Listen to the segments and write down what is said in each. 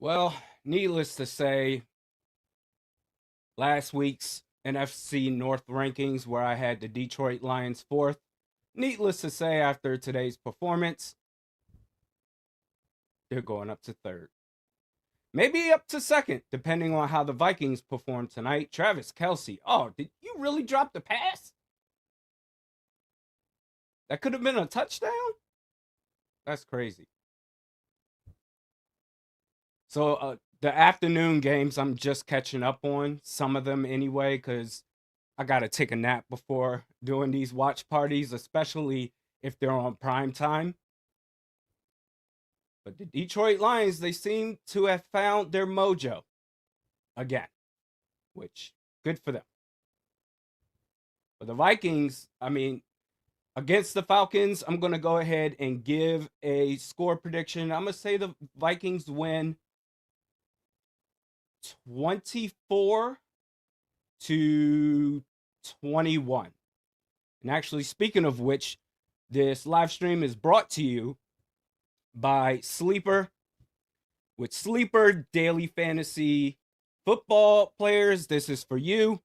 Well, needless to say, last week's NFC North rankings, where I had the Detroit Lions fourth, needless to say, after today's performance, they're going up to third. Maybe up to second, depending on how the Vikings perform tonight. Travis Kelce. Oh, did you really drop the pass? That could have been a touchdown? That's crazy. So, the afternoon games, I'm just catching up on some of them anyway, because I got to take a nap before doing these watch parties, especially if they're on prime time. But the Detroit Lions, they seem to have found their mojo again, which good for them. But the Vikings, I mean, against the Falcons, I'm going to go ahead and give a score prediction. I'm going to say the Vikings win 24 to 21. And actually, speaking of which, this live stream is brought to you by Sleeper. With Sleeper Daily Fantasy Football players, this is for you.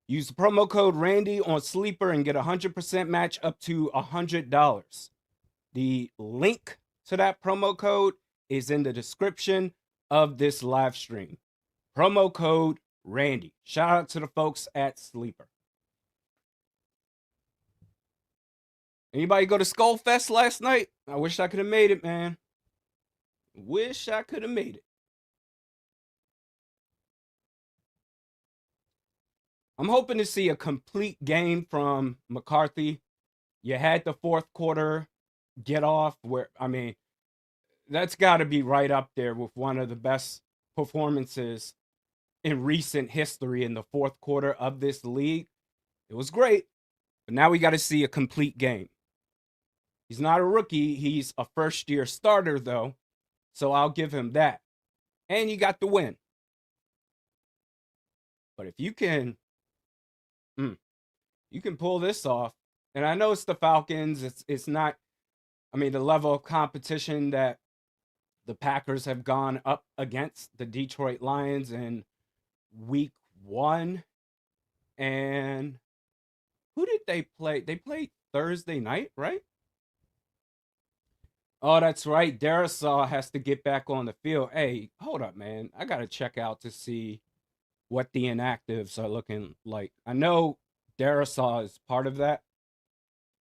Use the promo code Randy on Sleeper and get a 100% match up to $100. The link to that promo code is in the description of this live stream. Promo code Randy. Shout out to the folks at Sleeper. Anybody go to Skull Fest last night? I wish I could have made it, man. Wish I could have made it. I'm hoping to see a complete game from McCarthy. You had the fourth quarter get off where, I mean, that's got to be right up there with one of the best performances in recent history in the fourth quarter of this league. It was great, but now we got to see a complete game. He's not a rookie. He's a first-year starter, though, so I'll give him that. And you got the win. But if you can pull this off, and I know it's the Falcons. It's not, I mean, the level of competition that the Packers have gone up against the Detroit Lions in week 1. And who did they play? They played Thursday night, right? Oh, that's right. Darisaw has to get back on the field. Hey, hold up, man. I got to check out to see what the inactives are looking like. I know Darisaw is part of that.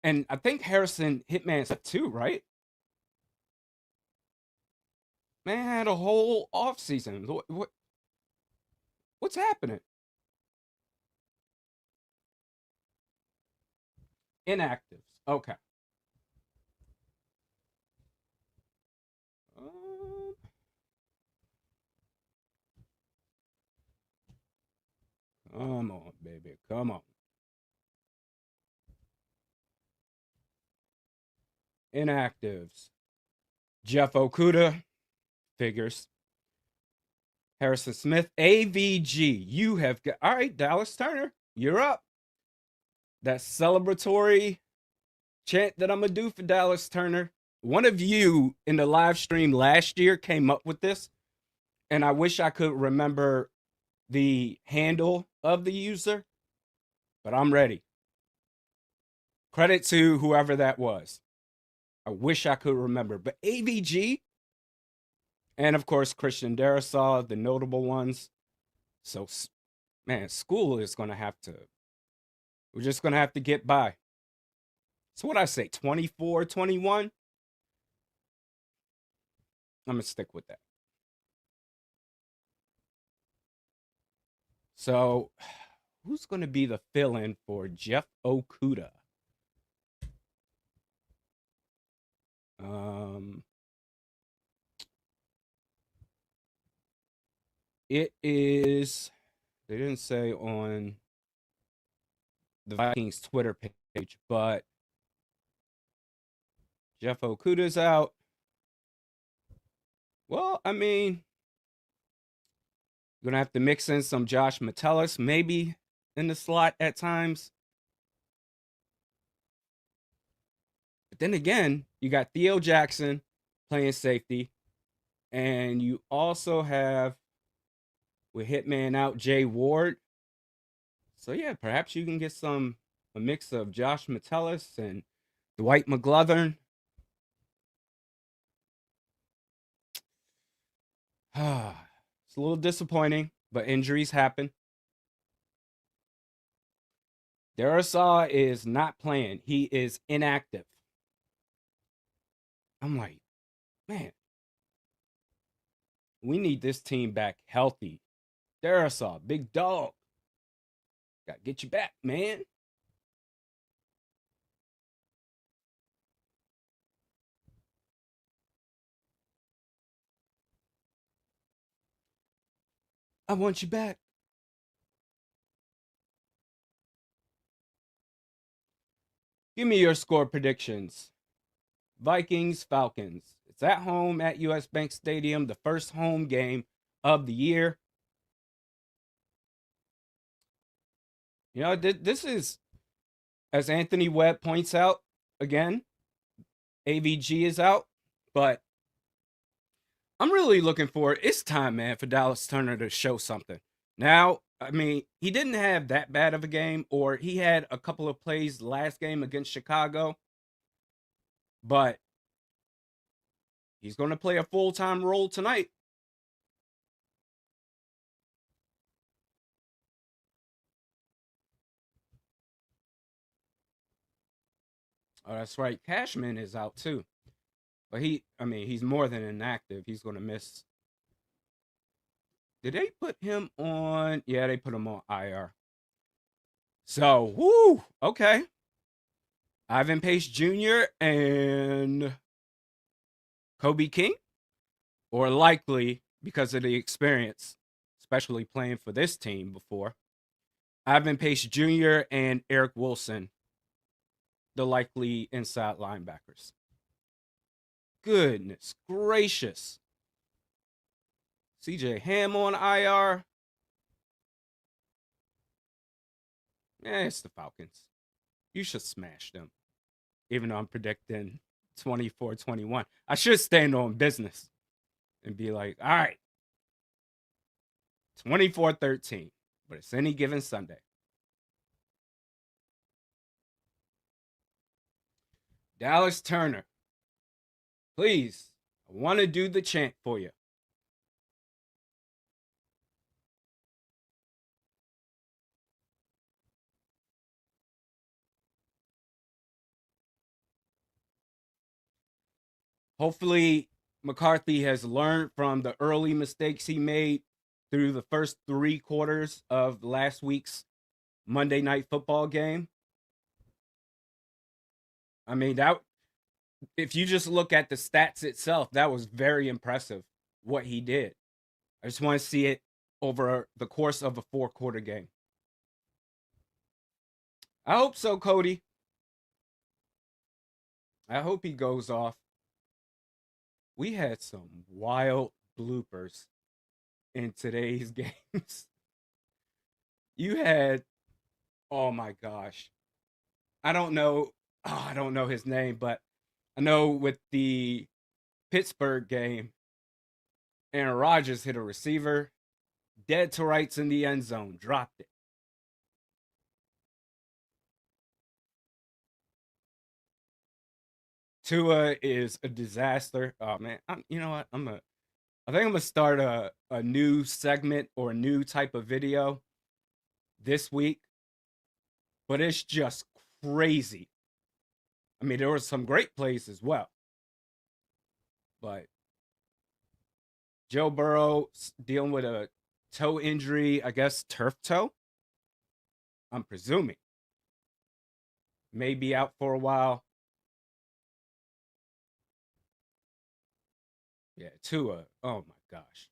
And I think Harrison Hitman's too, right? Man had a whole offseason. What's happening? Inactives. Okay. Um, Come on, baby. Come on. Inactives. Jeff Okuda. Figures. Harrison Smith. AVG. You have got. All right, Dallas Turner. You're up. That celebratory chant that I'm going to do for Dallas Turner. One of you in the live stream last year came up with this, and I wish I could remember the handle of the user, but I'm ready. Credit to whoever that was. I wish I could remember. But AVG, and of course, Christian Darisaw, the notable ones. So, man, school is going to have to, we're just going to have to get by. So, what I say, 24, 21? I'm going to stick with that. So, who's going to be the fill in for Jeff Okuda? It is, they didn't say on the Vikings Twitter page, but Jeff Okuda's out. Well, I mean, you're going to have to mix in some Josh Metellus, maybe in the slot at times. But then again, you got Theo Jackson playing safety, And you also have, with Hitman out, Jay Ward. So yeah, perhaps you can get a mix of Josh Metellus and Dwight McGlothern. It's a little disappointing, but injuries happen. Darisaw is not playing. He is inactive. I'm like, man, we need this team back healthy. Darisaw, big dog. Got to get you back, man. I want you back. Give me your score predictions. Vikings, Falcons. It's at home at US Bank Stadium, the first home game of the year. You know, this is, as Anthony Webb points out, again, AVG is out, but I'm really looking for, it's time, man, for Dallas Turner to show something. Now, I mean, he didn't have that bad of a game, or he had a couple of plays last game against Chicago, but he's going to play a full-time role tonight. Oh, that's right. Cashman is out too. But he's more than inactive. He's going to miss. Did they put him on? Yeah, they put him on IR. So, whoo, okay. Ivan Pace Jr. and Kobe King, or likely because of the experience, especially playing for this team before, Ivan Pace Jr. and Eric Wilson, the likely inside linebackers. Goodness gracious. CJ Ham on IR. It's the Falcons. You should smash them. Even though I'm predicting 24-21. I should stand on business and be like, all right, 24-13. But it's any given Sunday. Dallas Turner. Please, I want to do the chant for you. Hopefully, McCarthy has learned from the early mistakes he made through the first 3 quarters of last week's Monday Night Football game. I mean, that, if you just look at the stats itself, that was very impressive what he did. I just want to see it over the course of a 4-quarter game. I hope so, Cody. I hope he goes off. We had some wild bloopers in today's games. You had, oh my gosh. I don't know his name, but I know with the Pittsburgh game, Aaron Rodgers hit a receiver dead to rights in the end zone, dropped it. Tua is a disaster. Oh man, you know what? I think I'm gonna start a new segment or a new type of video this week, but it's just crazy. I mean, there were some great plays as well, but Joe Burrow dealing with a toe injury, I guess turf toe. I'm presuming may be out for a while. Yeah, Tua. Oh my gosh.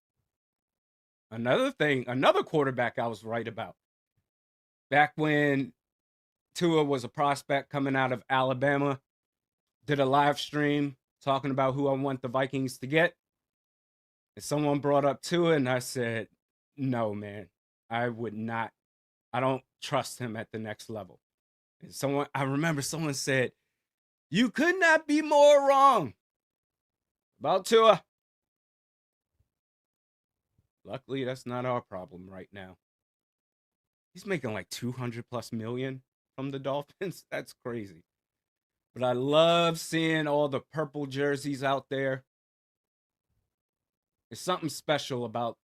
Another quarterback I was right about. Back when Tua was a prospect coming out of Alabama, did a live stream talking about who I want the Vikings to get. And someone brought up Tua, and I said, no, man, I would not. I don't trust him at the next level. And I remember someone said, you could not be more wrong about Tua. Luckily, that's not our problem right now. He's making like 200 plus million from the Dolphins. That's crazy. But I love seeing all the purple jerseys out there. There's something special about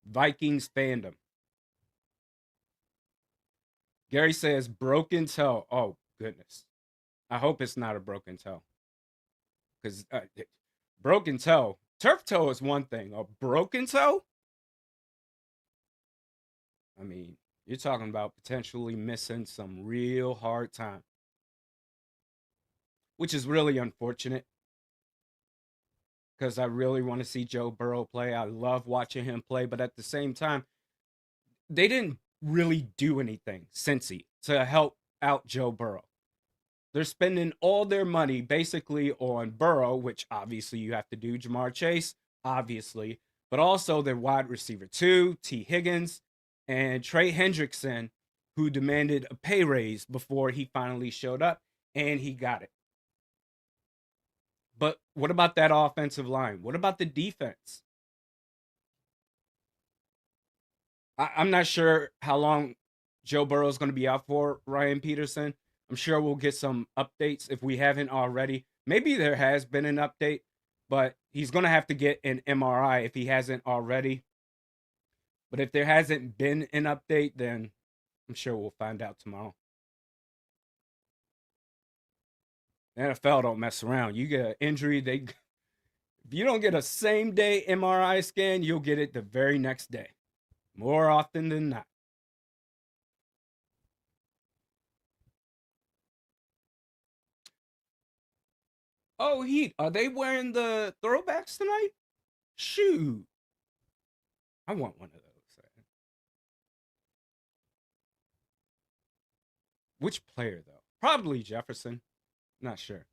Vikings fandom. Gary says broken toe. Oh, goodness. I hope it's not a broken toe. Because broken toe, turf toe is one thing. A broken toe? I mean, you're talking about potentially missing some real hard time, which is really unfortunate because I really want to see Joe Burrow play. I love watching him play, but at the same time, they didn't really do anything, Cincy, to help out Joe Burrow. They're spending all their money basically on Burrow, which obviously you have to do, Jamar Chase, obviously, but also their wide receiver two, T. Higgins, and Trey Hendrickson, who demanded a pay raise before he finally showed up, and he got it. But what about that offensive line? What about the defense? I'm not sure how long Joe Burrow is going to be out for, Ryan Peterson. I'm sure we'll get some updates if we haven't already. Maybe there has been an update, but he's going to have to get an MRI if he hasn't already. But if there hasn't been an update, then I'm sure we'll find out tomorrow. The NFL don't mess around. You get an injury, if you don't get a same day MRI scan, you'll get it the very next day. More often than not. Oh, Heat, are they wearing the throwbacks tonight? Shoot. I want one of those. Which player, though? Probably Jefferson. Not sure.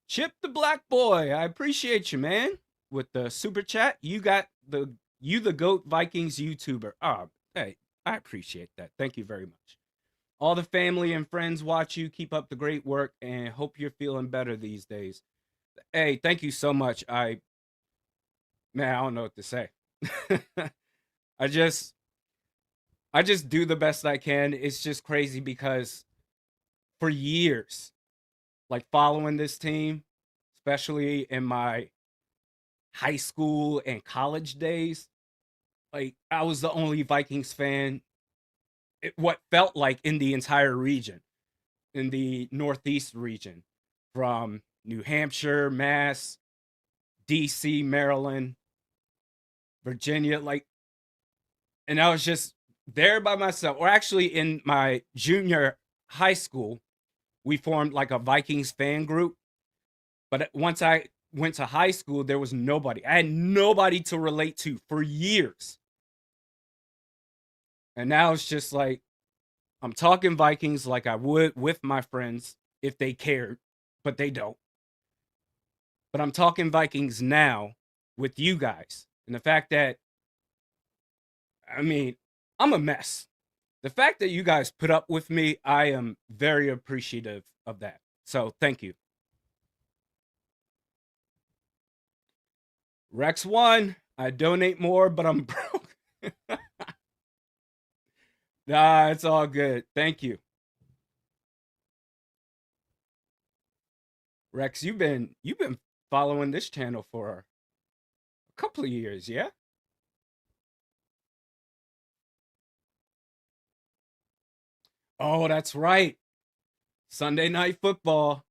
Chip the Black Boy, I appreciate you, man. With the super chat, the GOAT Vikings YouTuber. Oh, hey, I appreciate that. Thank you very much. All the family and friends watch you. Keep up the great work and hope you're feeling better these days. Hey, thank you so much. Man, I don't know what to say. I just I just do the best I can. It's just crazy because for years, like following this team, especially in my high school and college days, like I was the only Vikings fan, what felt like in the entire region, in the Northeast region, from New Hampshire, Mass, DC, Maryland, Virginia, like, and I was just there by myself. Or actually, in my junior high school, we formed like a Vikings fan group. But once I went to high school, there was nobody. I had nobody to relate to for years. And now it's just like I'm talking Vikings like I would with my friends if they cared, but they don't. But I'm talking Vikings now with you guys. And the fact that, I mean, I'm a mess. The fact that you guys put up with me, I am very appreciative of that. So thank you. Rex 1, I donate more, but I'm broke. Nah, it's all good. Thank you. Rex, you've been following this channel for a couple of years, yeah? Oh, that's right. Sunday night football.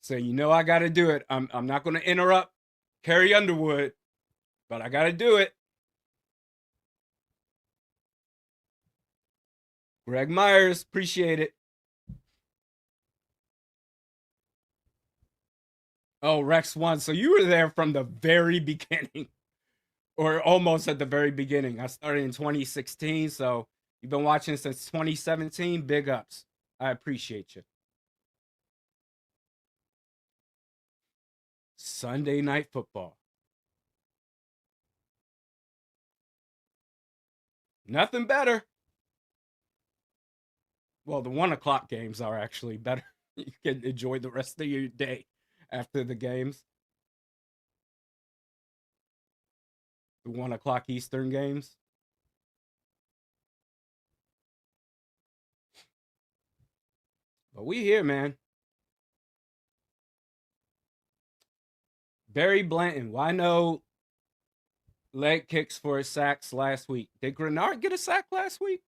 So you know I gotta do it. I'm not gonna interrupt Carrie Underwood, but I gotta do it. Greg Myers, appreciate it. Oh, Rex 1. So you were there from the very beginning, or almost at the very beginning. I started in 2016, so you've been watching since 2017. Big ups. I appreciate you. Sunday night football. Nothing better. Well, the 1 o'clock games are actually better. You can enjoy the rest of your day after the games. The 1 o'clock Eastern games. But we here, man. Barry Blanton. Why no leg kicks for his sacks last week? Did Grenard get a sack last week?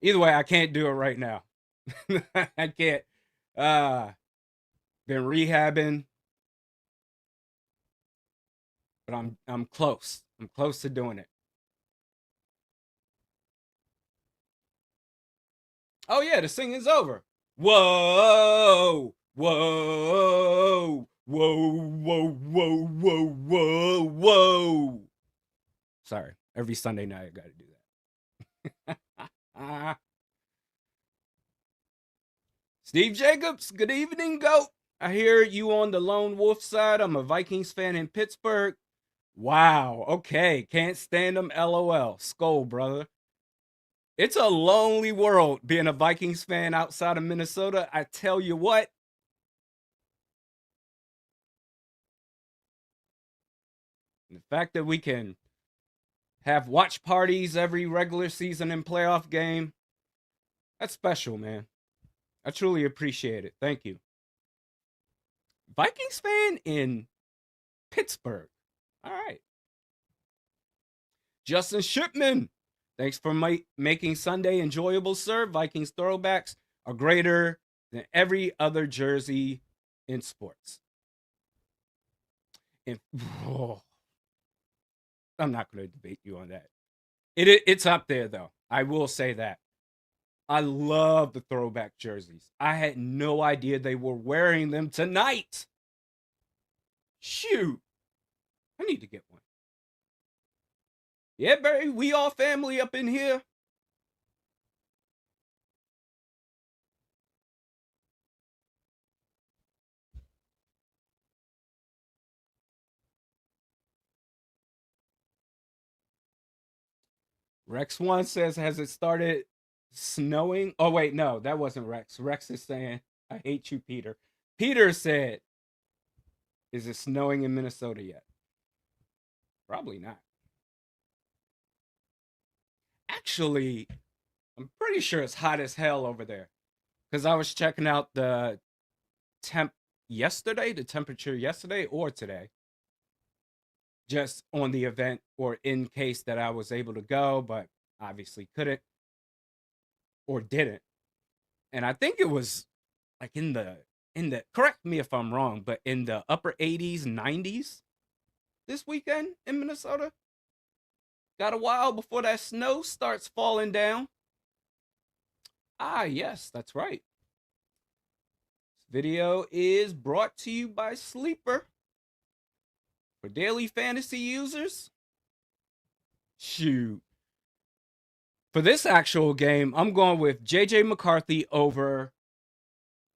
Either way, I can't do it right now. I can't. Been rehabbing, but I'm close. I'm close to doing it. Oh yeah, the singing's over. Whoa, whoa, whoa, whoa, whoa, whoa, whoa, whoa. Sorry, every Sunday night I got to do that. Steve Jacobs, good evening, GOAT. I hear you on the Lone Wolf side. I'm a Vikings fan in Pittsburgh. Wow, okay, can't stand them, LOL. Skull, brother. It's a lonely world being a Vikings fan outside of Minnesota. I tell you what. The fact that we can have watch parties every regular season and playoff game, that's special, man. I truly appreciate it. Thank you. Vikings fan in Pittsburgh. All right. Justin Shipman. Thanks for making Sunday enjoyable, sir. Vikings throwbacks are greater than every other jersey in sports. And, I'm not going to debate you on that. It's up there, though. I will say that. I love the throwback jerseys. I had no idea they were wearing them tonight. Shoot. I need to get one. Yeah, Barry, we all family up in here. Rex One says, has it started snowing? Oh, wait, no, that wasn't Rex. Rex is saying, I hate you, Peter. Peter said, is it snowing in Minnesota yet? Probably not. Actually, I'm pretty sure it's hot as hell over there. Because I was checking out the temperature yesterday or today. Just on the event or in case that I was able to go, but obviously couldn't or didn't. And I think it was like in the correct me if I'm wrong, but in the upper 80s, 90s this weekend in Minnesota. Got a while before that snow starts falling down. Ah, yes, that's right. This video is brought to you by Sleeper. For daily fantasy users, shoot. For this actual game, I'm going with J.J. McCarthy over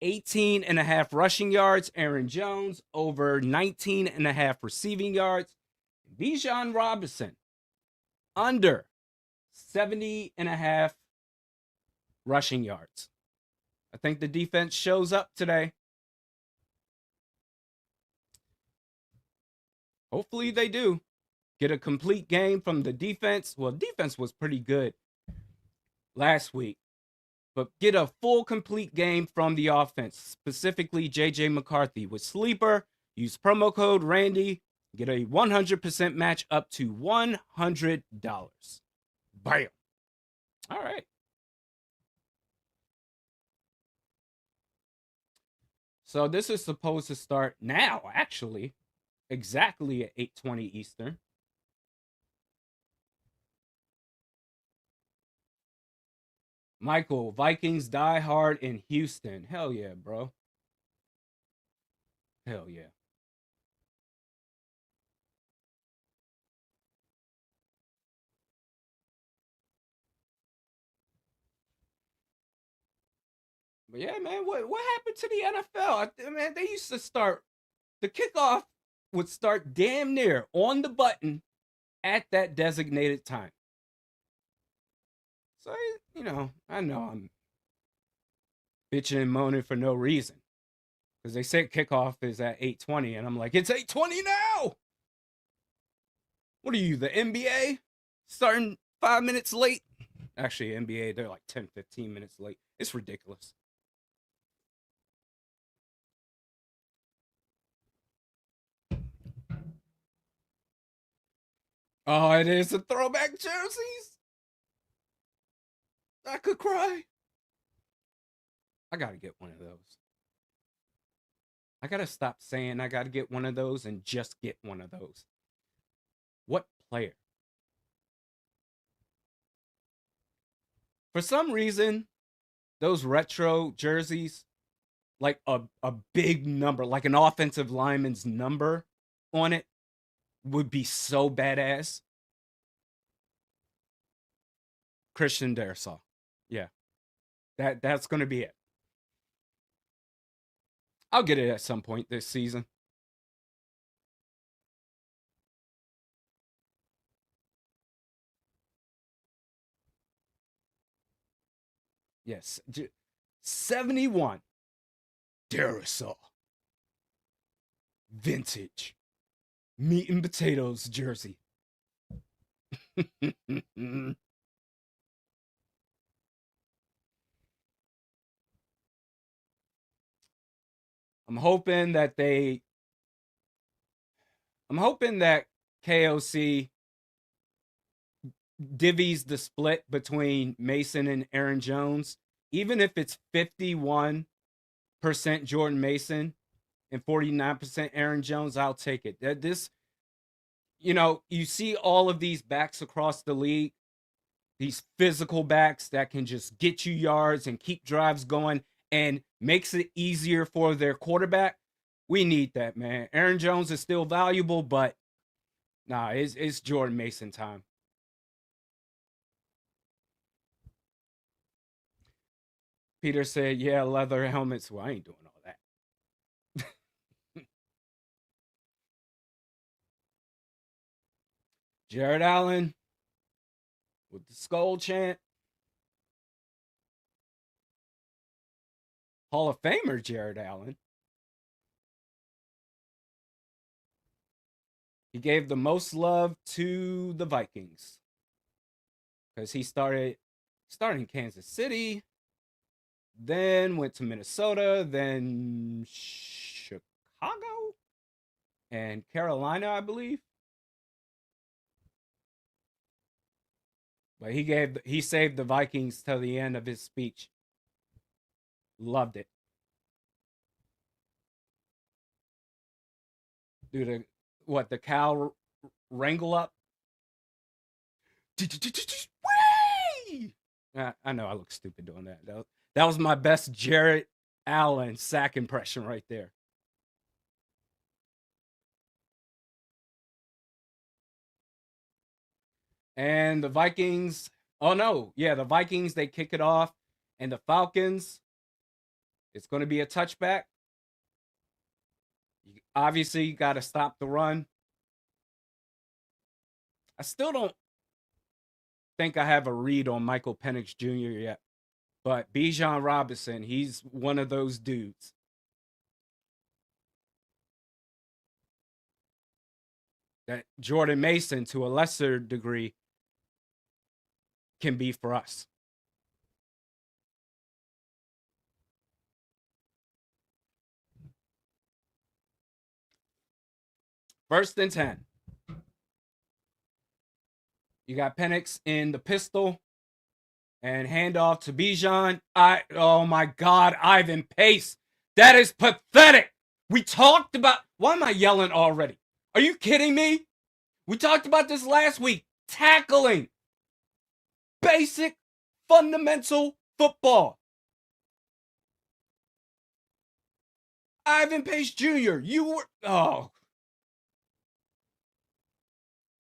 18.5 rushing yards. Aaron Jones over 19.5 receiving yards. Bijan Robinson under 70.5 rushing yards. I think the defense shows up today. Hopefully they do. Get a complete game from the defense. Well, defense was pretty good last week. But get a full complete game from the offense, specifically J.J. McCarthy. With Sleeper, use promo code Randy. Get a 100% match up to $100. Bam. All right. So this is supposed to start now, actually. Exactly at 8:20 Eastern. Michael, Vikings die hard in Houston. Hell yeah, bro. Hell yeah. But yeah, man, what happened to the NFL? Man, they used to start the kickoff would start damn near on the button at that designated time. So, I know I'm bitching and moaning for no reason. Because they said kickoff is at 8:20, and I'm like, it's 8:20 now. What are you, the NBA? Starting 5 minutes late? Actually, NBA, they're like 10, 15 minutes late. It's ridiculous. Oh, it is a throwback jerseys. I could cry. I gotta get one of those. I gotta stop saying I gotta get one of those and just get one of those. What player? For some reason, those retro jerseys, like a big number, like an offensive lineman's number on it, would be so badass. Christian Darrisaw. Yeah. That's gonna be it. I'll get it at some point this season. Yes. 71. Darrisaw. Vintage. Meat and potatoes jersey. I'm hoping that KOC divvies the split between Mason and Aaron Jones, even if it's 51% Jordan Mason and 49% Aaron Jones. I'll take it. This, you see all of these backs across the league, these physical backs that can just get you yards and keep drives going and makes it easier for their quarterback. We need that, man. Aaron Jones is still valuable, but nah, it's Jordan Mason time. Peter said, yeah, leather helmets. Well, I ain't doing all that. Jared Allen with the skull chant. Hall of Famer Jared Allen. He gave the most love to the Vikings because he started in Kansas City, then went to Minnesota, then Chicago and Carolina, I believe. But he saved the Vikings till the end of his speech. Loved it. Do the cow wrangle up? I know I look stupid doing that. That was my best Jared Allen sack impression right there. And the Vikings, oh no, yeah, the Vikings, they kick it off. And the Falcons, it's going to be a touchback. Obviously, you got to stop the run. I still don't think I have a read on Michael Penix Jr. yet. But Bijan Robinson, he's one of those dudes. That Jordan Mason, to a lesser degree, can be for us. First and 10. You got Penix in the pistol and handoff to Bijan. Oh my God, Ivan Pace. That is pathetic. We talked about, why am I yelling already? Are you kidding me? We talked about this last week. Tackling. Basic, fundamental football. Ivan Pace Jr., oh.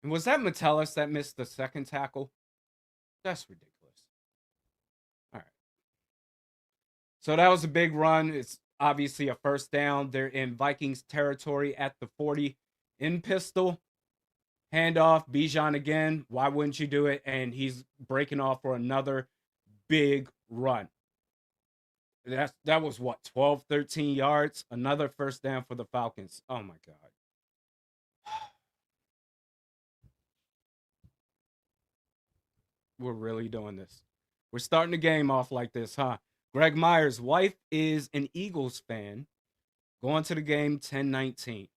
And was that Metellus that missed the second tackle? That's ridiculous. All right. So that was a big run. It's obviously a first down. They're in Vikings territory at the 40 in pistol. Handoff, Bijan again. Why wouldn't you do it? And he's breaking off for another big run. That was what, 12, 13 yards? Another first down for the Falcons. Oh my God. We're really doing this. We're starting the game off like this, huh? Greg Myers' wife is an Eagles fan. Going to the game 10-19.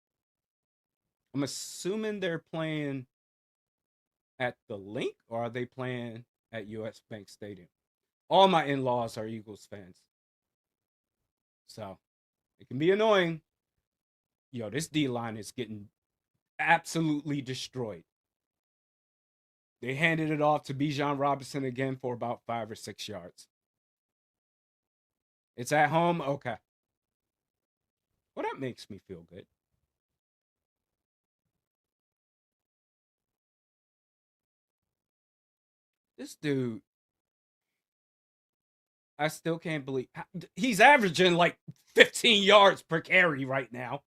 I'm assuming they're playing at the Link, or are they playing at US Bank Stadium? All my in-laws are Eagles fans. So it can be annoying. Yo, this D-line is getting absolutely destroyed. They handed it off to Bijan Robinson again for about 5 or 6 yards. It's at home? Okay. Well, that makes me feel good. This dude, I still can't believe he's averaging like 15 yards per carry right now.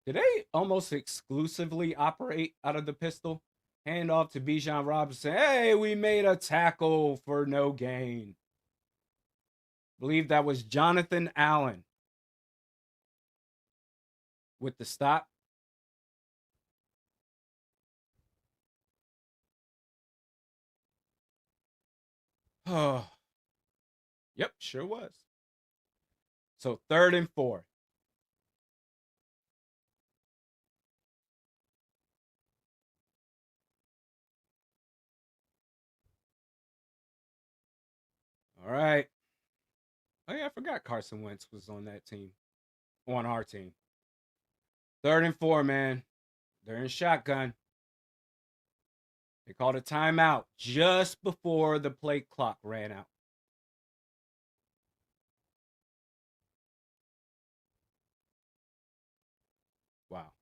Did they almost exclusively operate out of the pistol? Hand off to Bijan Robinson. Hey, we made a tackle for no gain. Believe that was Jonathan Allen with the stop. Oh, yep, sure was. So 3rd and 4. All right. Oh yeah, I forgot Carson Wentz was on that team, on our team. 3rd and 4, man. They're in shotgun. They called a timeout just before the play clock ran out. Wow.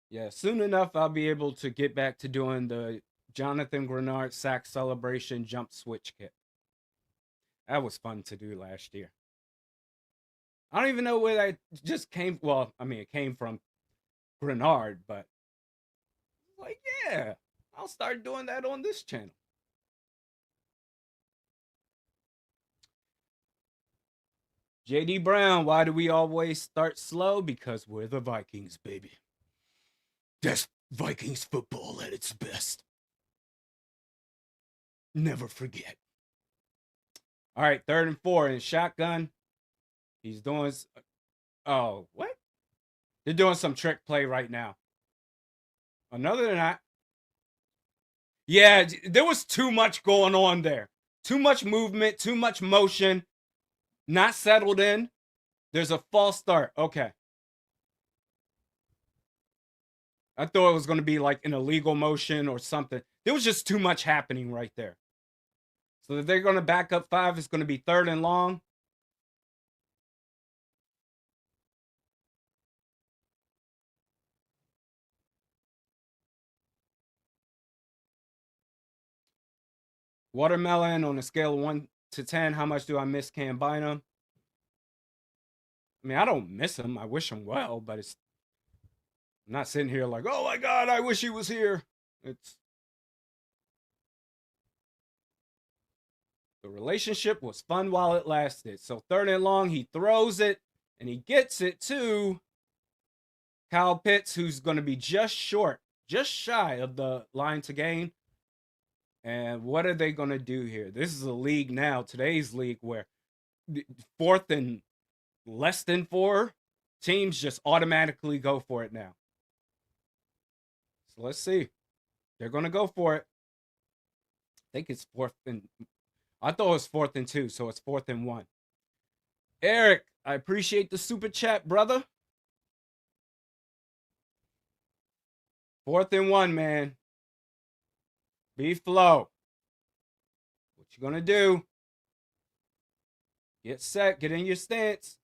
Yeah, soon enough I'll be able to get back to doing the Jonathan Grenard sack celebration jump switch kick. That was fun to do last year. I don't even know where that just came. Well, I mean, it came from Grenard, but like, yeah, I'll start doing that on this channel. JD Brown, why do we always start slow? Because we're the Vikings, baby. That's Vikings football at its best. Never forget. All right, 3rd and 4 in shotgun. He's doing. Oh, what? They're doing some trick play right now. Another than that. Yeah, there was too much going on there. Too much movement, too much motion. Not settled in. There's a false start. Okay. I thought it was going to be like an illegal motion or something. There was just too much happening right there. So if they're going to back up 5, it's going to be 3rd and long. Watermelon on a scale of 1 to 10. How much do I miss Cam Bynum? I mean, I don't miss him. I wish him well, but it's I'm not sitting here like, oh my God, I wish he was here. It's the relationship was fun while it lasted. So 3rd and long, he throws it and he gets it to Kyle Pitts, who's going to be just short, just shy of the line to gain. And what are they going to do here? This is a league now, today's league, where 4th and less than 4 teams just automatically go for it now. So let's see. They're going to go for it. I think it's 4th and I thought it was 4th and 2, so it's 4th and 1. Eric, I appreciate the super chat, brother. 4th and 1, man. Be flow. What you gonna do? Get set. Get in your stance.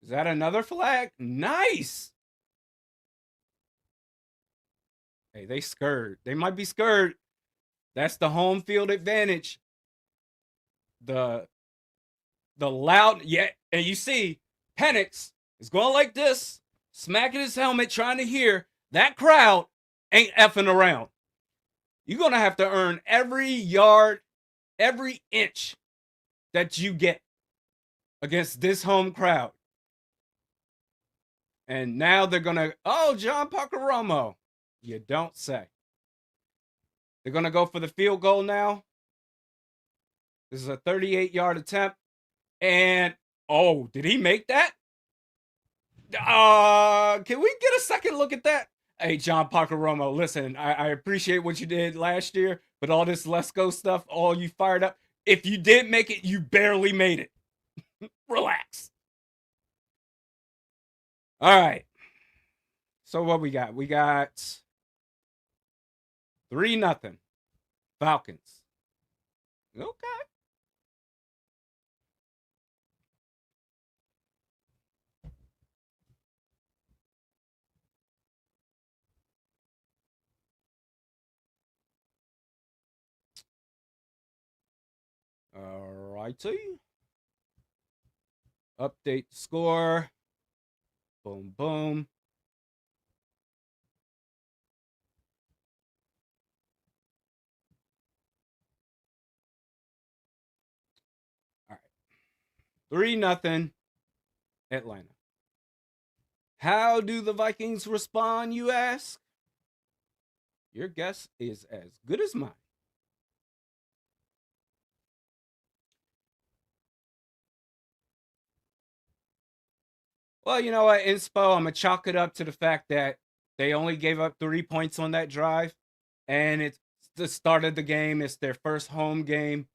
Is that another flag? Nice. Hey, they scared. They might be scared. That's the home field advantage. The loud, yeah, and you see, Penix is going like this, smacking his helmet, trying to hear. That crowd ain't effing around. You're going to have to earn every yard, every inch that you get. against this home crowd. And now they're going to, oh, John Pacaromo. You don't say. They're going to go for the field goal now. This is a 38-yard attempt. And, oh, did he make that? Can we get a second look at that? Hey, John Pacaromo, listen, I appreciate what you did last year, but all this Let's Go stuff, all you fired up. If you did make it, you barely made it. Relax. All right. So what we got? We got 3-0 Falcons. Okay. All righty. Update the score. Boom, boom. All right. 3-0 Atlanta. How do the Vikings respond, you ask? Your guess is as good as mine. Well, you know what, Inspo, I'm going to chalk it up to the fact that they only gave up 3 points on that drive, and it's the start of the game. It's their first home game.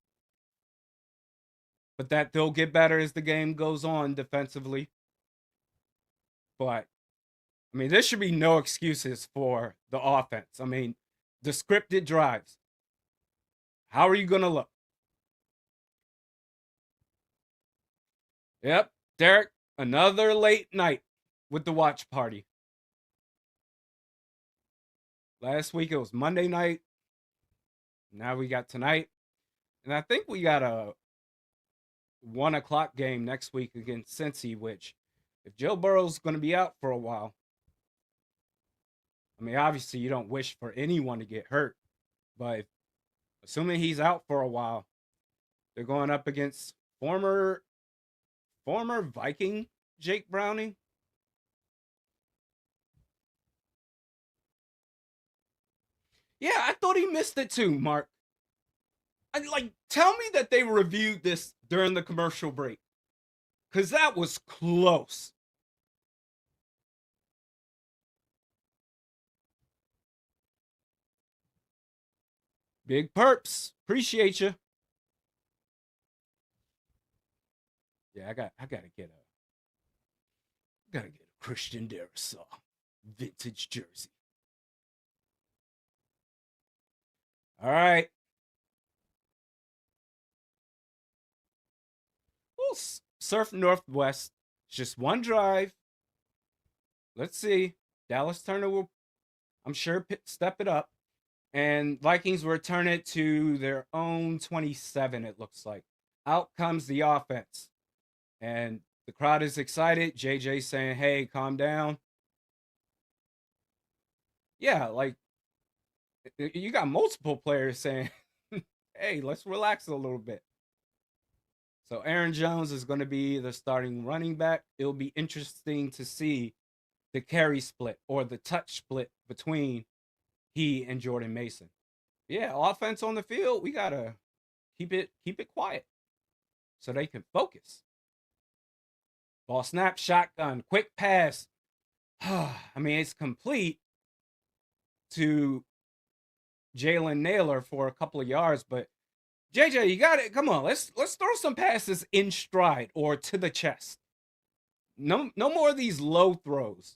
But that they'll get better as the game goes on defensively. But, I mean, there should be no excuses for the offense. I mean, the scripted drives. How are you going to look? Yep, Derek, another late night with the watch party. Last week it was Monday night. Now we got tonight. And I think we got a 1 o'clock game next week against Cincy, which, if Joe Burrow's going to be out for a while, I mean, obviously you don't wish for anyone to get hurt, but assuming he's out for a while, they're going up against former Viking Jake Browning. Yeah, I thought he missed it too, Mark. Tell me that they reviewed this during the commercial break, because that was close. Big perps, appreciate you. Yeah, I gotta get a Christian Darrisaw vintage jersey. All right. We'll surf Northwest. It's just one drive. Let's see. Dallas Turner will, I'm sure, step it up. And Vikings return it to their own 27, it looks like. Out comes the offense. And the crowd is excited. JJ saying, hey, calm down. Yeah, like, you got multiple players saying, hey, let's relax a little bit. So Aaron Jones is going to be the starting running back. It'll be interesting to see the carry split or the touch split between he and Jordan Mason. Yeah, offense on the field, we gotta keep it quiet so they can focus. Ball snap, shotgun, quick pass. I mean, it's complete to Jalen Naylor for a couple of yards, but JJ, you got it. Come on, let's throw some passes in stride or to the chest. No more of these low throws.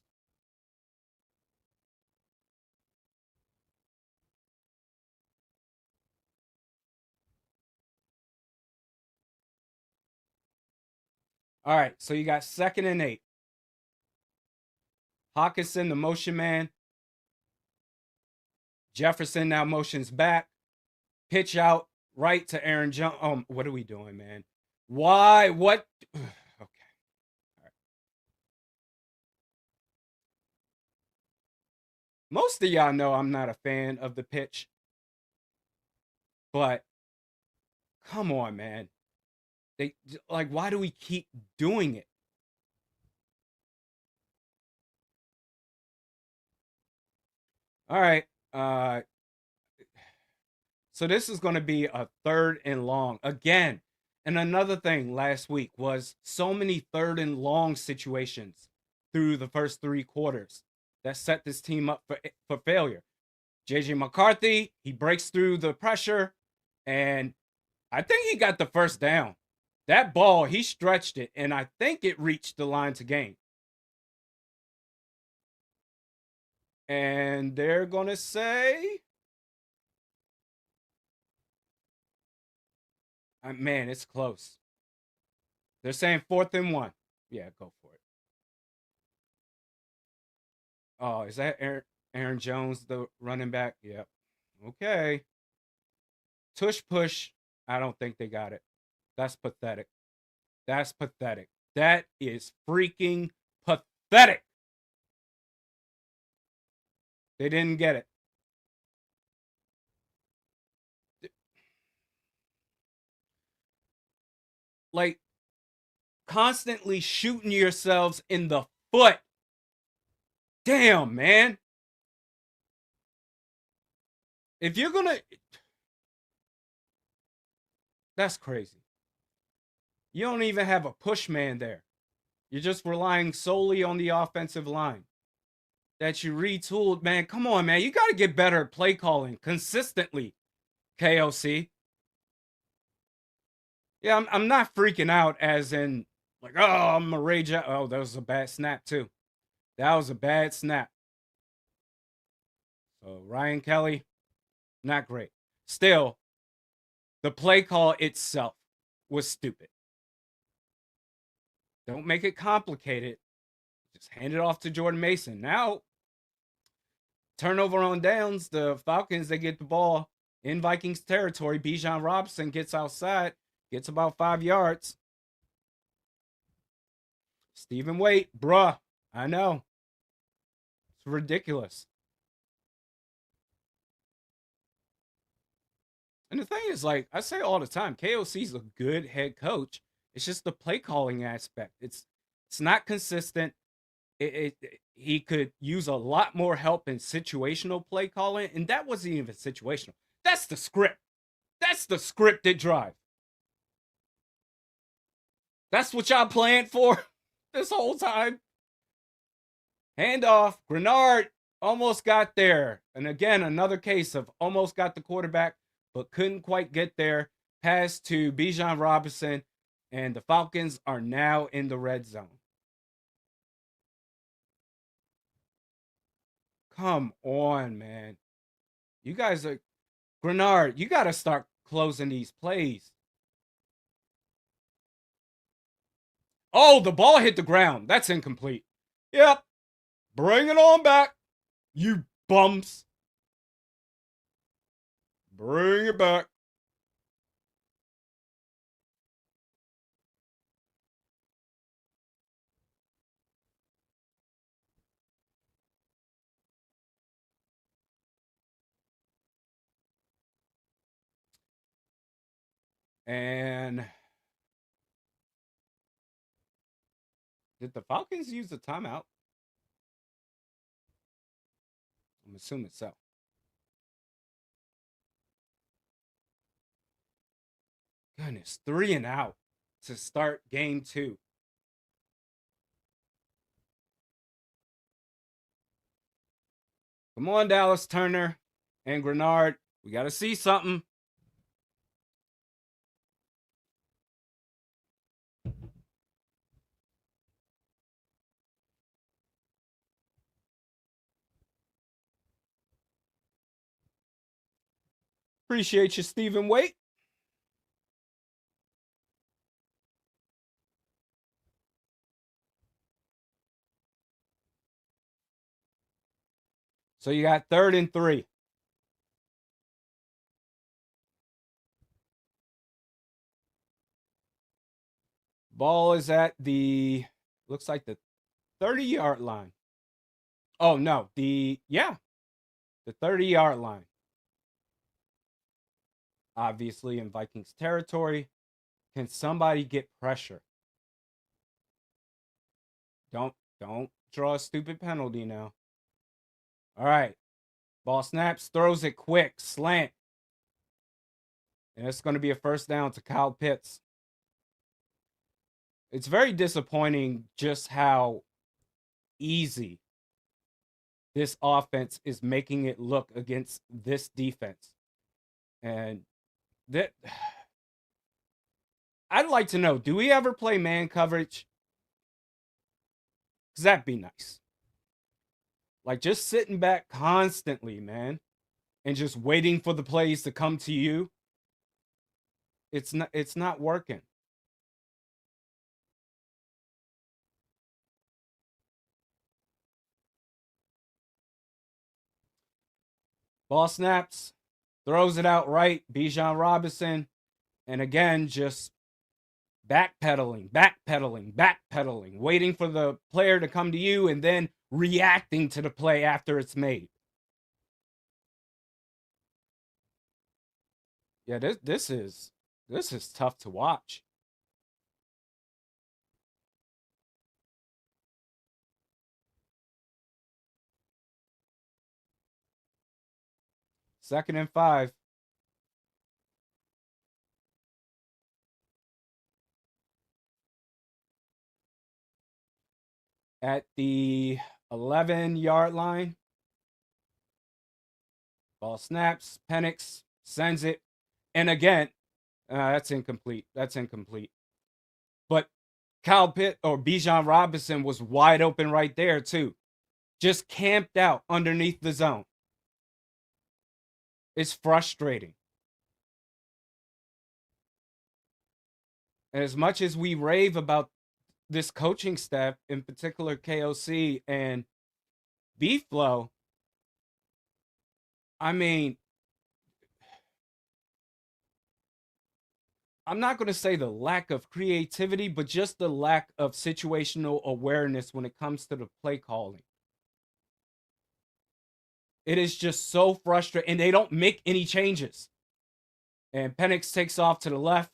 All right, so you got 2nd and 8. Hawkinson, the motion man. Jefferson now motions back. Pitch out right to Aaron Jones. What are we doing, man? Why? What? Okay. All right. Most of y'all know I'm not a fan of the pitch, but come on, man. They like, why do we keep doing it? All right. So this is going to be a 3rd and long again. And another thing last week was so many 3rd and long situations through the first 3 quarters that set this team up for failure. JJ McCarthy, he breaks through the pressure, and I think he got the first down. That ball, he stretched it, and I think it reached the line to gain. And they're going to say, man, it's close. They're saying 4th and 1. Yeah, go for it. Oh, is that Aaron Jones, the running back? Yep. Okay. Tush push. I don't think they got it. That's pathetic. That's pathetic. That is freaking pathetic. They didn't get it. Like, constantly shooting yourselves in the foot. Damn, man. If you're gonna, that's crazy. You don't even have a push man there. You're just relying solely on the offensive line that you retooled, man. Come on, man. You got to get better at play calling consistently, KOC. Yeah, I'm not freaking out as in, like, oh, I'm a rage out. Oh, that was a bad snap, too. That was a bad snap. So, Ryan Kelly, not great. Still, the play call itself was stupid. Don't make it complicated. Just hand it off to Jordan Mason. Now, turnover on downs, the Falcons, they get the ball in Vikings territory. Bijan Robinson gets outside, gets about 5 yards. Stephen Waite, bruh, I know. It's ridiculous. And the thing is, like I say all the time, KOC's a good head coach. It's just the play calling aspect. It's not consistent. He could use a lot more help in situational play calling, and that wasn't even situational. That's the script. That's the scripted drive. That's what y'all planned for this whole time. Handoff. Grenard almost got there. And again, another case of almost got the quarterback, but couldn't quite get there. Pass to Bijan Robinson, and the Falcons are now in the red zone. Come on, man. You guys are Grenard, you got to start closing these plays. Oh, the ball hit the ground. That's incomplete. Yep. Bring it on back, you bums. Bring it back. And did the Falcons use a timeout? I'm assuming so. Goodness, 3 and out to start game 2. Come on, Dallas Turner and Grenard. We got to see something. Appreciate you, Stephen Waite. So you got 3rd and 3. Ball is at the, looks like the 30-yard line. Oh, no. The 30-yard line. Obviously in Vikings territory. Can somebody get pressure? Don't draw a stupid penalty now. All right. Ball snaps, throws it quick, slant. And it's going to be a first down to Kyle Pitts. It's very disappointing just how easy this offense is making it look against this defense. And that I'd like to know, do we ever play man coverage? Because that'd be nice. Like just sitting back constantly, man, and just waiting for the plays to come to you. It's not working. Ball snaps, throws it out right. Bijan Robinson. And again, just backpedaling, waiting for the player to come to you and then reacting to the play after it's made. Yeah, this is tough to watch. Second and 5. At the 11-yard line. Ball snaps. Penix sends it. And again, that's incomplete. But Kyle Pitt or Bijan Robinson was wide open right there, too. Just camped out underneath the zone. It's frustrating. And as much as we rave about this coaching staff, in particular KOC and B-Flow, I mean, I'm not going to say the lack of creativity, but just the lack of situational awareness when it comes to the play calling. It is just so frustrating, and they don't make any changes. And Penix takes off to the left,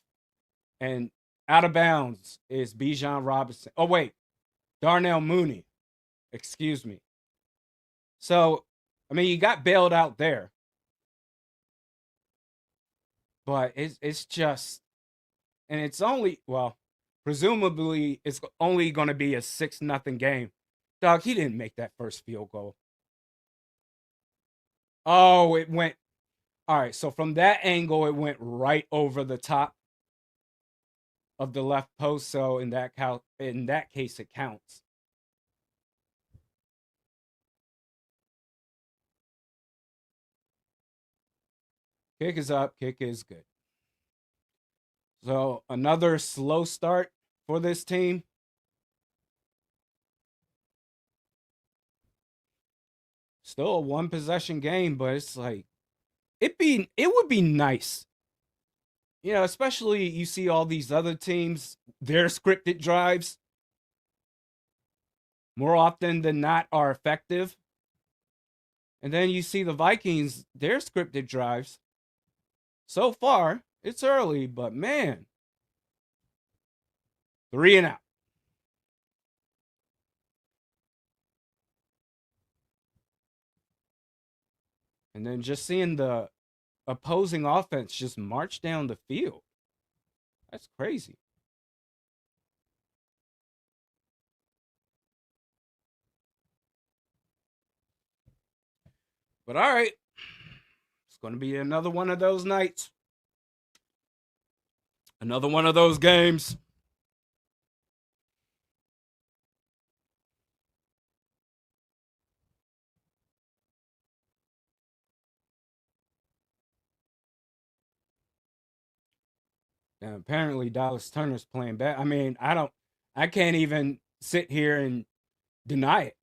and out of bounds is Bijan Robinson. Oh, wait, Darnell Mooney. Excuse me. So, I mean, you got bailed out there. But it's just, and it's only, well, presumably it's only going to be a 6-0 game. Dog, he didn't make that first field goal. Oh, it went, all right, so from that angle, it went right over the top of the left post. So in that case, it counts. Kick is up. Kick is good. So another slow start for this team. Still a 1-possession game, but it's like it would be nice. You know, especially you see all these other teams, their scripted drives more often than not are effective. And then you see the Vikings, their scripted drives. So far, it's early, but man, 3 and out. And then just seeing the opposing offense just march down the field. That's crazy. But all right, it's going to be another one of those nights. Another one of those games. And apparently Dallas Turner's playing bad. I mean, I can't even sit here and deny it.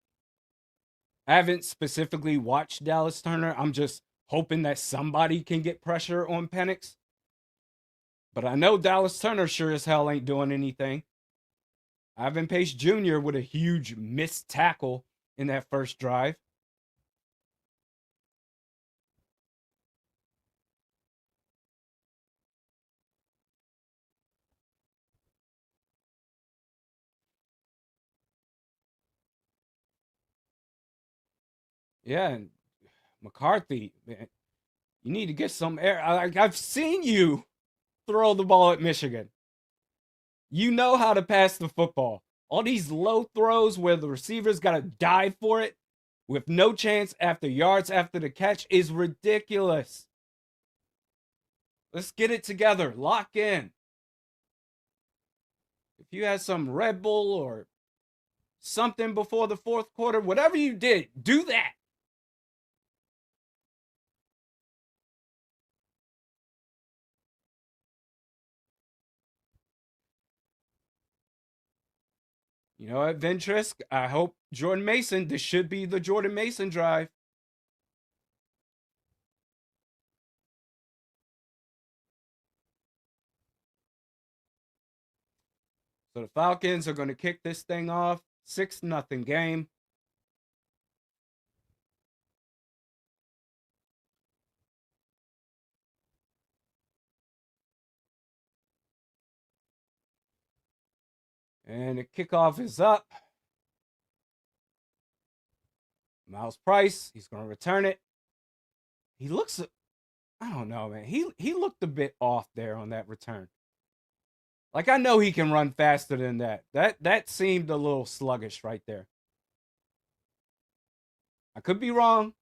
I haven't specifically watched Dallas Turner. I'm just hoping that somebody can get pressure on Penix. But I know Dallas Turner sure as hell ain't doing anything. Ivan Pace Jr. with a huge missed tackle in that first drive. Yeah, and McCarthy, man, you need to get some air. I've seen you throw the ball at Michigan. You know how to pass the football. All these low throws where the receiver's got to dive for it with no chance after yards after the catch is ridiculous. Let's get it together. Lock in. If you had some Red Bull or something before the fourth quarter, whatever you did, do that. You know what, Ventrisk? I hope Jordan Mason, this should be the Jordan Mason drive. So the Falcons are going to kick this thing off. 6-0 game. And the kickoff is up. Miles Price, he's going to return it. He looks, I don't know, man. He looked a bit off there on that return. Like, I know he can run faster than that. That seemed a little sluggish right there. I could be wrong.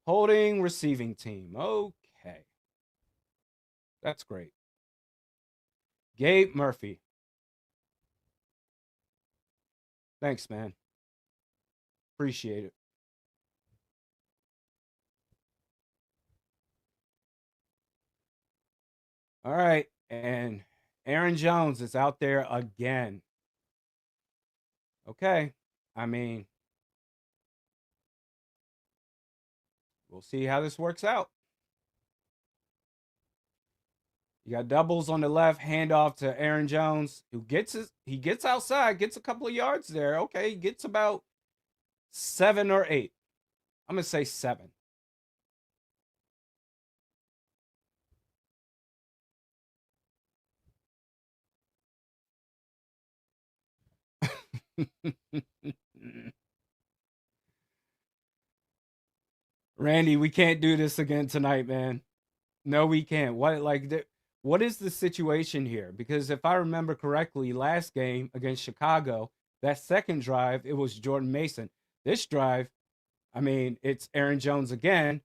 Holding receiving team. Okay. That's great. Gabe Murphy. Thanks, man. Appreciate it. All right. And Aaron Jones is out there again. Okay. I mean, we'll see how this works out. You got doubles on the left, handoff to Aaron Jones, who he gets outside, gets a couple of yards there. Okay, he gets about 7 or 8. I'm gonna say 7. Randy, we can't do this again tonight, man. No, we can't. What is the situation here? Because if I remember correctly, last game against Chicago, that second drive, it was Jordan Mason. This drive, I mean, it's Aaron Jones again,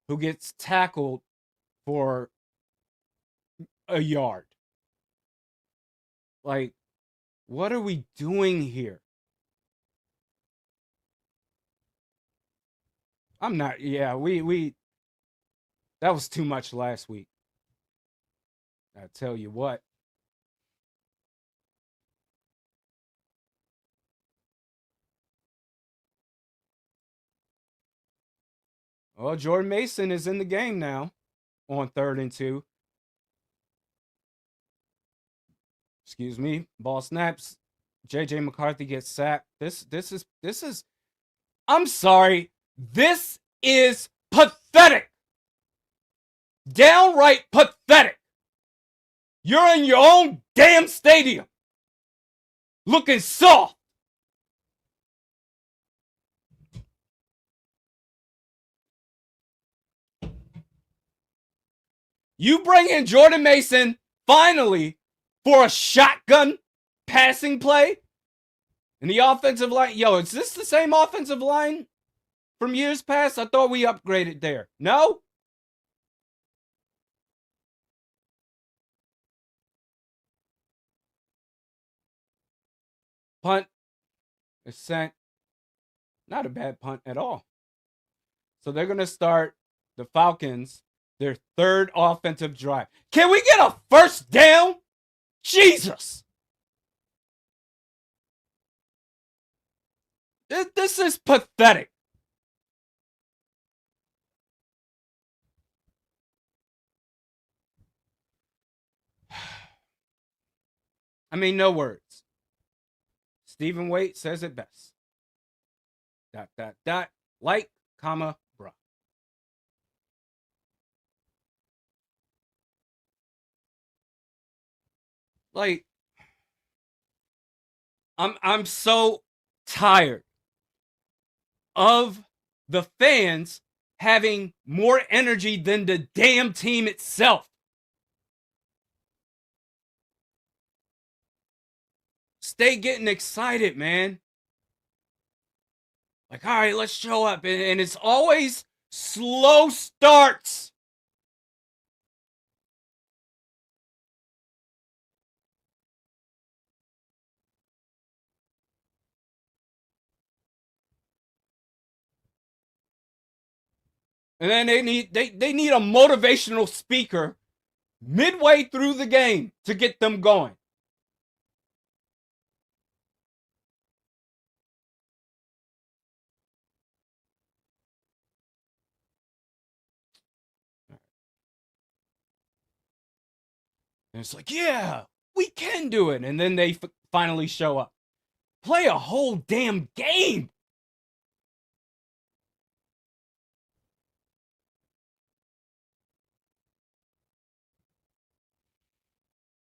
who gets tackled for a yard. Like, what are we doing here? I'm not. Yeah, we that was too much last week. I tell you what. Well, Jordan Mason is in the game now on 3rd and 2. Excuse me. Ball snaps. JJ McCarthy gets sacked. This is I'm sorry. This is pathetic. Downright pathetic. You're in your own damn stadium. Looking soft. You bring in Jordan Mason finally for a shotgun passing play? And the offensive line, yo, is this the same offensive line from years past? I thought we upgraded there. No? Punt is sent. Not a bad punt at all. So they're going to start the Falcons, their 3rd offensive drive. Can we get a first down? Jesus. This is pathetic. I mean, no words. Stephen Waite says it best. ... Like, comma, bruh. Like, I'm so tired of the fans having more energy than the damn team itself. Stay getting excited, man. Like, all right, let's show up. And it's always slow starts. And then they need a motivational speaker midway through the game to get them going. And it's like, yeah, we can do it. And then they finally show up. Play a whole damn game.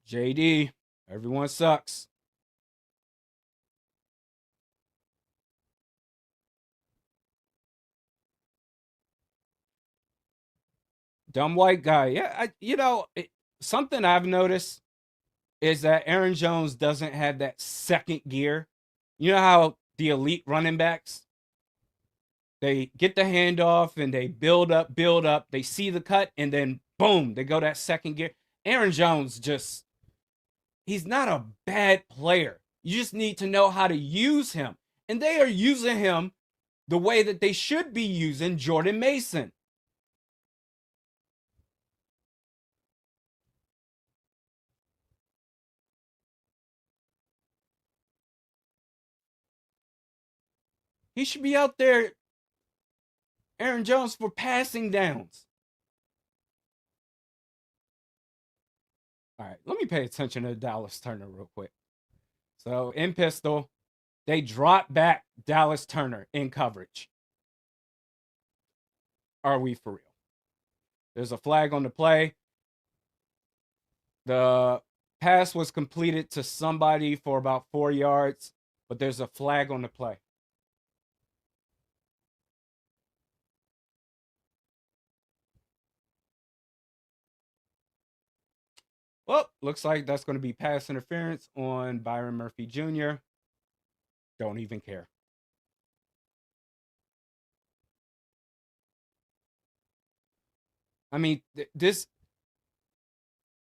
JD, everyone sucks. Dumb white guy. Yeah, something I've noticed is that Aaron Jones doesn't have that second gear. You know how the elite running backs, they get the handoff and they build up, build up. They see the cut and then boom, they go that second gear. Aaron Jones he's not a bad player. You just need to know how to use him. And they are using him the way that they should be using Jordan Mason. He should be out there, Aaron Jones, for passing downs. All right, let me pay attention to Dallas Turner real quick. So in pistol, they drop back Dallas Turner in coverage. Are we for real? There's a flag on the play. The pass was completed to somebody for about 4 yards, but there's a flag on the play. Well, looks like that's going to be pass interference on Byron Murphy Jr. Don't even care. I mean, this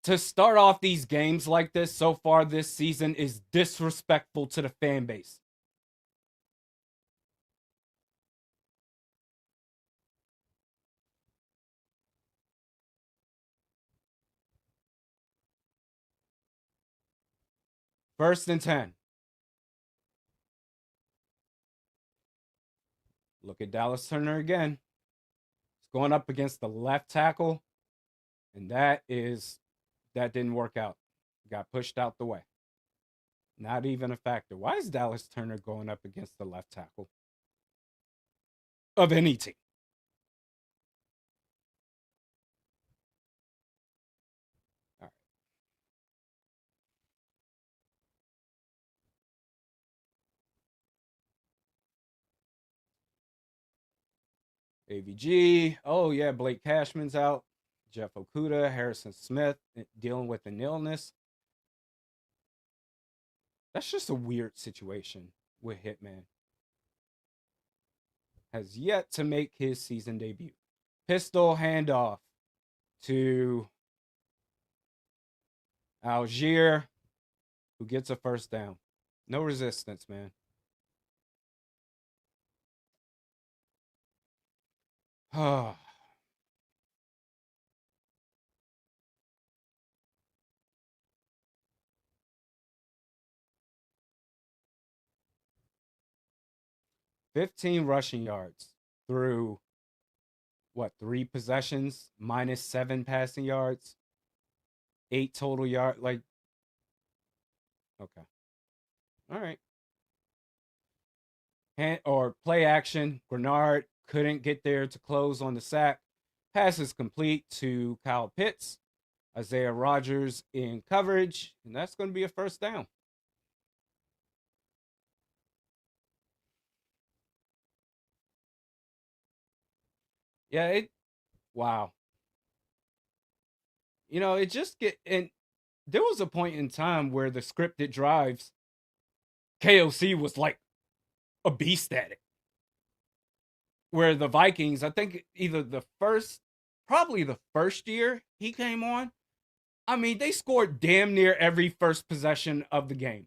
to start off these games like this so far this season is disrespectful to the fan base. First and 10. Look at Dallas Turner again. He's going up against the left tackle, and that didn't work out. Got pushed out the way. Not even a factor. Why is Dallas Turner going up against the left tackle of any team? All right. AVG. Oh yeah, Blake Cashman's out. Jeff Okuda, Harrison Smith dealing with an illness. That's just a weird situation with Hitman. Has yet to make his season debut. Pistol handoff to Algier, who gets a first down. No resistance, man. Oh. 15 rushing yards through what, 3 possessions, minus 7 passing yards, 8 total yards. Like, okay. All right. Or play action. Grenard couldn't get there to close on the sack. Pass is complete to Kyle Pitts. Isaiah Rodgers in coverage, and that's going to be a first down. Yeah, wow. It just and there was a point in time where the scripted drives, KOC was like a beast at it. Where the Vikings, I think probably the first year he came on, I mean, they scored damn near every first possession of the game.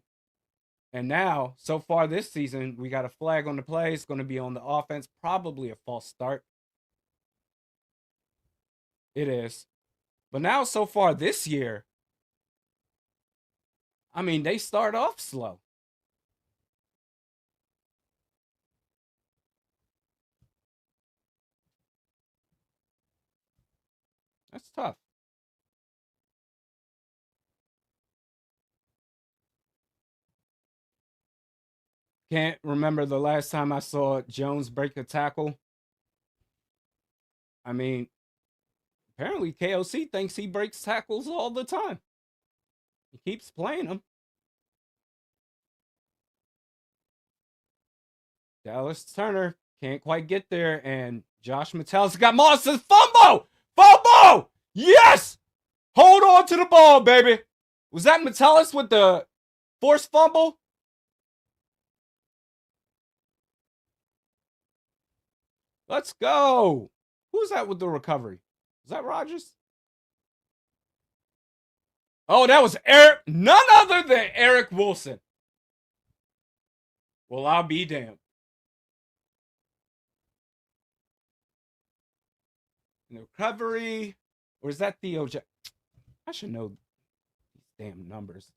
And now, so far this season, we got a flag on the play. It's going to be on the offense, probably a false start. It is. But now, so far this year, I mean, they start off slow. That's tough. Can't remember the last time I saw Jones break a tackle. I mean, apparently KOC thinks he breaks tackles all the time. He keeps playing them. Dallas Turner can't quite get there, and Josh Metellus got Moss's fumble! Fumble! Yes! Hold on to the ball, baby. Was that Metellus with the forced fumble? Let's go. Who's that with the recovery? Is that Rodgers? Oh, that was Eric. None other than Eric Wilson. Well, I'll be damned. The recovery. Or is that Theo Jackson? I should know these damn numbers.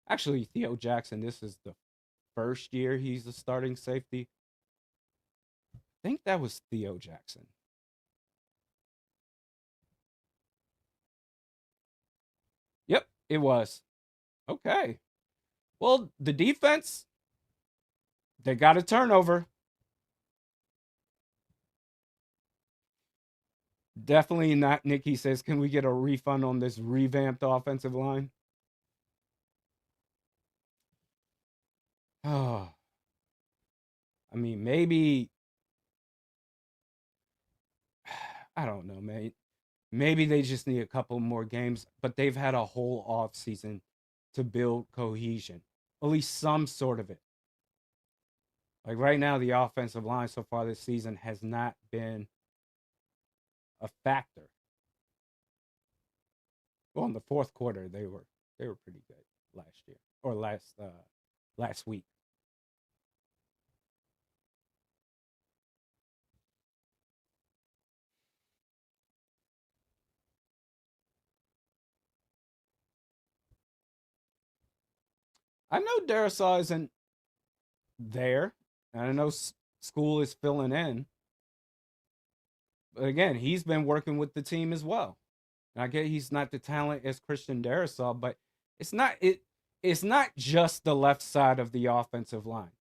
Actually, Theo Jackson, this is the first year he's a starting safety. I think that was Theo Jackson. Yep, it was. Okay. Well, the defense, they got a turnover. Definitely not. Nikki says, can we get a refund on this revamped offensive line? Oh, I mean, maybe. I don't know, man. Maybe they just need a couple more games, but they've had a whole off season to build cohesion, at least some sort of it. Like right now, the offensive line so far this season has not been a factor. Well, in the fourth quarter, they were pretty good last year or last week. I know Darisaw isn't there, and I know school is filling in. But again, he's been working with the team as well. And I get he's not the talent as Christian Darisaw, but it's not it. It's not just the left side of the offensive line.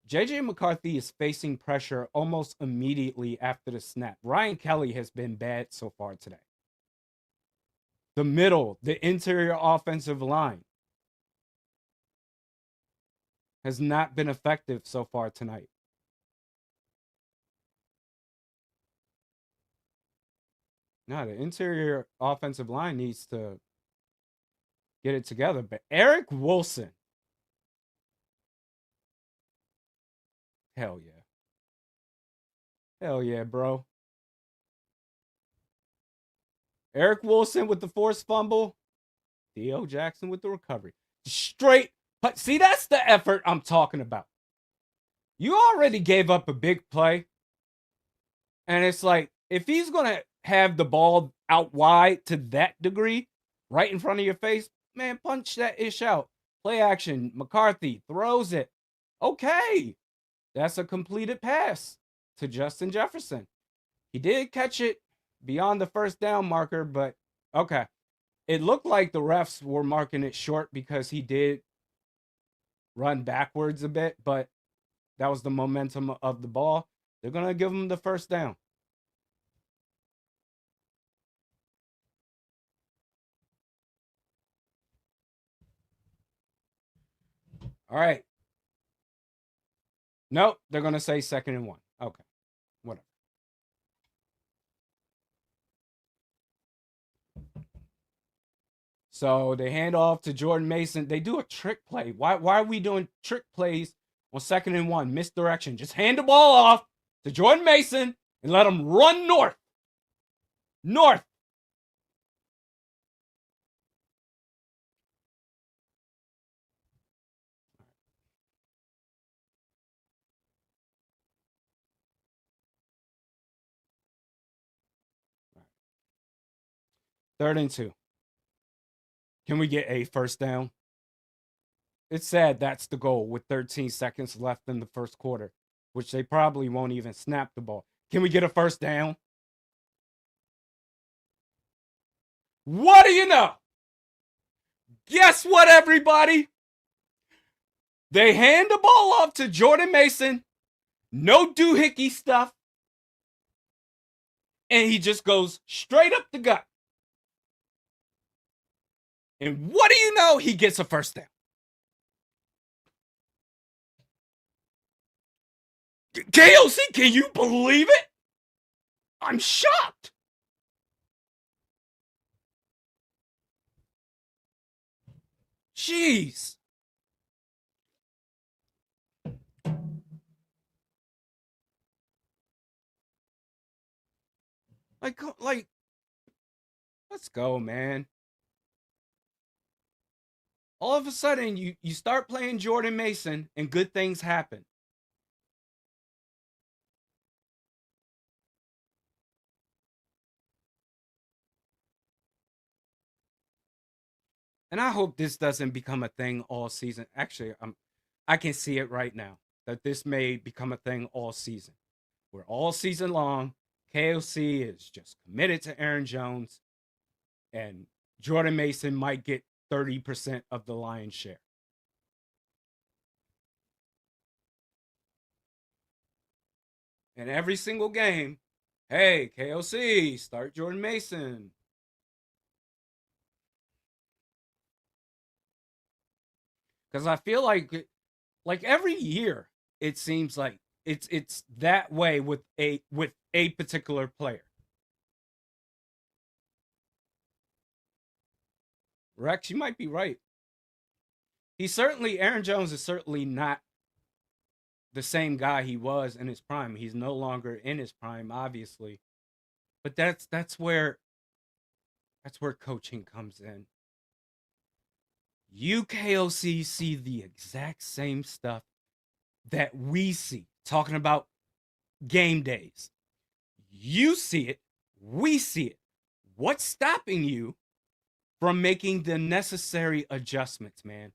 JJ McCarthy is facing pressure almost immediately after the snap. Ryan Kelly has been bad so far today. The middle, the interior offensive line has not been effective so far tonight. No, the interior offensive line needs to get it together. But Eric Wilson, hell yeah. Hell yeah, bro. Eric Wilson with the forced fumble. Theo Jackson with the recovery. Straight. But see, that's the effort I'm talking about. You already gave up a big play. And it's like, if he's going to have the ball out wide to that degree, right in front of your face, man, punch that ish out. Play action. McCarthy throws it. Okay. That's a completed pass to Justin Jefferson. He did catch it beyond the first down marker, but okay. It looked like the refs were marking it short because he did run backwards a bit, but that was the momentum of the ball. They're going to give him the first down. All right. Nope, they're going to say 2nd and 1. Okay, whatever. So they hand off to Jordan Mason. They do a trick play. Why are we doing trick plays on 2nd and 1? Misdirection. Just hand the ball off to Jordan Mason and let him run north. North. Third and 2. Can we get a first down? It's sad that's the goal with 13 seconds left in the first quarter, which they probably won't even snap the ball. Can we get a first down? What do you know? Guess what, everybody? They hand the ball off to Jordan Mason. No doohickey stuff. And he just goes straight up the gut. And what do you know? He gets a first down. KOC, can you believe it? I'm shocked. Jeez. Like, let's go, man. All of a sudden, you start playing Jordan Mason and good things happen. And I hope this doesn't become a thing all season. Actually, I can see it right now that this may become a thing all season. Where all season long, KOC is just committed to Aaron Jones, and Jordan Mason might get 30% of the lion's share. And every single game, hey, KOC, start Jordan Mason. Because I feel like every year, it seems like it's that way with a particular player. Rex, you might be right. Aaron Jones is certainly not the same guy he was in his prime. He's no longer in his prime, obviously. But that's where coaching comes in. You KOC see the exact same stuff that we see, talking about game days. You see it, we see it. What's stopping you from making the necessary adjustments, man?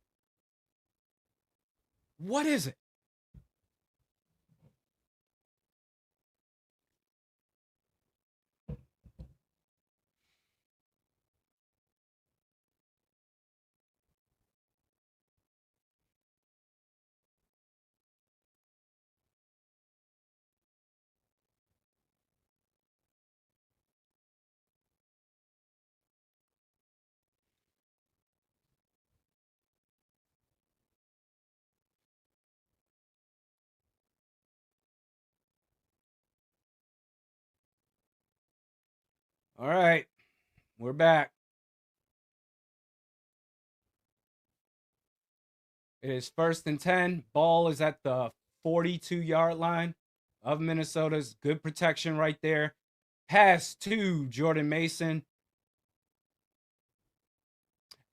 What is it? All right, we're back. It is 1st and 10. Ball is at the 42-yard line of Minnesota's. Good protection right there. Pass to Jordan Mason.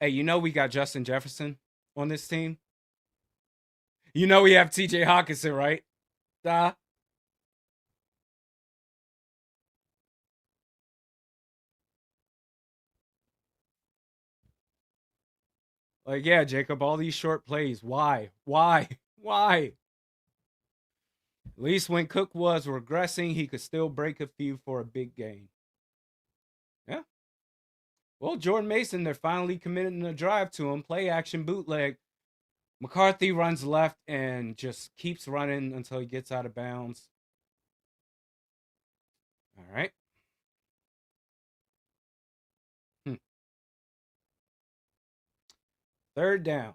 Hey, you know we got Justin Jefferson on this team? You know we have TJ Hawkinson, right? Duh. Like, yeah, Jacob, all these short plays. Why? Why? Why? At least when Cook was regressing, he could still break a few for a big gain. Yeah. Well, Jordan Mason, they're finally committing a drive to him. Play action bootleg. McCarthy runs left and just keeps running until he gets out of bounds. All right. 3rd down.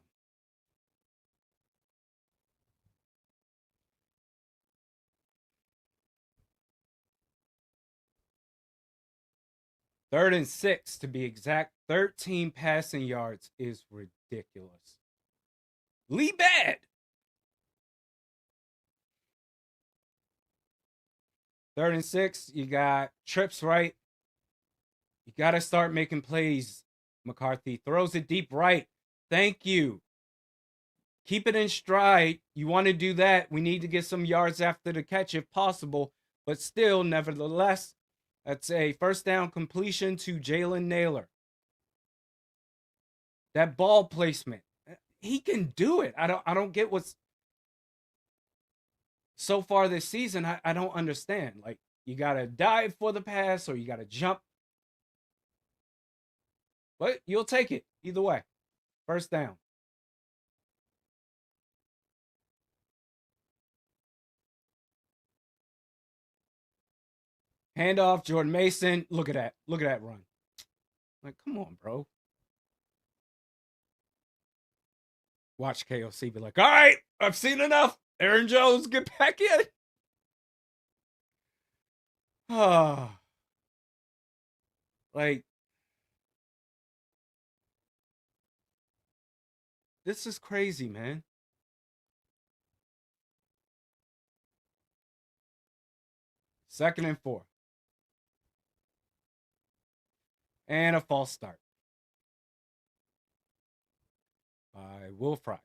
3rd and 6 to be exact. 13 passing yards is ridiculous. Lee bad. 3rd and 6, you got trips right. You got to start making plays. McCarthy throws it deep right. Thank you. Keep it in stride. You want to do that. We need to get some yards after the catch if possible. But still, nevertheless, that's a first down completion to Jalen Naylor. That ball placement. He can do it. I don't get what's so far this season. I don't understand. Like, you got to dive for the pass or you got to jump. But you'll take it either way. First down. Handoff, Jordan Mason. Look at that. Look at that run. Like, come on, bro. Watch KOC be like, all right, I've seen enough. Aaron Jones, get back in. Ah. Like, this is crazy, man. Second and 4. And a false start by Will Fries.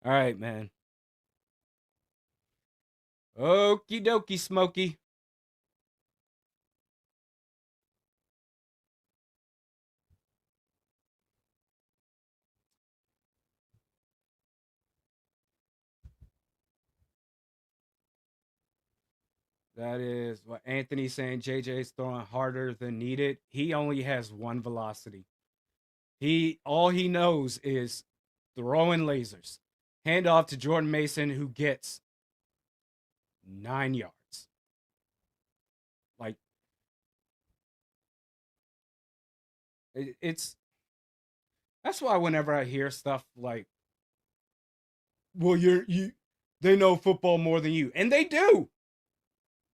All right, man. Okie dokie, Smokey. That is what Anthony's saying. JJ's throwing harder than needed. He only has one velocity. All he knows is throwing lasers. Hand off to Jordan Mason, who gets 9 yards. Like, it's that's why whenever I hear stuff like, well, they know football more than you, and they do.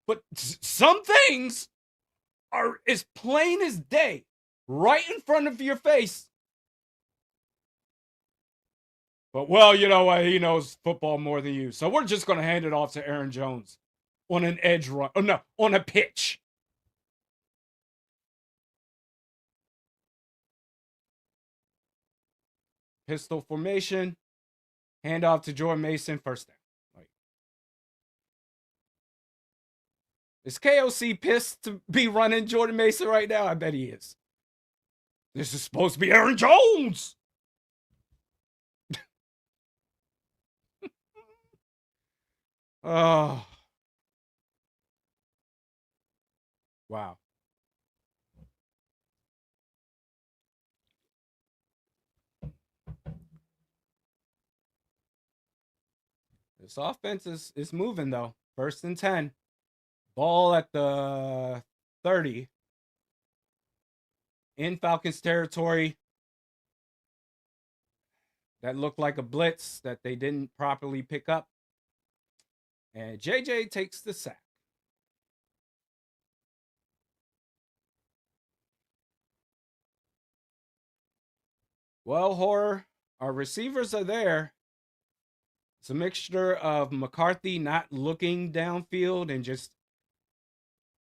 But some things are as plain as day, right in front of your face. But, well, you know what? He knows football more than you. So we're just going to hand it off to Aaron Jones on an edge run. Oh, no, on a pitch. Pistol formation. Hand off to Jordan Mason. First down. Like, is KOC pissed to be running Jordan Mason right now? I bet he is. This is supposed to be Aaron Jones. Oh. Wow. This offense is moving, though. 1st and 10. Ball at the 30. In Falcons territory. That looked like a blitz that they didn't properly pick up. And JJ takes the sack. Well, horror, our receivers are there. It's a mixture of McCarthy not looking downfield and just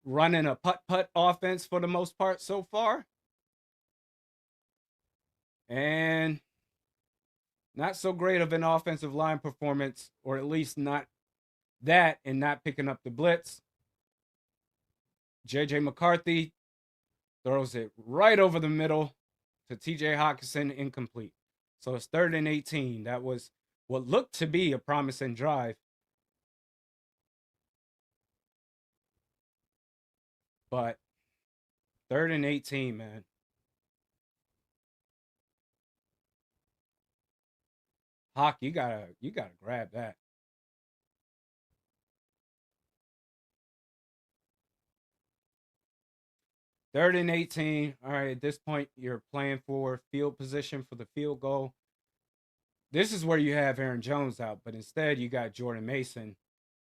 running a putt-putt offense for the most part so far. And not so great of an offensive line performance, or at least not that, and not picking up the blitz. JJ McCarthy throws it right over the middle to TJ Hawkinson, incomplete. So it's 3rd and 18. That was what looked to be a promising drive. But 3rd and 18, man. Hawk, you gotta grab that. Third and 18. All right, at this point, you're playing for field position for the field goal. This is where you have Aaron Jones out, but instead you got Jordan Mason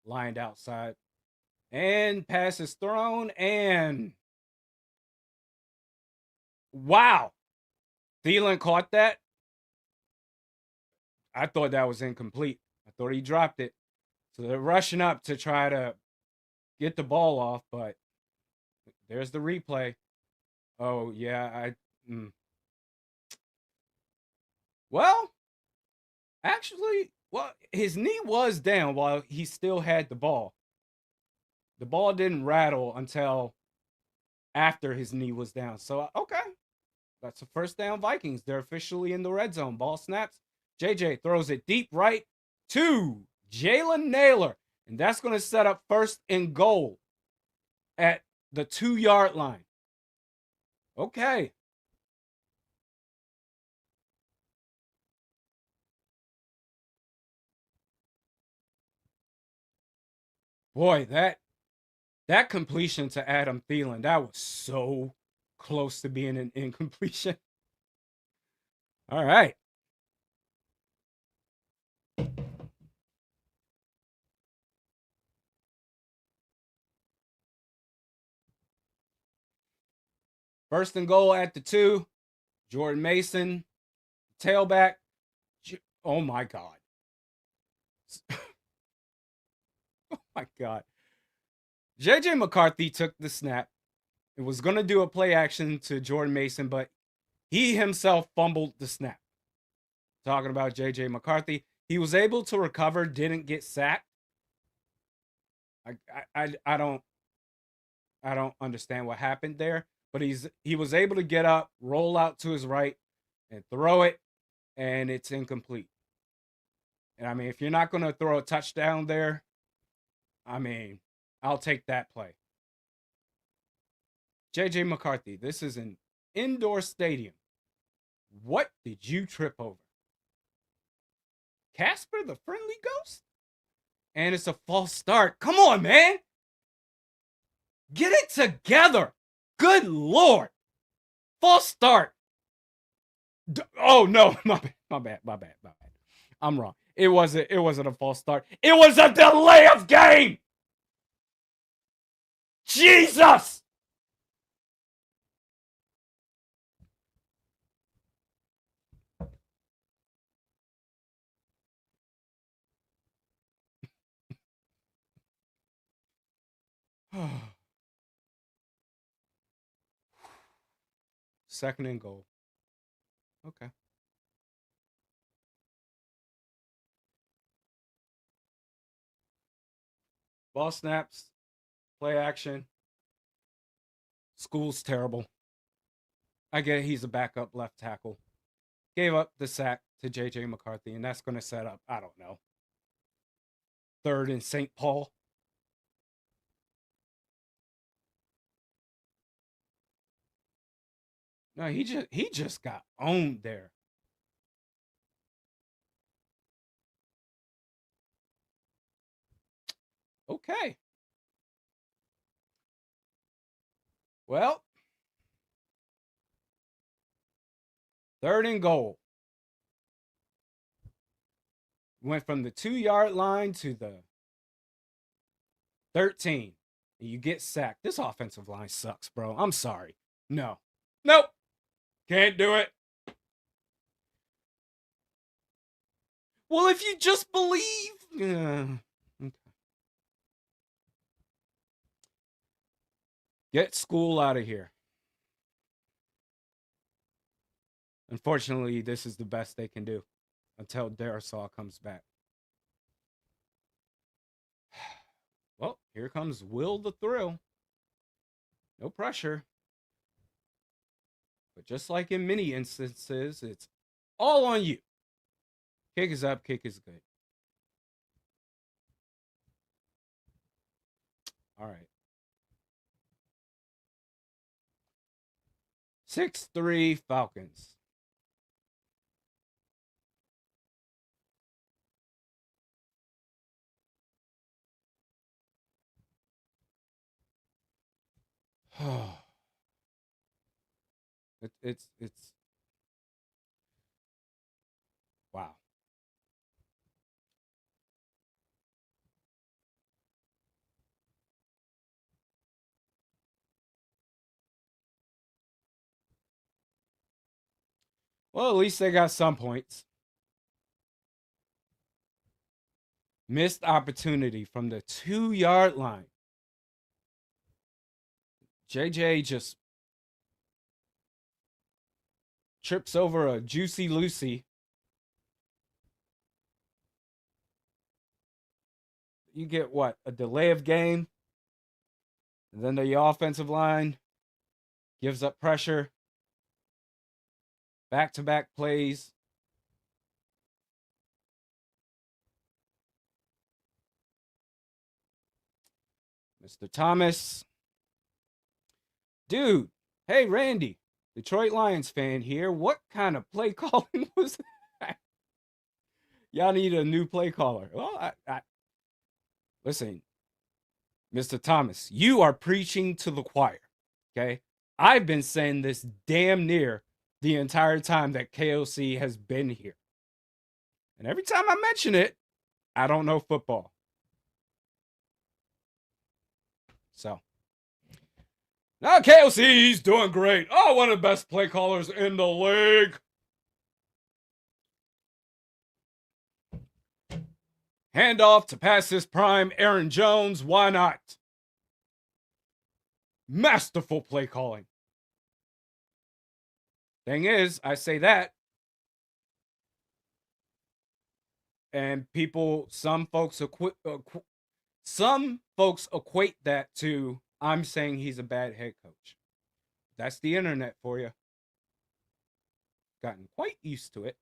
lined outside. And pass is thrown, and wow. Thielen caught that. I thought that was incomplete. I thought he dropped it. So they're rushing up to try to get the ball off, but there's the replay. Oh, yeah. Well, actually, his knee was down while he still had the ball. The ball didn't rattle until after his knee was down. So, okay. That's the first down Vikings. They're officially in the red zone. Ball snaps. JJ throws it deep right to Jalen Naylor. And that's going to set up first and goal at the 2-yard line. Okay. Boy, that completion to Adam Thielen, that was so close to being an incompletion. All right. First and goal at the 2. Jordan Mason, tailback. Oh, my God. Oh, my God. JJ McCarthy took the snap. It was going to do a play action to Jordan Mason, but he himself fumbled the snap. Talking about JJ McCarthy. He was able to recover, didn't get sacked. I don't understand what happened there, but he was able to get up, roll out to his right, and throw it, and it's incomplete. And I mean, if you're not going to throw a touchdown there, I mean, I'll take that play. JJ McCarthy, this is an indoor stadium. What did you trip over? Casper the Friendly Ghost? And it's a false start. Come on, man. Get it together. Good Lord. False start. Oh, no. My bad. I'm wrong. It wasn't a false start. It was a delay of game. Jesus. Second and goal. Okay. Ball snaps. Play action. School's terrible. I get it, he's a backup left tackle. Gave up the sack to JJ McCarthy, and that's going to set up, I don't know, 3rd and St. Paul. No, he just got owned there. Okay. Well, 3rd and goal. Went from the 2-yard line to the 13. And you get sacked. This offensive line sucks, bro. I'm sorry. No. Nope. Can't do it. Well, if you just believe. Okay. Get school out of here. Unfortunately, this is the best they can do until Darisaw comes back. Well, here comes Will the Thrill. No pressure. But just like in many instances, it's all on you. Kick is up, kick is good. All right. 6-3 Falcons. It's wow. Well, at least they got some points. Missed opportunity from the 2-yard line. JJ just trips over a Juicy Lucy. You get what? A delay of game. And then the offensive line gives up pressure. Back-to-back plays. Mr. Thomas. Dude, hey, Randy, Detroit Lions fan here. What kind of play calling was that? Y'all need a new play caller. Well, listen, Mr. Thomas, you are preaching to the choir, okay? I've been saying this damn near the entire time that KOC has been here. And every time I mention it, I don't know football. So, now KOC's doing great. Oh, one of the best play callers in the league. Handoff to pass his prime, Aaron Jones. Why not? Masterful play calling. Thing is, I say that, and some folks equate that to I'm saying he's a bad head coach. That's the internet for you. Gotten quite used to it.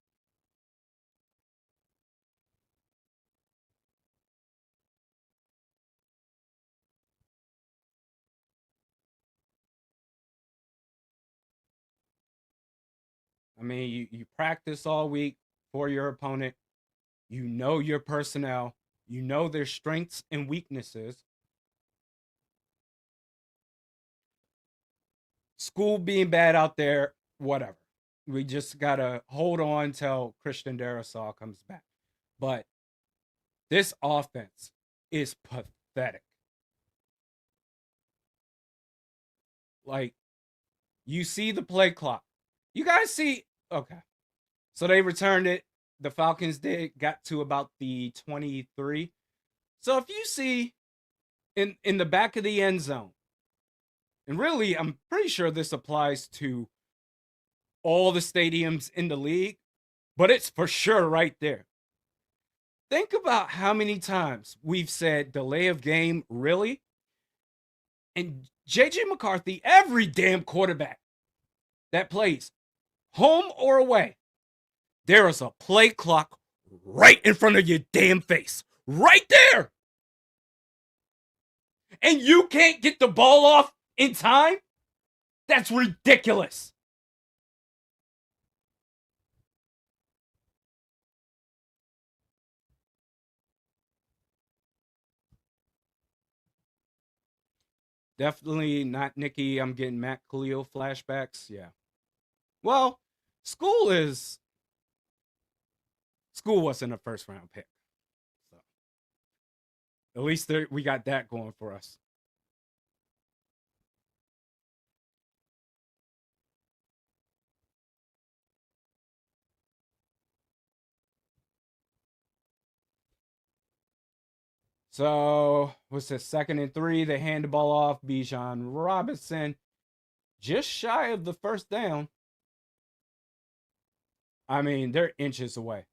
I mean, you practice all week for your opponent. You know your personnel. You know their strengths and weaknesses. School being bad out there, whatever. We just got to hold on till Christian Darrisaw comes back. But this offense is pathetic. Like, you see the play clock. You guys see, okay. So they returned it. The Falcons got to about the 23. So if you see in the back of the end zone, and really, I'm pretty sure this applies to all the stadiums in the league, but it's for sure right there. Think about how many times we've said delay of game, really? And JJ McCarthy, every damn quarterback that plays, home or away, there is a play clock right in front of your damn face. Right there. And you can't get the ball off in time? That's ridiculous. Definitely not Nikki. I'm getting Matt Khalil flashbacks. Yeah. Well, school wasn't a first round pick. So at least we got that going for us. So what's this? 2nd and 3. They hand the ball off. Bijan Robinson, just shy of the first down. I mean, they're inches away.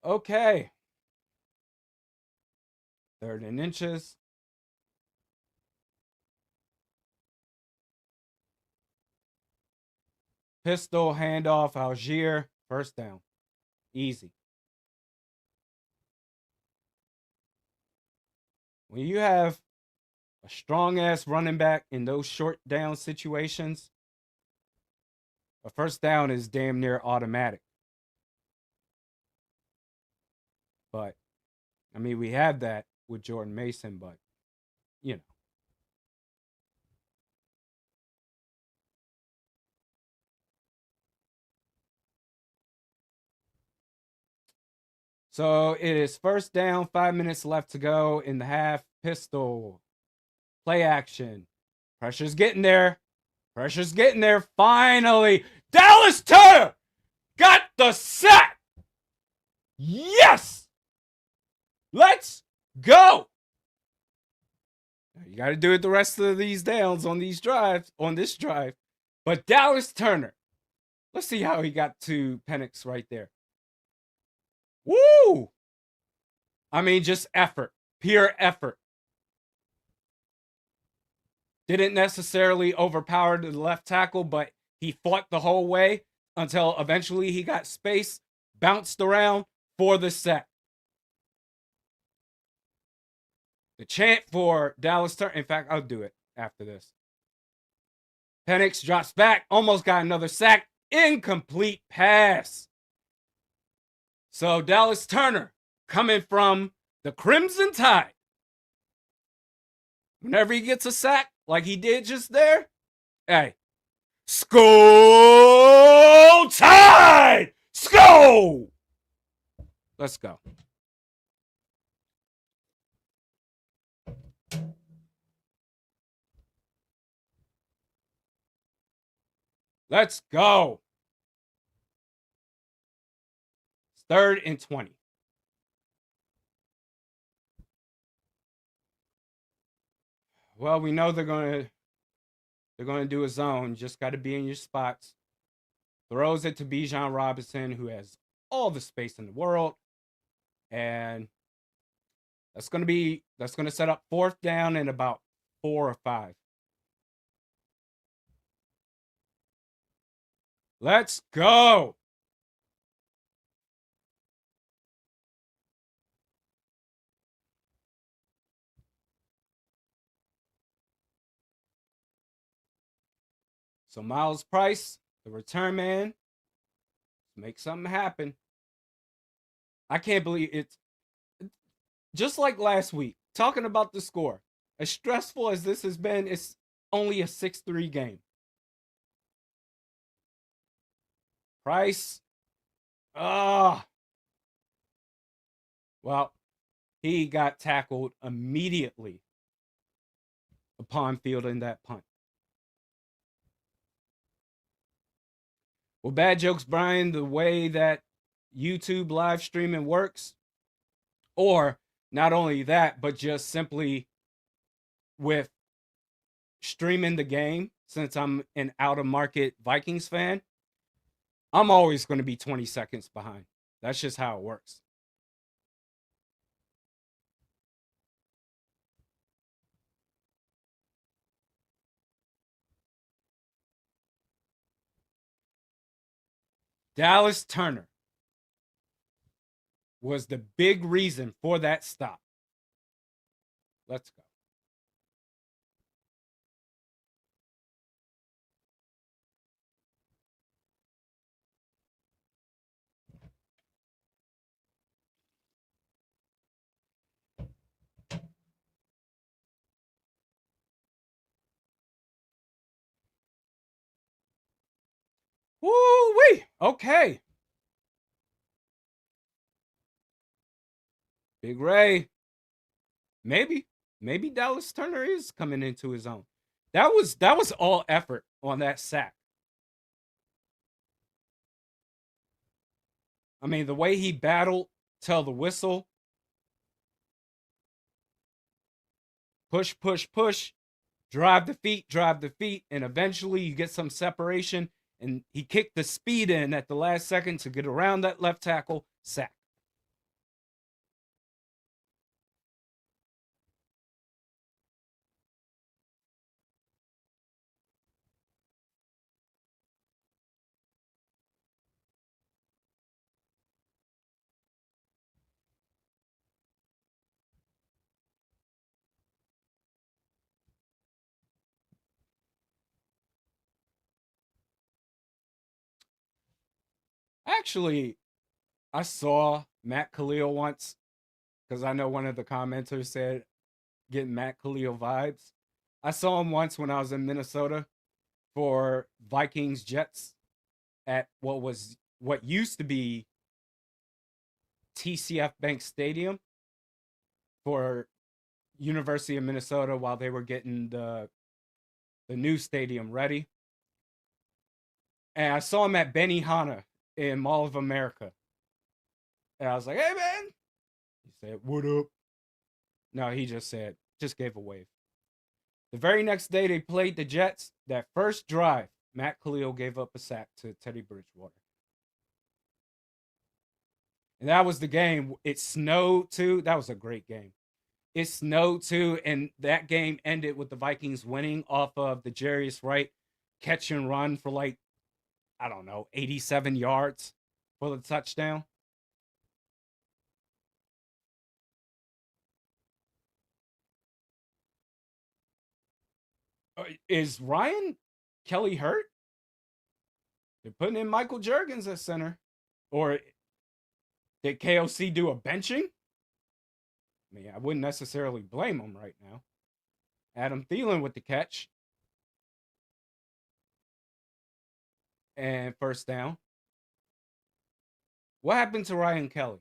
Okay. 3rd and inches. Pistol handoff, Algier, first down. Easy. When you have a strong ass running back in those short down situations, a first down is damn near automatic. But I mean, we have that with Jordan Mason, but you know. So it is first down, 5 minutes left to go in the half. Pistol. Play action. Pressure's getting there. Pressure's getting there. Finally. Dallas Turner got the sack. Yes. Let's go. You got to do it the rest of these downs on these drives, on this drive. But Dallas Turner, let's see how he got to Penix right there. Woo! I mean, just effort, pure effort. Didn't necessarily overpower the left tackle, but he fought the whole way until eventually he got space, bounced around for the sack. The chant for Dallas Turner. In fact, I'll do it after this. Penix drops back, almost got another sack. Incomplete pass. So Dallas Turner coming from the Crimson Tide. Whenever he gets a sack, like he did just there, hey, Skull Tide! Skull! Let's go. Let's go. It's 3rd and 20. Well, we know they're going to do a zone. Just got to be in your spots. Throws it to Bijan Robinson, who has all the space in the world. And that's going to set up 4th down in about 4 or 5. Let's go. So Miles Price, the return man, make something happen. I can't believe it's just like last week, talking about the score. As stressful as this has been, it's only a 6-3 game. Price. Well, he got tackled immediately upon fielding that punt. Well, bad jokes, Brian, the way that YouTube live streaming works, or not only that, but just simply with streaming the game, since I'm an out-of-market Vikings fan, I'm always going to be 20 seconds behind. That's just how it works. Dallas Turner was the big reason for that stop. Let's go. Woo-wee! Okay. Big Ray. Maybe Dallas Turner is coming into his own. That was all effort on that sack. I mean, the way he battled till the whistle. Push, push, push. Drive the feet, and eventually you get some separation. And he kicked the speed in at the last second to get around that left tackle. Sack. Actually, I saw Matt Khalil once, because I know one of the commenters said getting Matt Khalil vibes. I saw him once when I was in Minnesota for Vikings Jets at what used to be TCF Bank Stadium for University of Minnesota while they were getting the new stadium ready. And I saw him at Benihana in Mall of America. And I was like, hey, man. He said, what up? No, he just gave a wave. The very next day they played the Jets. That first drive, Matt Khalil gave up a sack to Teddy Bridgewater. And that was the game. It snowed too. That was a great game. It snowed too. And that game ended with the Vikings winning off of the Jarius Wright catch and run for like, I don't know, 87 yards for the touchdown. Is Ryan Kelly hurt? They're putting in Michael Juergens at center. Or did KOC do a benching? I mean, I wouldn't necessarily blame him right now. Adam Thielen with the catch. And first down. What happened to Ryan Kelly?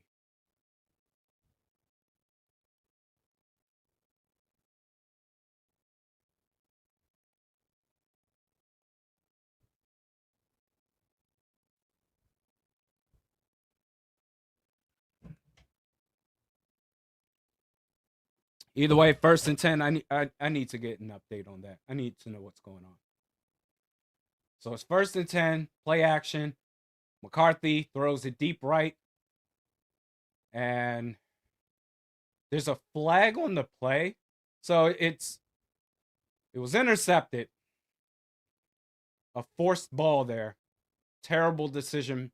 Either way, 1st and 10. I need to get an update on that. I need to know what's going on. So it's 1st and 10, play action. McCarthy throws it deep right. And there's a flag on the play. So it was intercepted. A forced ball there. Terrible decision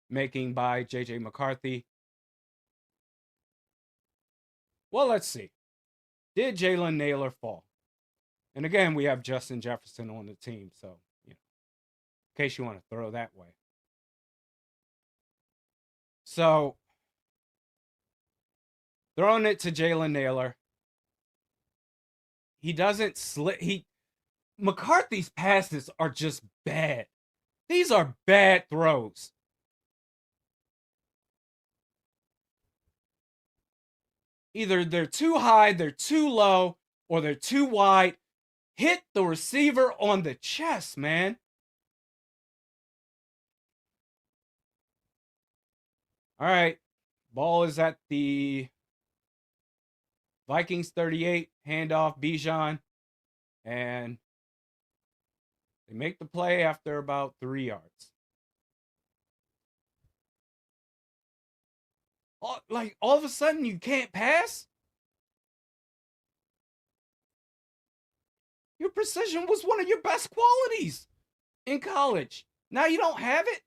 making by JJ McCarthy. Well, let's see. Did Jalen Nailor fall? And again, we have Justin Jefferson on the team, so in case you want to throw that way. So throwing it to Jalen Nailor. He doesn't slip. McCarthy's passes are just bad. These are bad throws. Either they're too high, they're too low, or they're too wide. Hit the receiver on the chest, man. All right. Ball is at the Vikings 38. Handoff, Bijan. And they make the play after about 3 yards. All of a sudden, you can't pass? Your precision was one of your best qualities in college. Now you don't have it?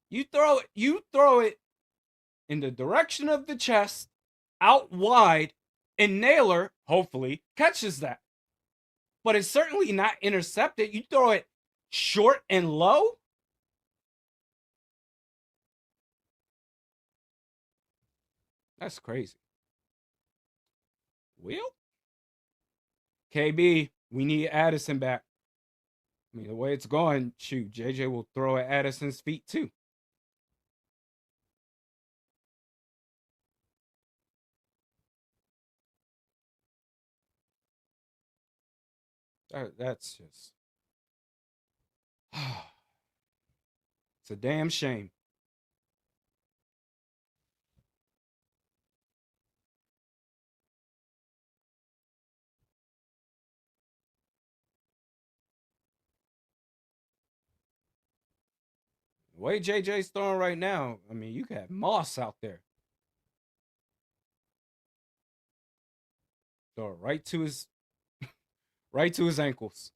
You throw it in the direction of the chest, out wide, and Nailor, hopefully, catches that. But it's certainly not intercepted. You throw it short and low? That's crazy. Well, KB, we need Addison back. I mean, the way it's going, shoot, JJ will throw at Addison's feet too. That's just. It's a damn shame. The way JJ's throwing right now, I mean, you got Moss out there. Throw it right to his ankles.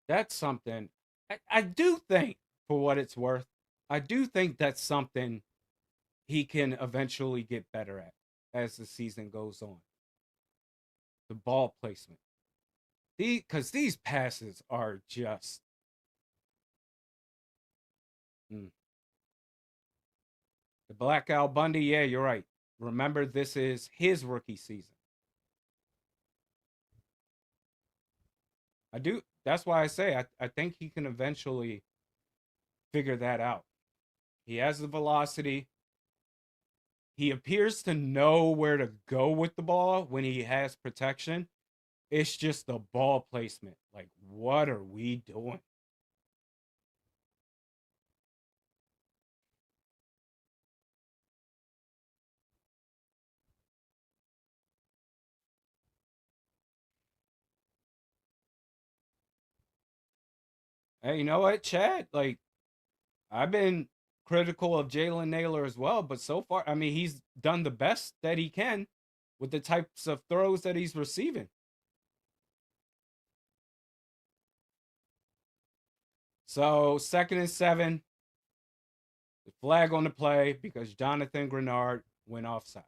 That's something I do think, for what it's worth, I do think that's something he can eventually get better at as the season goes on. The ball placement. Because these passes are just. The Black Al Bundy, yeah, you're right. Remember, this is his rookie season. I do. That's why I say I think he can eventually figure that out. He has the velocity. He appears to know where to go with the ball when he has protection. It's just the ball placement. Like, what are we doing? Hey, you know what, Chad? Like, I've been critical of Jalen Naylor as well, but so far, I mean, he's done the best that he can with the types of throws that he's receiving. So, 2nd and 7, the flag on the play because Jonathan Grenard went offsides.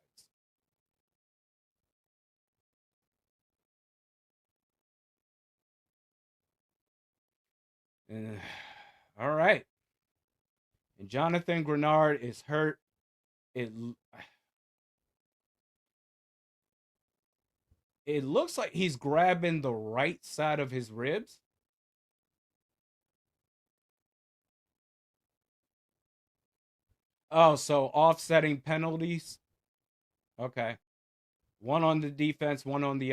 Uh, all right. And Jonathan Grenard is hurt. It it looks like he's grabbing the right side of his ribs. Oh, so offsetting penalties. Okay. One on the defense, one on the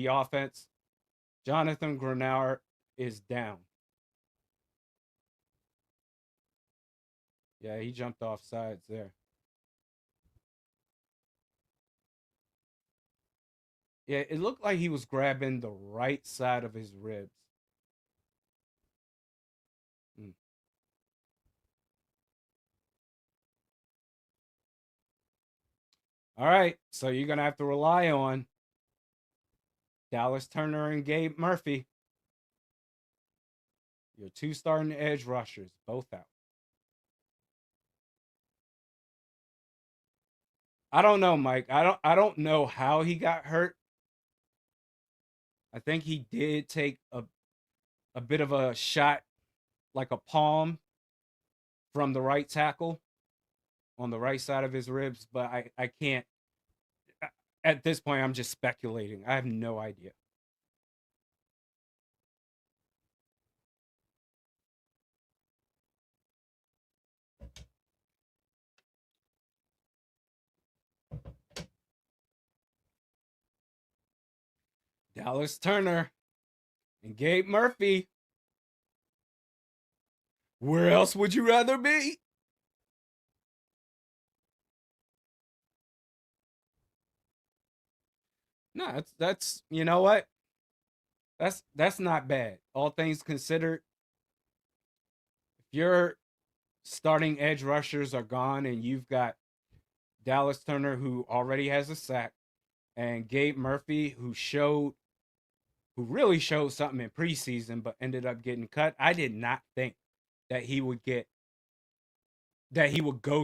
offense. Jonathan Grenard is down. Yeah, he jumped off sides there. Yeah, it looked like he was grabbing the right side of his ribs. Mm. All right, so you're gonna have to rely on Dallas Turner and Gabe Murphy, your two starting edge rushers, both out. I don't know, Mike. I don't know how he got hurt. I think he did take a bit of a shot, like a palm, from the right tackle on the right side of his ribs, but I can't. At this point, I'm just speculating. I have no idea. Dallas Turner and Gabe Murphy. Where else would you rather be? No, that's you know what? That's not bad. All things considered, if your starting edge rushers are gone and you've got Dallas Turner who already has a sack and Gabe Murphy who really showed something in preseason but ended up getting cut. I did not think that he would go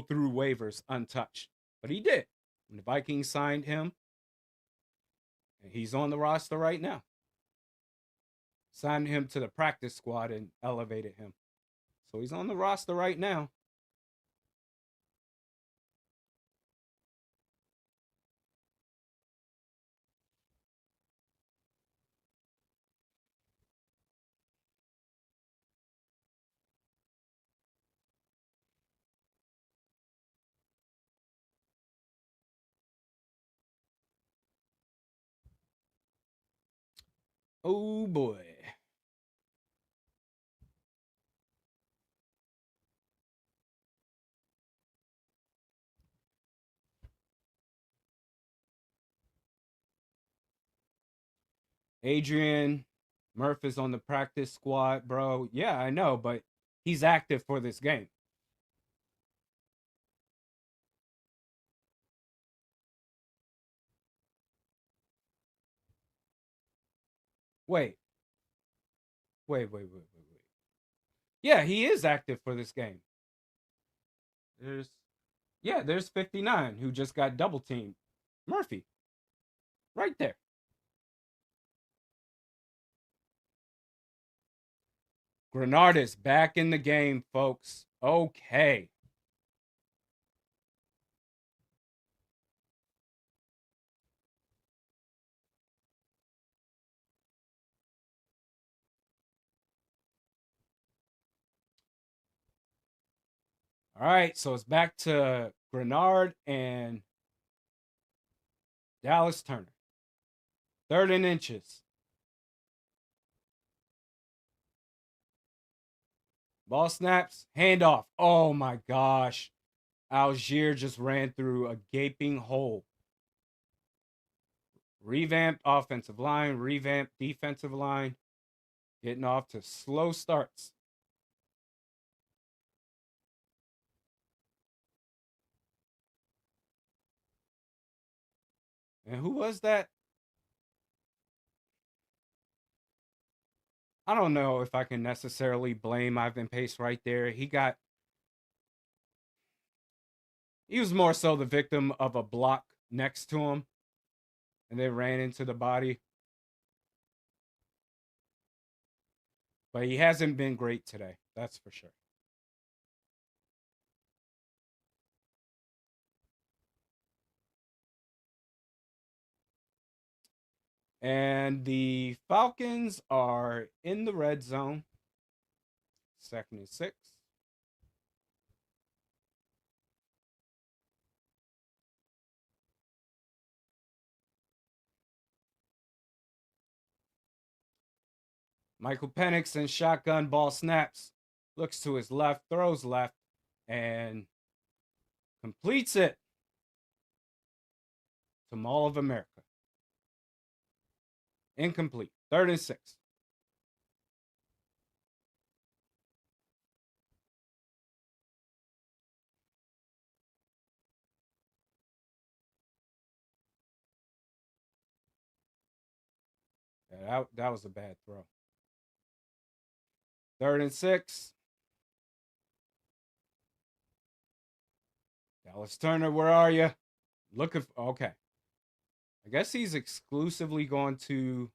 through waivers untouched, but he did. And the Vikings signed him, and he's on the roster right now. Signed him to the practice squad and elevated him, so he's on the roster right now. Oh boy. Adrian Murph is on the practice squad, bro. Yeah, I know, but he's active for this game. Wait, wait. Yeah, he is active for this game. There's there's 59 who just got double teamed. Murphy, right there. Grenard is back in the game, folks. Okay. All right, so it's back to Grenard and Dallas Turner. 3rd and inches. Ball snaps, handoff. Oh my gosh. Algier just ran through a gaping hole. Revamped offensive line, revamped defensive line, getting off to slow starts. And who was that? I don't know if I can necessarily blame Ivan Pace right there. He was more so the victim of a block next to him, and they ran into the body. But he hasn't been great today, that's for sure. And the Falcons are in the red zone. 2nd and 6. Michael Penix and shotgun ball snaps. Looks to his left, throws left, and completes it to Mall of America. Incomplete. 3rd and 6. Yeah, that was a bad throw. 3rd and 6. Dallas Turner, where are you? Looking for, okay. I guess he's exclusively going to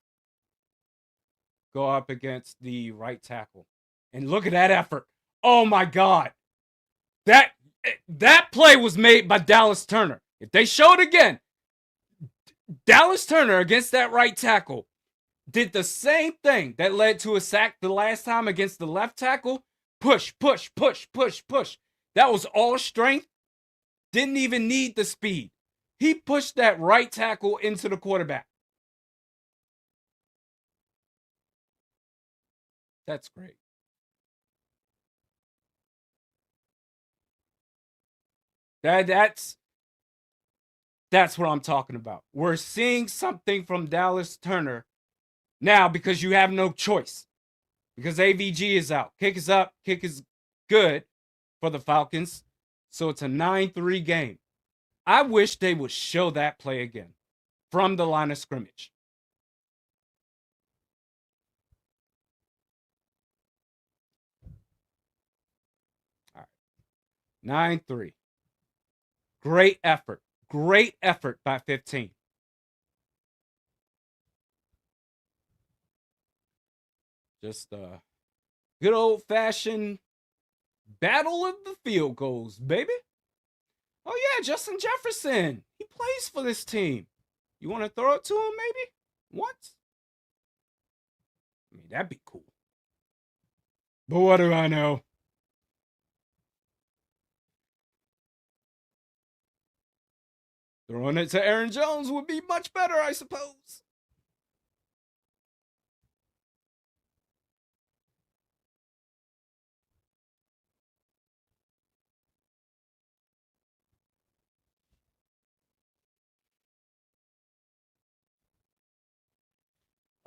go up against the right tackle. And look at that effort. Oh my God. That play was made by Dallas Turner. If they show it again, Dallas Turner against that right tackle did the same thing that led to a sack the last time against the left tackle. Push, push, push, push, push. That was all strength. Didn't even need the speed. He pushed that right tackle into the quarterback. That's great. That's what I'm talking about. We're seeing something from Dallas Turner now because you have no choice. Because AVG is out. Kick is up. Kick is good for the Falcons. So it's a 9-3 game. I wish they would show that play again from the line of scrimmage. All right. 9-3. Great effort. Great effort by 15. Just a good old fashioned battle of the field goals, baby. Oh, yeah, Justin Jefferson. He plays for this team. You want to throw it to him, maybe? Once? I mean, that'd be cool. But what do I know? Throwing it to Aaron Jones would be much better, I suppose.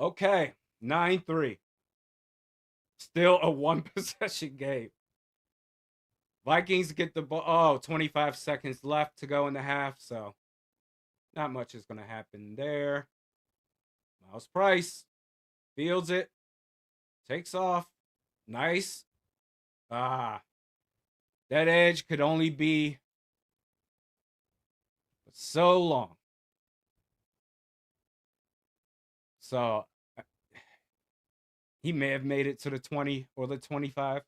Okay, 9-3. Still a one possession game. Vikings get the ball. Oh, 25 seconds left to go in the half, so not much is going to happen there. Miles Price fields it, takes off. Nice. That edge could only be so long. So he may have made it to the 20 or the 25.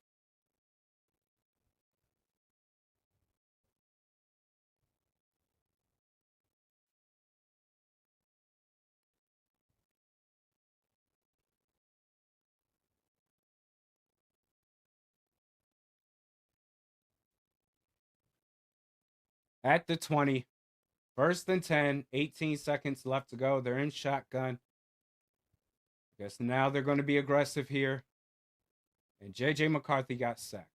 at the 20. First and 10, 18 seconds left to go. They're in shotgun. Guess now they're going to be aggressive here. And J.J. McCarthy got sacked.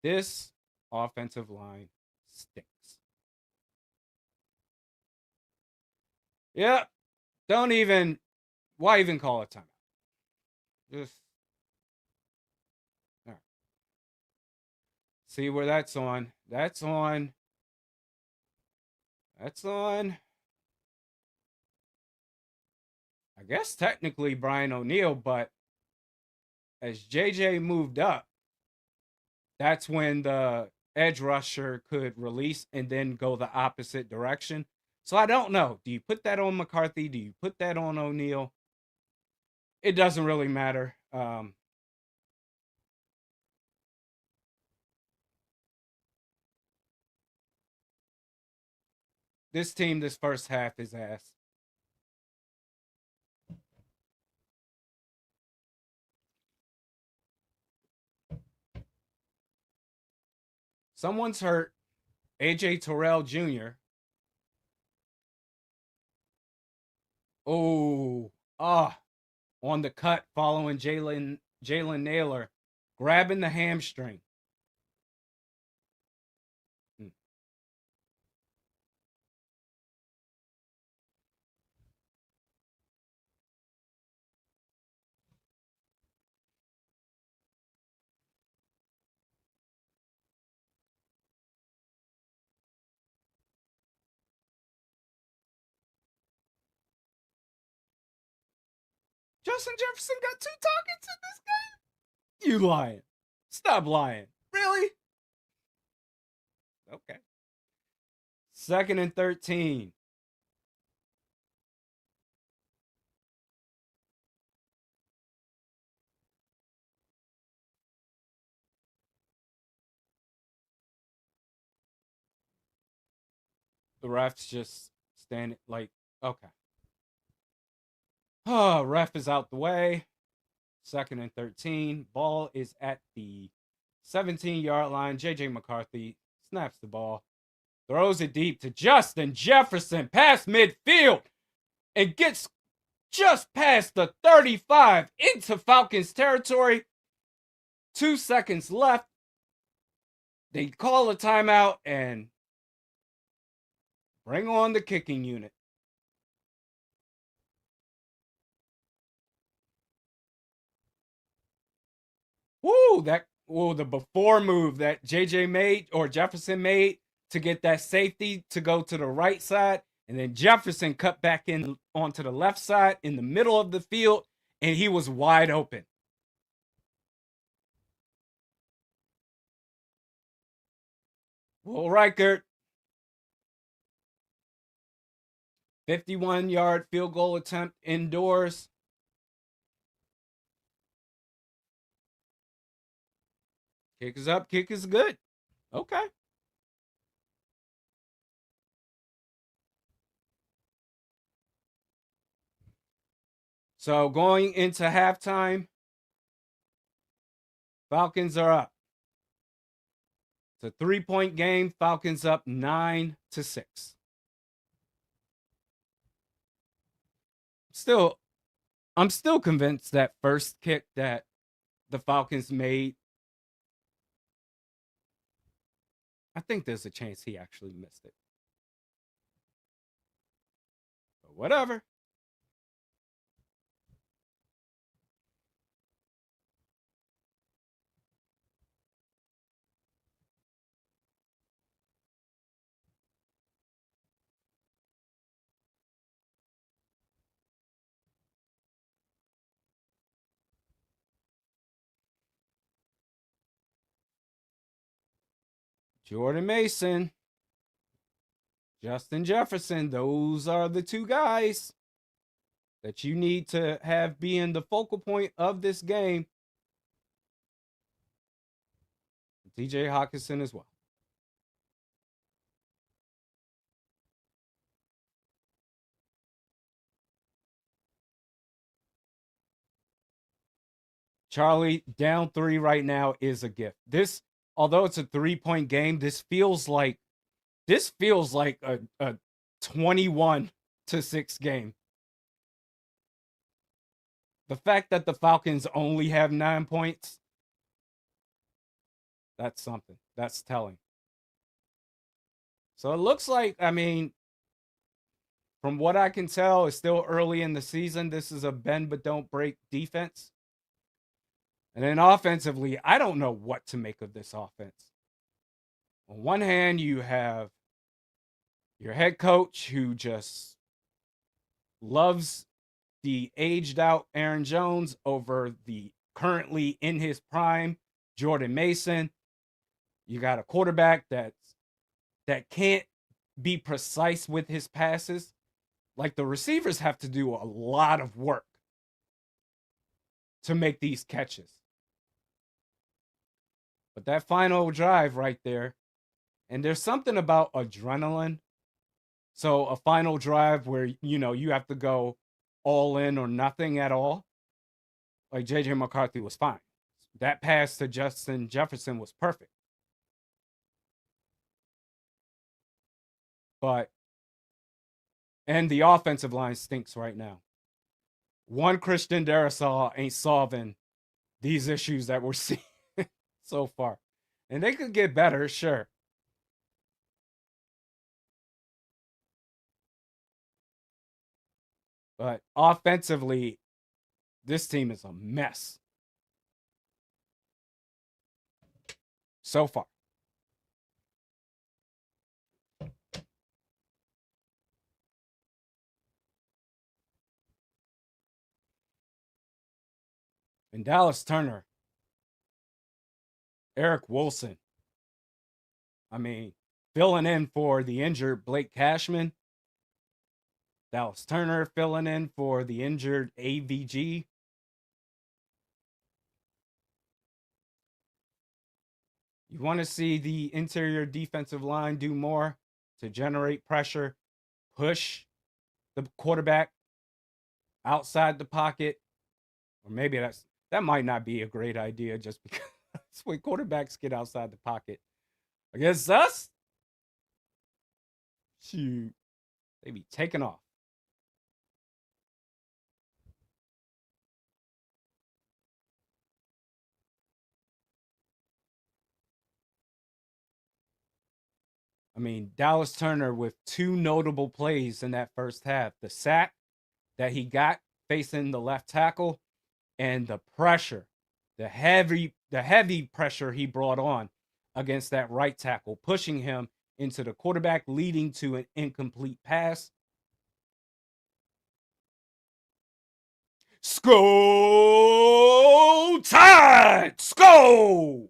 This offensive line stinks. Yeah, why even call a timeout? Just, all right. See where that's on. That's on. I guess technically Brian O'Neill, but as JJ moved up, that's when the edge rusher could release and then go the opposite direction. So I don't know. Do you put that on McCarthy? Do you put that on O'Neill? It doesn't really matter. This team, this first half is ass. Someone's hurt. AJ Terrell Jr. Oh, on the cut following Jalen Naylor, grabbing the hamstring. Justin Jefferson got 2 targets in this game? You lying. Stop lying. Really? Okay. 2nd and 13. The ref's just standing like, okay. Oh, ref is out the way. 2nd and 13. Ball is at the 17-yard line. JJ McCarthy snaps the ball, throws it deep to Justin Jefferson past midfield, and gets just past the 35 into Falcons territory. 2 seconds left. They call a timeout and bring on the kicking unit. The before move that JJ made or Jefferson made to get that safety to go to the right side, and then Jefferson cut back in onto the left side in the middle of the field, and he was wide open. Will Reichert, 51-yard field goal attempt indoors. Kick is up, kick is good. Okay. So going into halftime, Falcons are up. It's a 3-point game. Falcons up 9-6. I'm still convinced that first kick that the Falcons made, I think there's a chance he actually missed it. But whatever. Jordan Mason, Justin Jefferson, those are the 2 guys that you need to have being the focal point of this game. DJ Hawkinson as well. Charlie, down 3 right now is a gift. Although it's a 3-point game, this feels like This feels like a 21-6 game. The fact that the Falcons only have 9 points, that's something. That's telling. So it looks like, I mean, from what I can tell, it's still early in the season. This is a bend but don't break defense. And then offensively, I don't know what to make of this offense. On one hand, you have your head coach who just loves the aged out Aaron Jones over the currently in his prime Jordan Mason. You got a quarterback that can't be precise with his passes. Like, the receivers have to do a lot of work to make these catches. But that final drive right there, and there's something about adrenaline. So a final drive where, you have to go all in or nothing at all. Like, JJ McCarthy was fine. That pass to Justin Jefferson was perfect. And the offensive line stinks right now. One Christian Darrisaw ain't solving these issues that we're seeing so far. And they could get better, sure. But offensively, this team is a mess so far. And Dallas Turner, Eric Wilson, I mean, filling in for the injured Blake Cashman. Dallas Turner filling in for the injured AVG. You want to see the interior defensive line do more to generate pressure, push the quarterback outside the pocket, or maybe that might not be a great idea just because when quarterbacks get outside the pocket against us, shoot, they be taking off. I mean, Dallas Turner with 2 notable plays in that first half. The sack that he got facing the left tackle and the pressure, the heavy pressure he brought on against that right tackle, pushing him into the quarterback, leading to an incomplete pass. Skol Tide! Skol!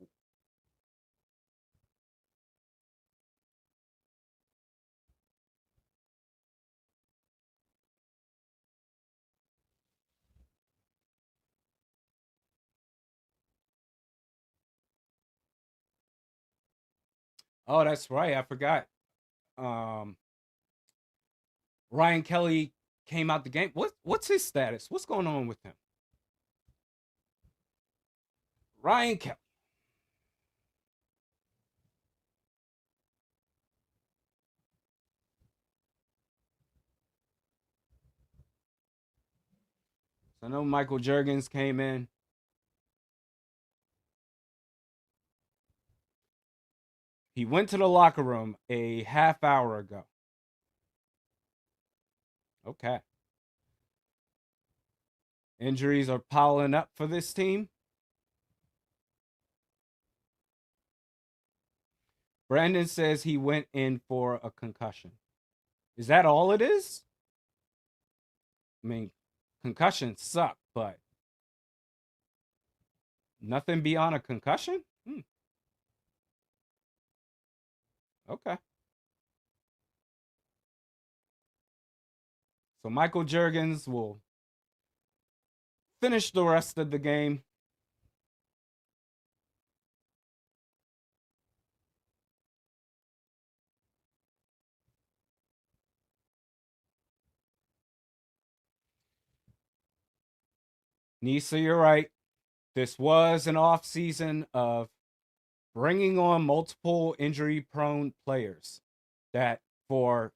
Oh, that's right. I forgot. Um, Ryan Kelly came out the game. What's his status? What's going on with him? Ryan Kelly. So I know Michael Juergens came in. He went to the locker room a half hour ago. Okay. Injuries are piling up for this team. Brandon says he went in for a concussion. Is that all it is? I mean, concussions suck, but nothing beyond a concussion? Okay. So Michael Juergens will finish the rest of the game. Nisa, you're right. This was an off season of bringing on multiple injury prone players. that for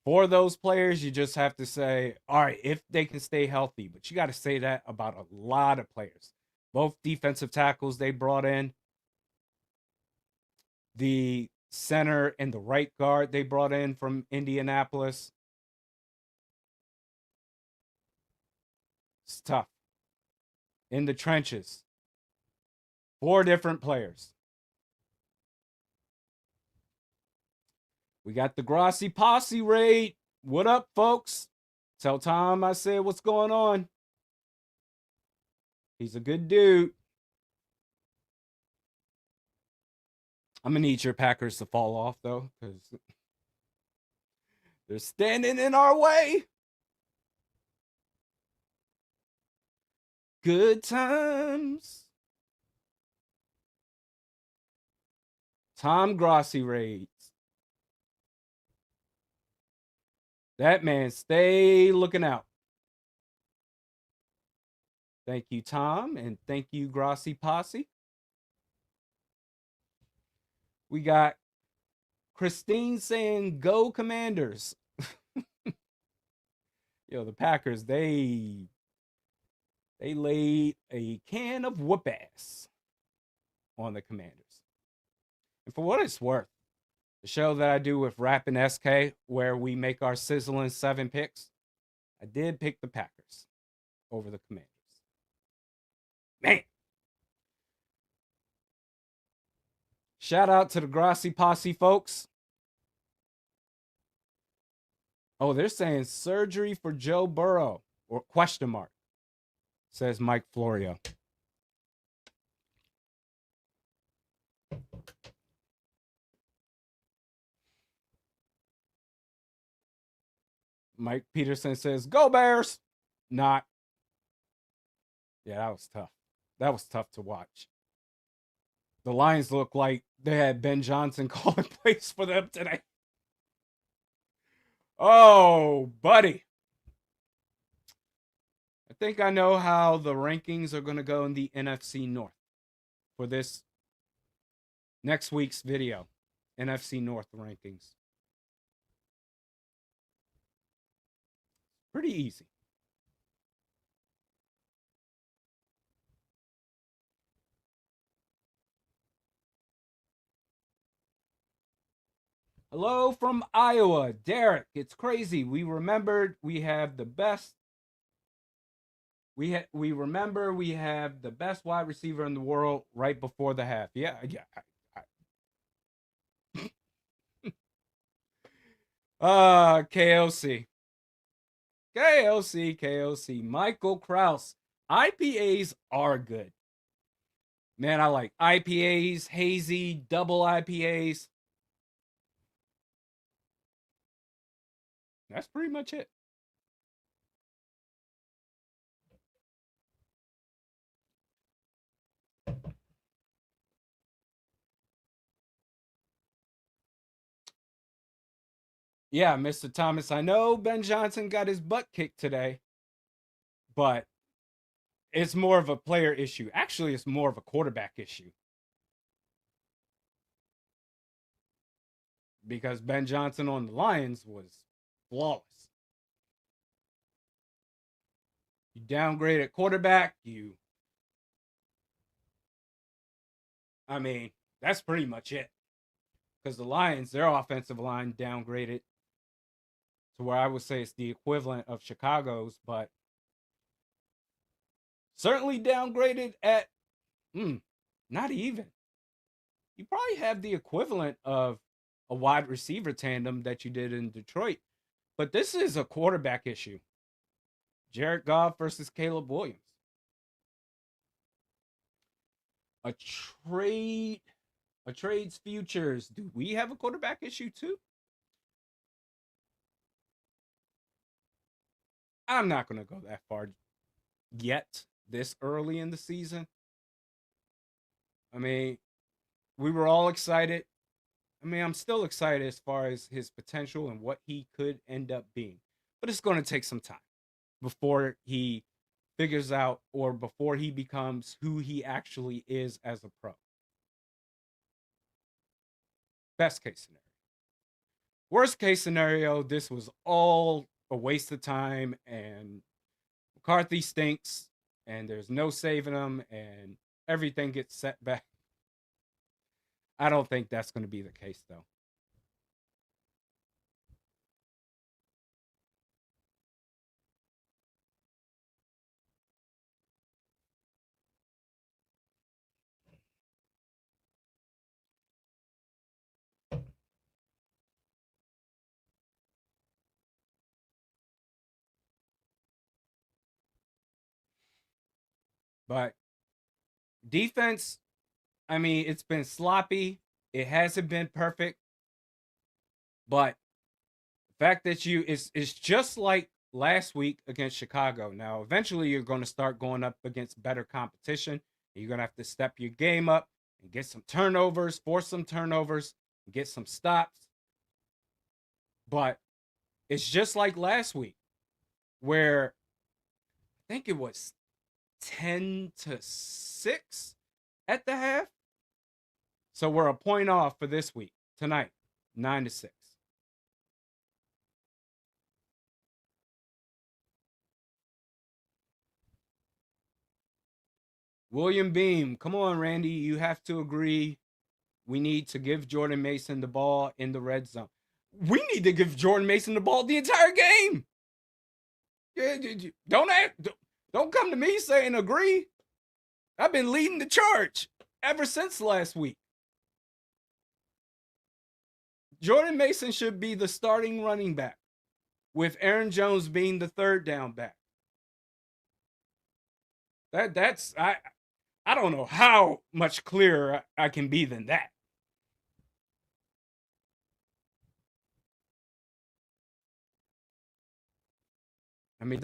those players, you just have to say, all right, if they can stay healthy. But you got to say that about a lot of players. Both defensive tackles they brought in, the center and the right guard they brought in from Indianapolis. It's tough. In the trenches, 4 different players. We got the Grossi Posse raid. What up, folks? Tell Tom I said what's going on. He's a good dude. I'm going to need your Packers to fall off, though, because they're standing in our way. Good times. Tom Grossi raids. That man, stay looking out. Thank you, Tom, and thank you, Grossi Posse. We got Christine saying, go Commanders. Yo, the Packers, they laid a can of whoop ass on the Commanders. And for what it's worth, the show that I do with Rap and SK, where we make our sizzling 7 picks, I did pick the Packers over the Commanders. Man. Shout out to the Grossi Posse folks. Oh, they're saying surgery for Joe Burrow, or question mark, says Mike Florio. Mike Peterson says, go Bears. Not. Yeah, that was tough. That was tough to watch. The Lions look like they had Ben Johnson calling plays for them today. Oh, buddy. I think I know how the rankings are going to go in the NFC North for this next week's video. NFC North rankings. Pretty easy. Hello from Iowa, Derek. It's crazy. We remembered we have the best. We remember we have the best wide receiver in the world right before the half. Yeah. KLC. KLC. Michael Kraus. IPAs are good. Man, I like IPAs, hazy, double IPAs. That's pretty much it. Yeah, Mr. Thomas, I know Ben Johnson got his butt kicked today, but it's more of a player issue. Actually, it's more of a quarterback issue. Because Ben Johnson on the Lions was flawless. You downgrade at quarterback, I mean, that's pretty much it. Because the Lions, their offensive line downgraded to where I would say it's the equivalent of Chicago's, but certainly downgraded at, not even. You probably have the equivalent of a wide receiver tandem that you did in Detroit. But this is a quarterback issue. Jared Goff versus Caleb Williams. A trade's futures. Do we have a quarterback issue too? I'm not going to go that far yet this early in the season. I mean, we were all excited. I mean, I'm still excited as far as his potential and what he could end up being. But it's going to take some time before he figures out or before he becomes who he actually is as a pro. Best case scenario. Worst case scenario, this was all a waste of time and McCarthy stinks and there's no saving him and everything gets set back. I don't think that's going to be the case, though. But defense, I mean, it's been sloppy. It hasn't been perfect. But the fact that it's just like last week against Chicago. Now, eventually you're going to start going up against better competition. You're going to have to step your game up and get some turnovers, force some turnovers, and get some stops. But it's just like last week where I think it was 10-6 at the half. So we're a point off for this week tonight, 9-6. William Beam, come on, Randy. You have to agree. We need to give Jordan Mason the ball in the red zone. We need to give Jordan Mason the ball the entire game. Don't come to me saying agree. I've been leading the charge ever since last week. Jordan Mason should be the starting running back, with Aaron Jones being the third down back. That's I don't know how much clearer I can be than that. I mean,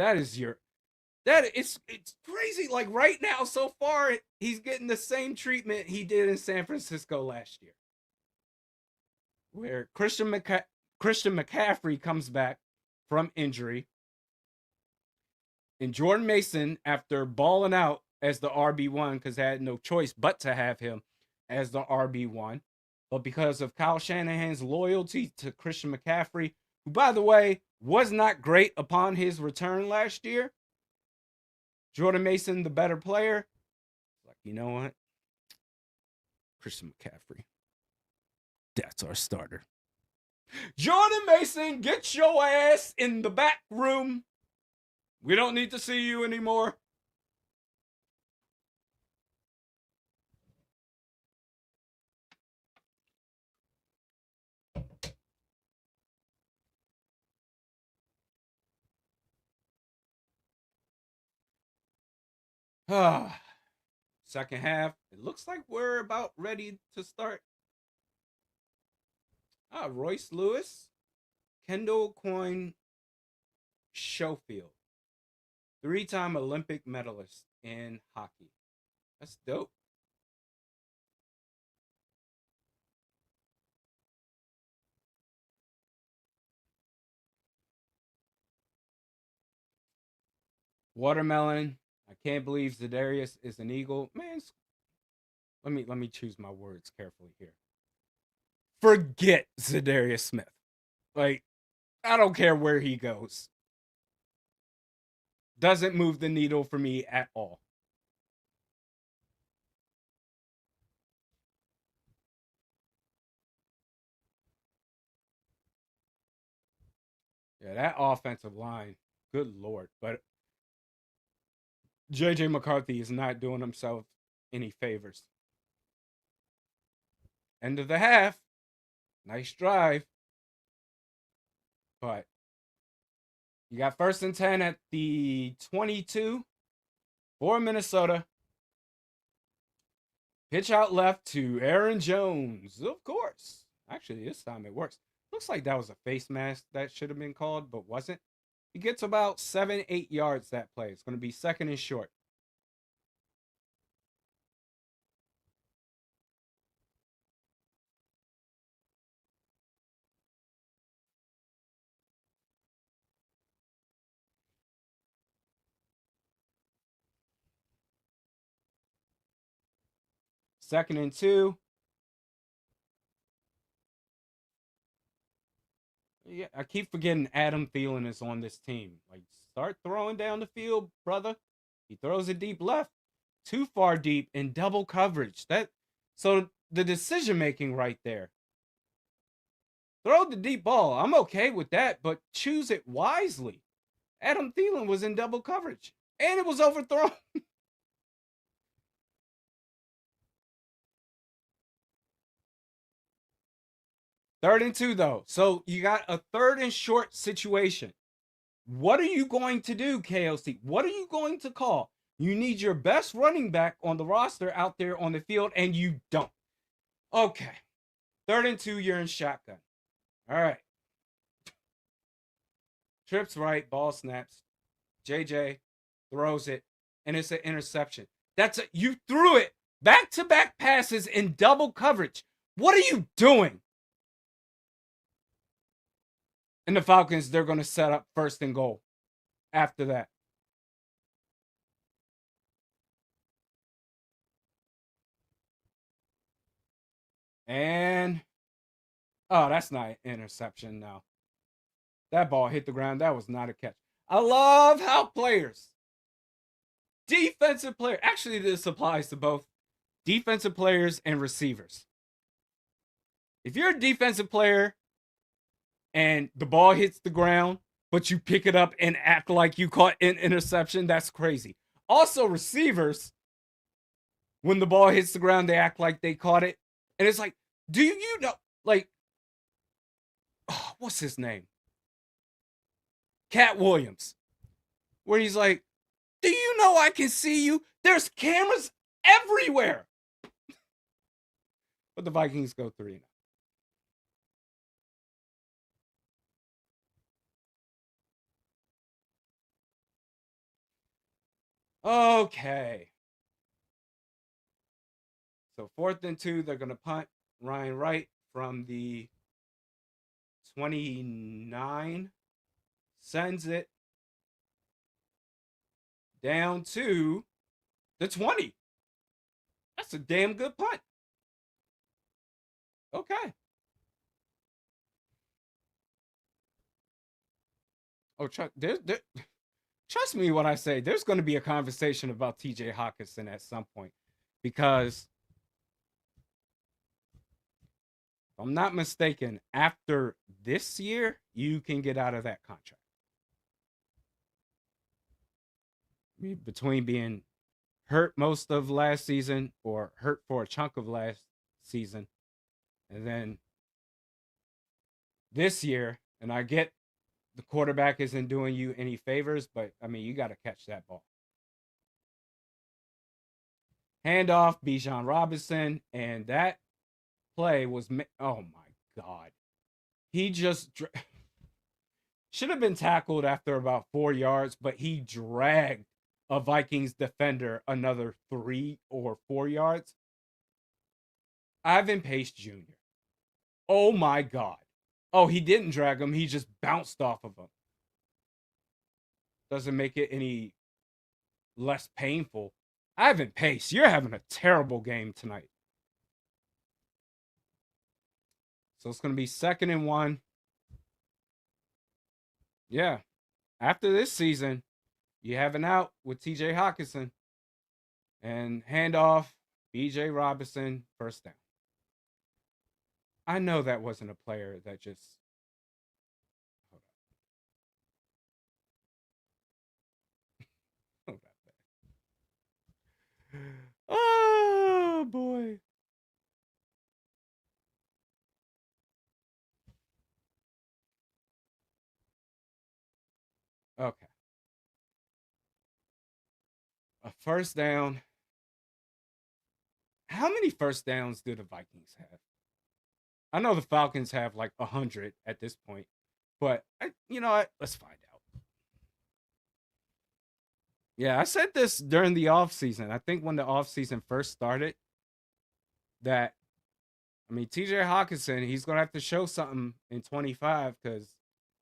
it's crazy. Like right now, so far, he's getting the same treatment he did in San Francisco last year, where Christian McCaffrey comes back from injury, and Jordan Mason, after balling out as the RB1, because they had no choice but to have him as the RB1, but because of Kyle Shanahan's loyalty to Christian McCaffrey, who, by the way, was not great upon his return last year, Jordan Mason, the better player, like, you know what? Christian McCaffrey, that's our starter. Jordan Mason, get your ass in the back room. We don't need to see you anymore. Second half, it looks like we're about ready to start. Royce Lewis, Kendall Coyne Schofield, three-time Olympic medalist in hockey. That's dope. Watermelon. I can't believe Zedarius is an Eagle. Man, let me choose my words carefully here. Forget Zedarius Smith. Like, I don't care where he goes. Doesn't move the needle for me at all. Yeah, that offensive line, good lord. But JJ McCarthy is not doing himself any favors. End of the half. Nice drive. But you got 1st and 10 at the 22 for Minnesota. Pitch out left to Aaron Jones, of course. Actually, this time it works. Looks like that was a face mask that should have been called, but wasn't. He gets about 7-8 yards that play. It's going to be 2nd and short. Second and 2. Yeah, I keep forgetting Adam Thielen is on this team. Like, start throwing down the field, brother. He throws it deep left, too far deep in double coverage. So the decision making right there. Throw the deep ball. I'm okay with that, but choose it wisely. Adam Thielen was in double coverage, and it was overthrown. 3rd and 2, though. So you got a 3rd and short situation. What are you going to do, KOC? What are you going to call? You need your best running back on the roster out there on the field, and you don't. Okay. 3rd and 2, you're in shotgun. All right. Trips right, ball snaps. JJ throws it, and it's an interception. You threw it back-to-back passes in double coverage. What are you doing? And the Falcons, they're going to set up 1st and goal after that. And, oh, that's not an interception now. That ball hit the ground. That was not a catch. I love how players, defensive players, actually this applies to both defensive players and receivers. If you're a defensive player and the ball hits the ground, but you pick it up and act like you caught an interception, that's crazy. Also, receivers, when the ball hits the ground, they act like they caught it. And it's like, do you know, like, oh, what's his name? Cat Williams, where he's like, do you know I can see you? There's cameras everywhere. But the Vikings go 3-0. Okay. So 4th and 2, they're going to punt Ryan Wright from the 29, sends it down to the 20. That's a damn good punt. Okay. Oh, trust me when I say there's going to be a conversation about TJ Hawkinson at some point, because if I'm not mistaken, after this year, you can get out of that contract. Between being hurt most of last season or hurt for a chunk of last season, and then this year, and I get the quarterback isn't doing you any favors, but I mean, you got to catch that ball. Handoff, Bijan Robinson, and that play was, oh my God. He just should have been tackled after about 4 yards, but he dragged a Vikings defender another 3 or 4 yards. Ivan Pace Jr. Oh my God. Oh, he didn't drag him. He just bounced off of him. Doesn't make it any less painful. Ivan Pace, you're having a terrible game tonight. So it's going to be 2nd and 1. Yeah. After this season, you have an out with TJ Hawkinson. And handoff, BJ Robinson, 1st down. I know that wasn't a player that just. Hold on. Oh, boy. Okay. A 1st down. How many 1st downs do the Vikings have? I know the Falcons have like 100 at this point, but you know what? Let's find out. Yeah, I said this during the offseason. I think when the offseason first started, that, I mean, TJ Hawkinson, he's going to have to show something in 25, because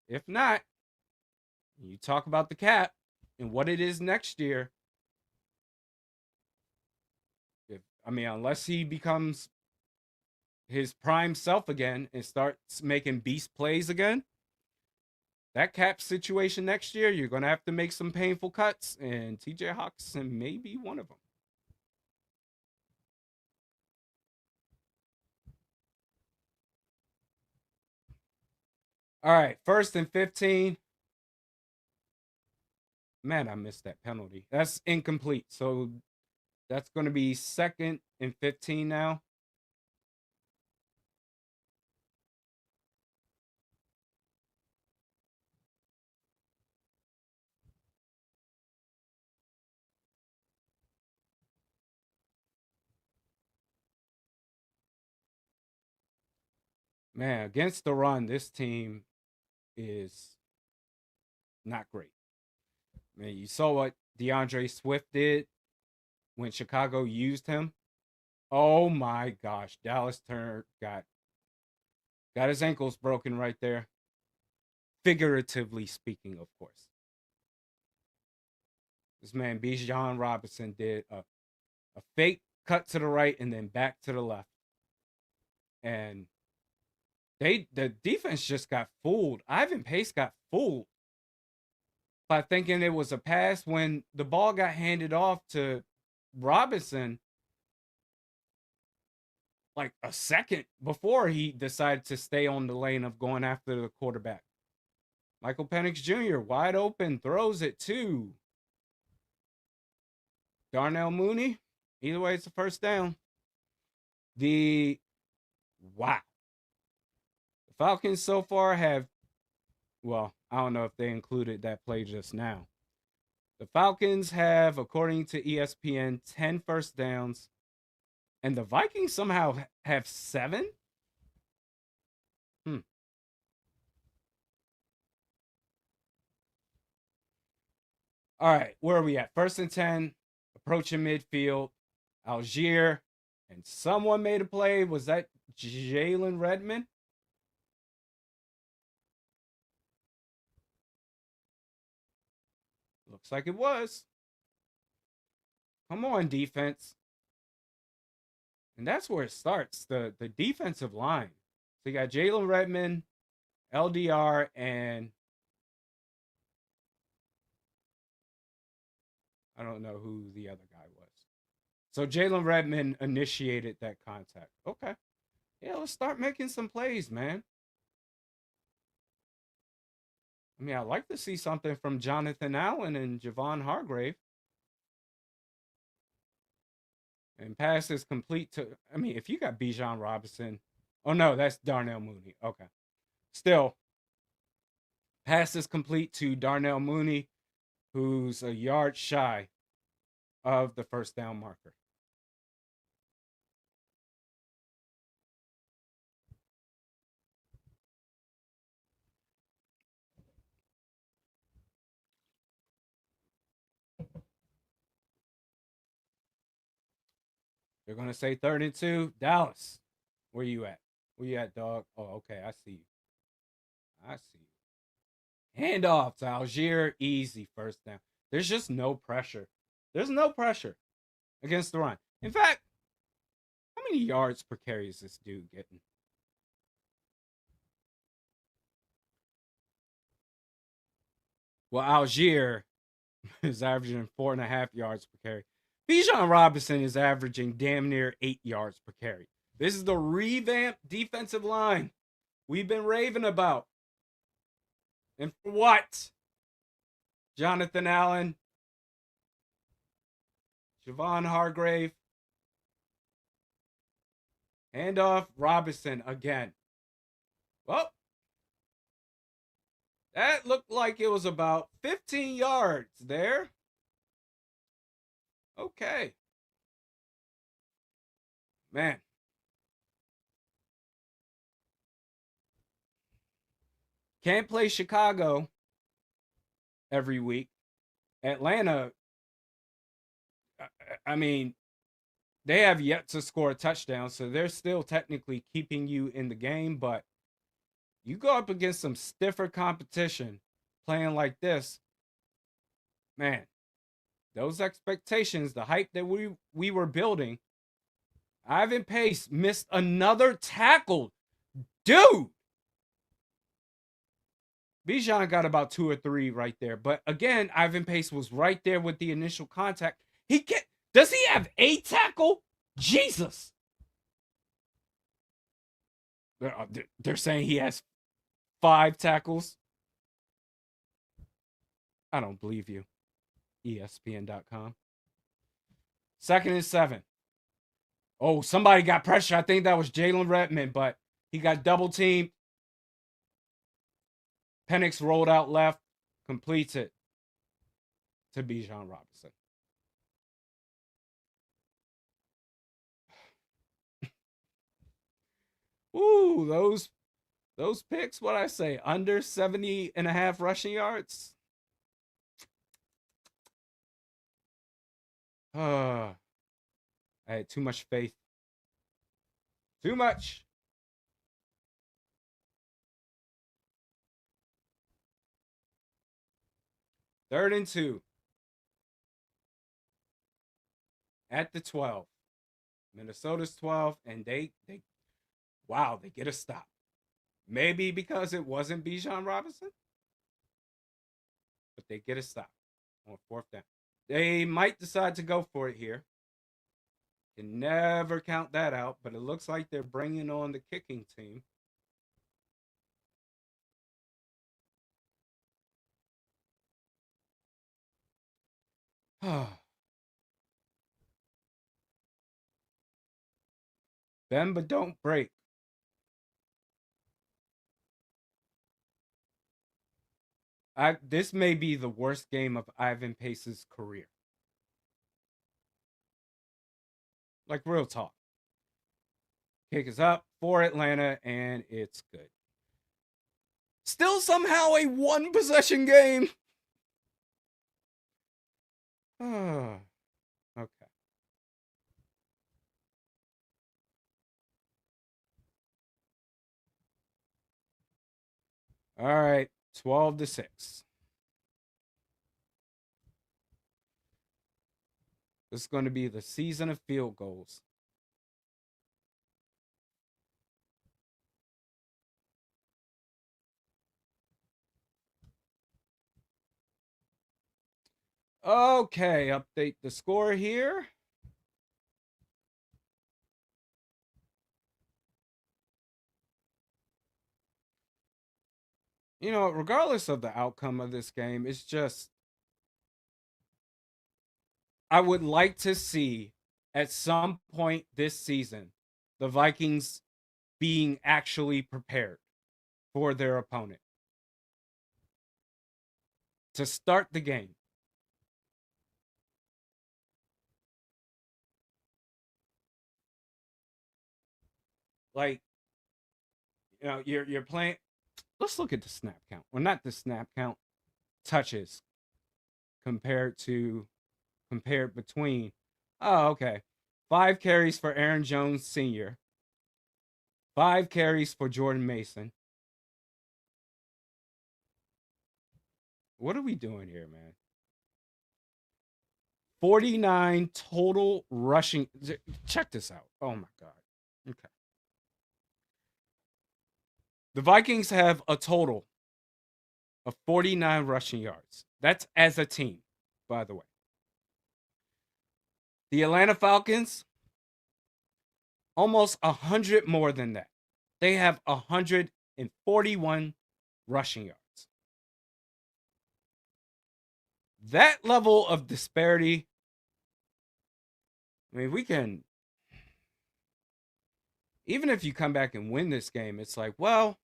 if not, you talk about the cap and what it is next year. Unless he becomes his prime self again and starts making beast plays again, that cap situation next year, you're going to have to make some painful cuts, and TJ Hawkinson may be one of them. All right, 1st and 15. Man, I missed that penalty. That's incomplete. So that's going to be 2nd and 15 now. Man, against the run, this team is not great. Man, you saw what DeAndre Swift did when Chicago used him. Oh my gosh, Dallas Turner got his ankles broken right there. Figuratively speaking, of course. This man, Bijan Robinson, did a fake cut to the right and then back to the left. And the defense just got fooled. Ivan Pace got fooled by thinking it was a pass when the ball got handed off to Robinson like a second before he decided to stay on the lane of going after the quarterback. Michael Penix Jr. wide open, throws it to Darnell Mooney. Either way, it's a first down. Wow. The Falcons so far have, well, I don't know if they included that play just now. The Falcons have, according to ESPN, 10 first downs, and the Vikings somehow have 7? All right, where are we at? 1st and 10, approaching midfield. Algier, and someone made a play. Was that Jalen Redmond? Looks like it was. Come on, defense. And that's where it starts, the defensive line. So you got Jalen Redmond, LDR, and I don't know who the other guy was. So Jalen Redmond initiated that contact. Okay. Yeah, let's start making some plays, man. I mean, I'd like to see something from Jonathan Allen and Javon Hargrave. And pass is complete to, I mean, if you got Bijan Robinson, oh no, that's Darnell Mooney. Okay. Still, pass is complete to Darnell Mooney, who's a yard shy of the first down marker. They're going to say 3rd and 2. Dallas, where you at? Where you at, dog? Oh, okay. I see you. I see you. Hand off to Algier. Easy first down. There's just no pressure. There's no pressure against the run. In fact, how many yards per carry is this dude getting? Well, Algier is averaging 4.5 yards per carry. Bijan Robinson is averaging damn near 8 yards per carry. This is the revamped defensive line we've been raving about. And for what? Jonathan Allen, Javon Hargrave, handoff Robinson again. Well, that looked like it was about 15 yards there. Okay. Man. Can't play Chicago every week. Atlanta, I mean, they have yet to score a touchdown, so they're still technically keeping you in the game, but you go up against some stiffer competition playing like this, man, those expectations, the hype that we were building, Ivan Pace missed another tackle. Dude, Bijan got about 2 or 3 right there. But again, Ivan Pace was right there with the initial contact. Does he have a tackle? Jesus. They're saying he has 5 tackles. I don't believe you. ESPN.com. 2nd and 7. Oh, somebody got pressure. I think that was Jalen Redmond, but he got double teamed. Penix rolled out left, completes it to Bijan Robinson. Ooh, those picks, what I say, under 70.5 rushing yards. I had too much faith. Too much. Third and 2. At the 12. Minnesota's 12, and they get a stop. Maybe because it wasn't Bijan Robinson, but they get a stop on 4th down. They might decide to go for it here. Can never count that out, but it looks like they're bringing on the kicking team. Bend but don't break. This may be the worst game of Ivan Pace's career. Like, real talk. Kick is up for Atlanta, and it's good. Still somehow a 1-possession game. Okay. All right, 12-6. This is going to be the season of field goals. Okay, update the score here. You know, regardless of the outcome of this game, it's just, I would like to see at some point this season the Vikings being actually prepared for their opponent to start the game. Like, you know, you're playing. Let's look at the snap count. Well, not the snap count, touches compared between. Oh, okay. 5 carries for Aaron Jones Sr. 5 carries for Jordan Mason. What are we doing here, man? 49 total rushing. Check this out. Oh my God. Okay. The Vikings have a total of 49 rushing yards. That's as a team, by the way. The Atlanta Falcons, almost 100 more than that. They have 141 rushing yards. That level of disparity, I mean, we can, even if you come back and win this game, it's like, well,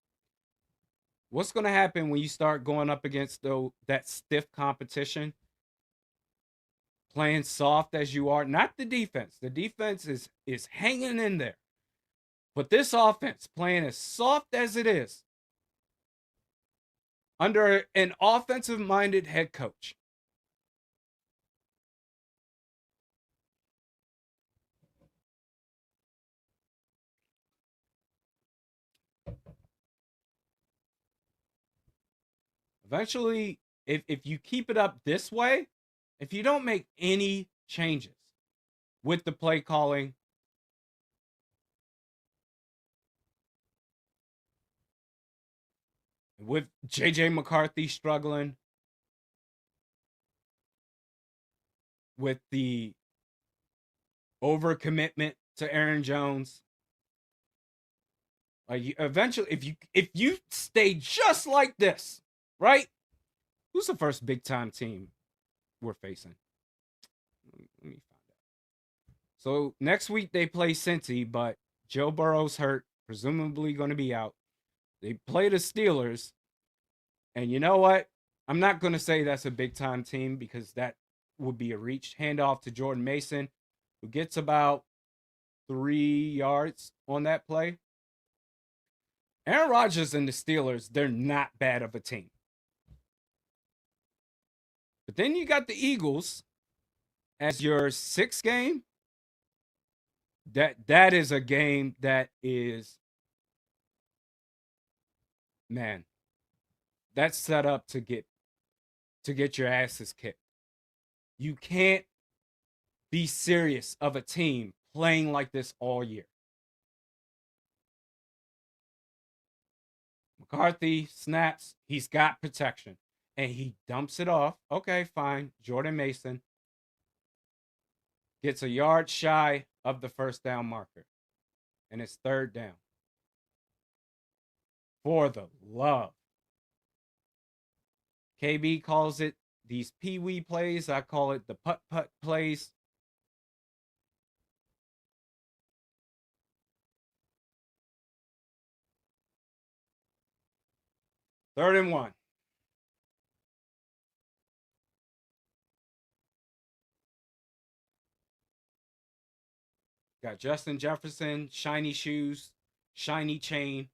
what's going to happen when you start going up against that stiff competition? Playing soft as you are, not the defense. The defense is hanging in there. But this offense, playing as soft as it is, under an offensive-minded head coach, eventually, if you keep it up this way, if you don't make any changes with the play calling, with J.J. McCarthy struggling, with the overcommitment to Aaron Jones. Like eventually, if you stay just like this, right? Who's the first big time team we're facing? Let me find out. So next week they play Cincy, but Joe Burrow's hurt, presumably going to be out. They play the Steelers, and you know what? I'm not going to say that's a big time team because that would be a reach. Handoff to Jordan Mason, who gets about 3 yards on that play. Aaron Rodgers and the Steelers, they're not bad of a team. But then you got the Eagles as your sixth game. That is a game that is, man, that's set up to get your asses kicked. You can't be serious of a team playing like this all year. McCarthy snaps, he's got protection, and he dumps it off. Okay, fine. Jordan Mason gets a yard shy of the first down marker, and it's third down. For the love. KB calls it these pee-wee plays. I call it the putt-putt plays. Third and 1. Got Justin Jefferson, shiny shoes, shiny chain.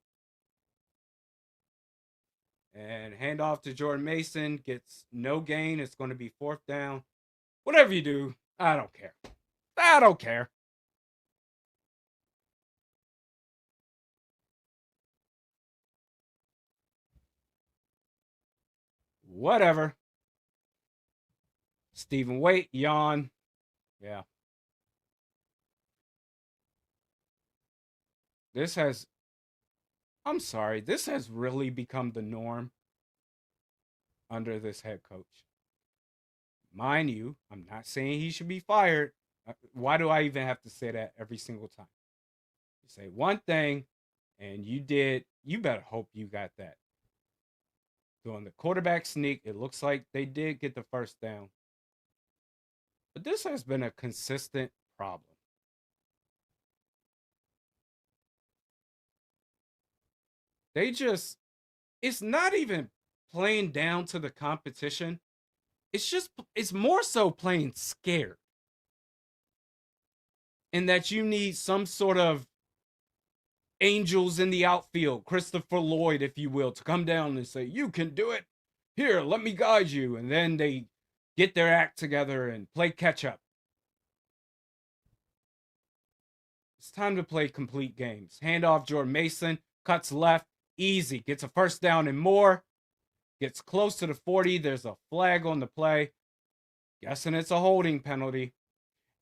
And handoff to Jordan Mason, gets no gain. It's going to be fourth down. Whatever you do, I don't care. I don't care. Whatever. Stephen Waite, yawn. Yeah. This has really become the norm under this head coach. Mind you, I'm not saying he should be fired. Why do I even have to say that every single time? You say one thing and you better hope you got that. Doing the quarterback sneak, it looks like they did get the first down. But this has been a consistent problem. It's not even playing down to the competition. It's more so playing scared. And that you need some sort of angels in the outfield, Christopher Lloyd, if you will, to come down and say, you can do it. Here, let me guide you. And then they get their act together and play catch up. It's time to play complete games. Handoff, Jordan Mason, cuts left, easy, gets a first down and more. Gets close to the 40. There's a flag on the play. Guessing it's a holding penalty.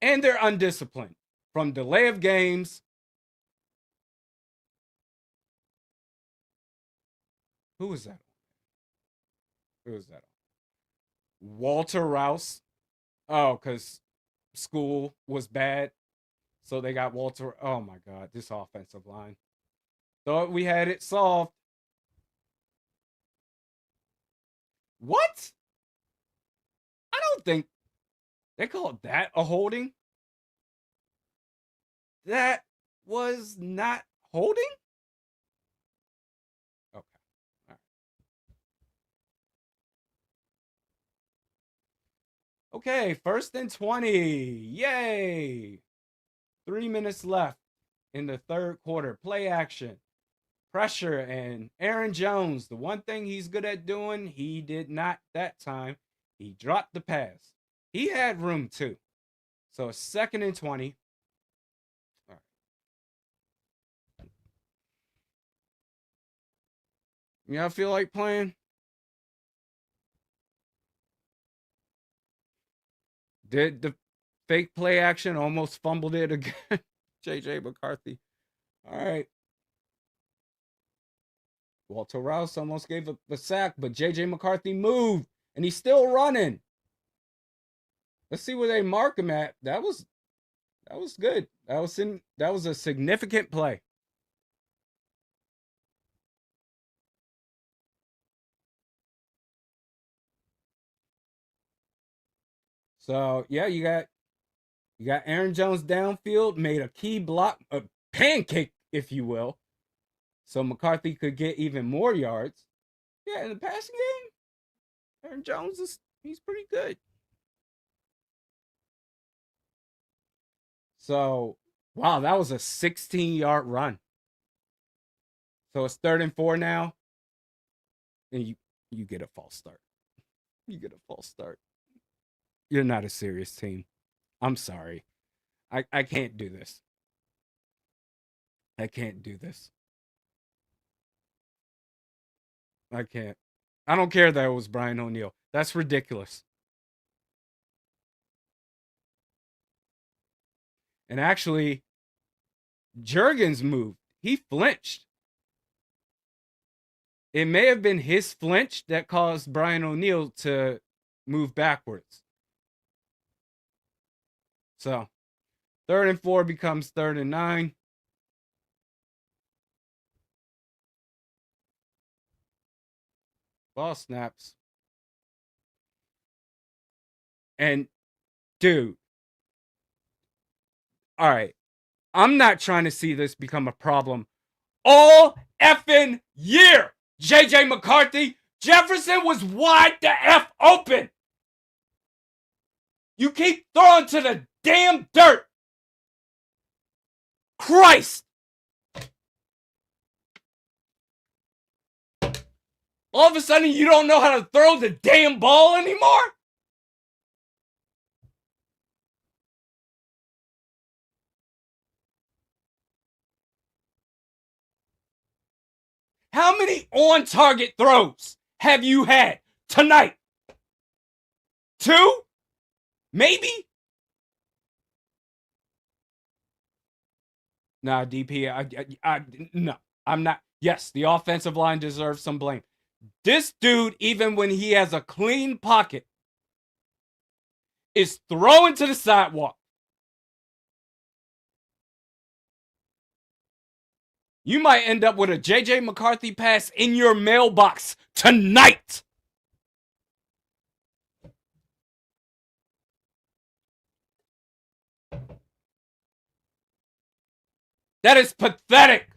And they're undisciplined. From delay of games. Who was that? Who was that? Walter Rouse. Oh, because school was bad. So they got Walter. Oh my God, this offensive line. Thought we had it solved. What? I don't think they called that a holding. That was not holding? Okay. All right. Okay, first and 20. Yay. 3 minutes left in the third quarter. Play action. Pressure, and Aaron Jones, the one thing he's good at doing, he did not that time. He dropped the pass. He had room too. So second and 20. All right. Y'all feel like playing? Did the fake play action almost fumbled it again? J.J. McCarthy. All right. Walter Rouse almost gave up the sack, but J.J. McCarthy moved, and he's still running. Let's see where they mark him at. That was good. That was a significant play. So yeah, you got Aaron Jones downfield, made a key block, a pancake, if you will, so McCarthy could get even more yards. Yeah, in the passing game, Aaron Jones he's pretty good. So wow, that was a 16-yard run. So it's 3rd and 4 now, and you get a false start. You get a false start. You're not a serious team. I'm sorry. I can't do this. I can't do this. I can't. I don't care that it was Brian O'Neill. That's ridiculous. And actually, Jurgens moved. He flinched. It may have been his flinch that caused Brian O'Neill to move backwards. So 3rd and 4 becomes 3rd and 9. Ball snaps. And dude, all right, I'm not trying to see this become a problem all effing year. J.J. McCarthy, Jefferson was wide the F open. You keep throwing to the damn dirt. Christ. All of a sudden, you don't know how to throw the damn ball anymore? How many on-target throws have you had tonight? 2? Maybe? Nah, DP, no, I'm not. Yes, the offensive line deserves some blame. This dude, even when he has a clean pocket, is throwing to the sidewalk. You might end up with a J.J. McCarthy pass in your mailbox tonight. That is pathetic.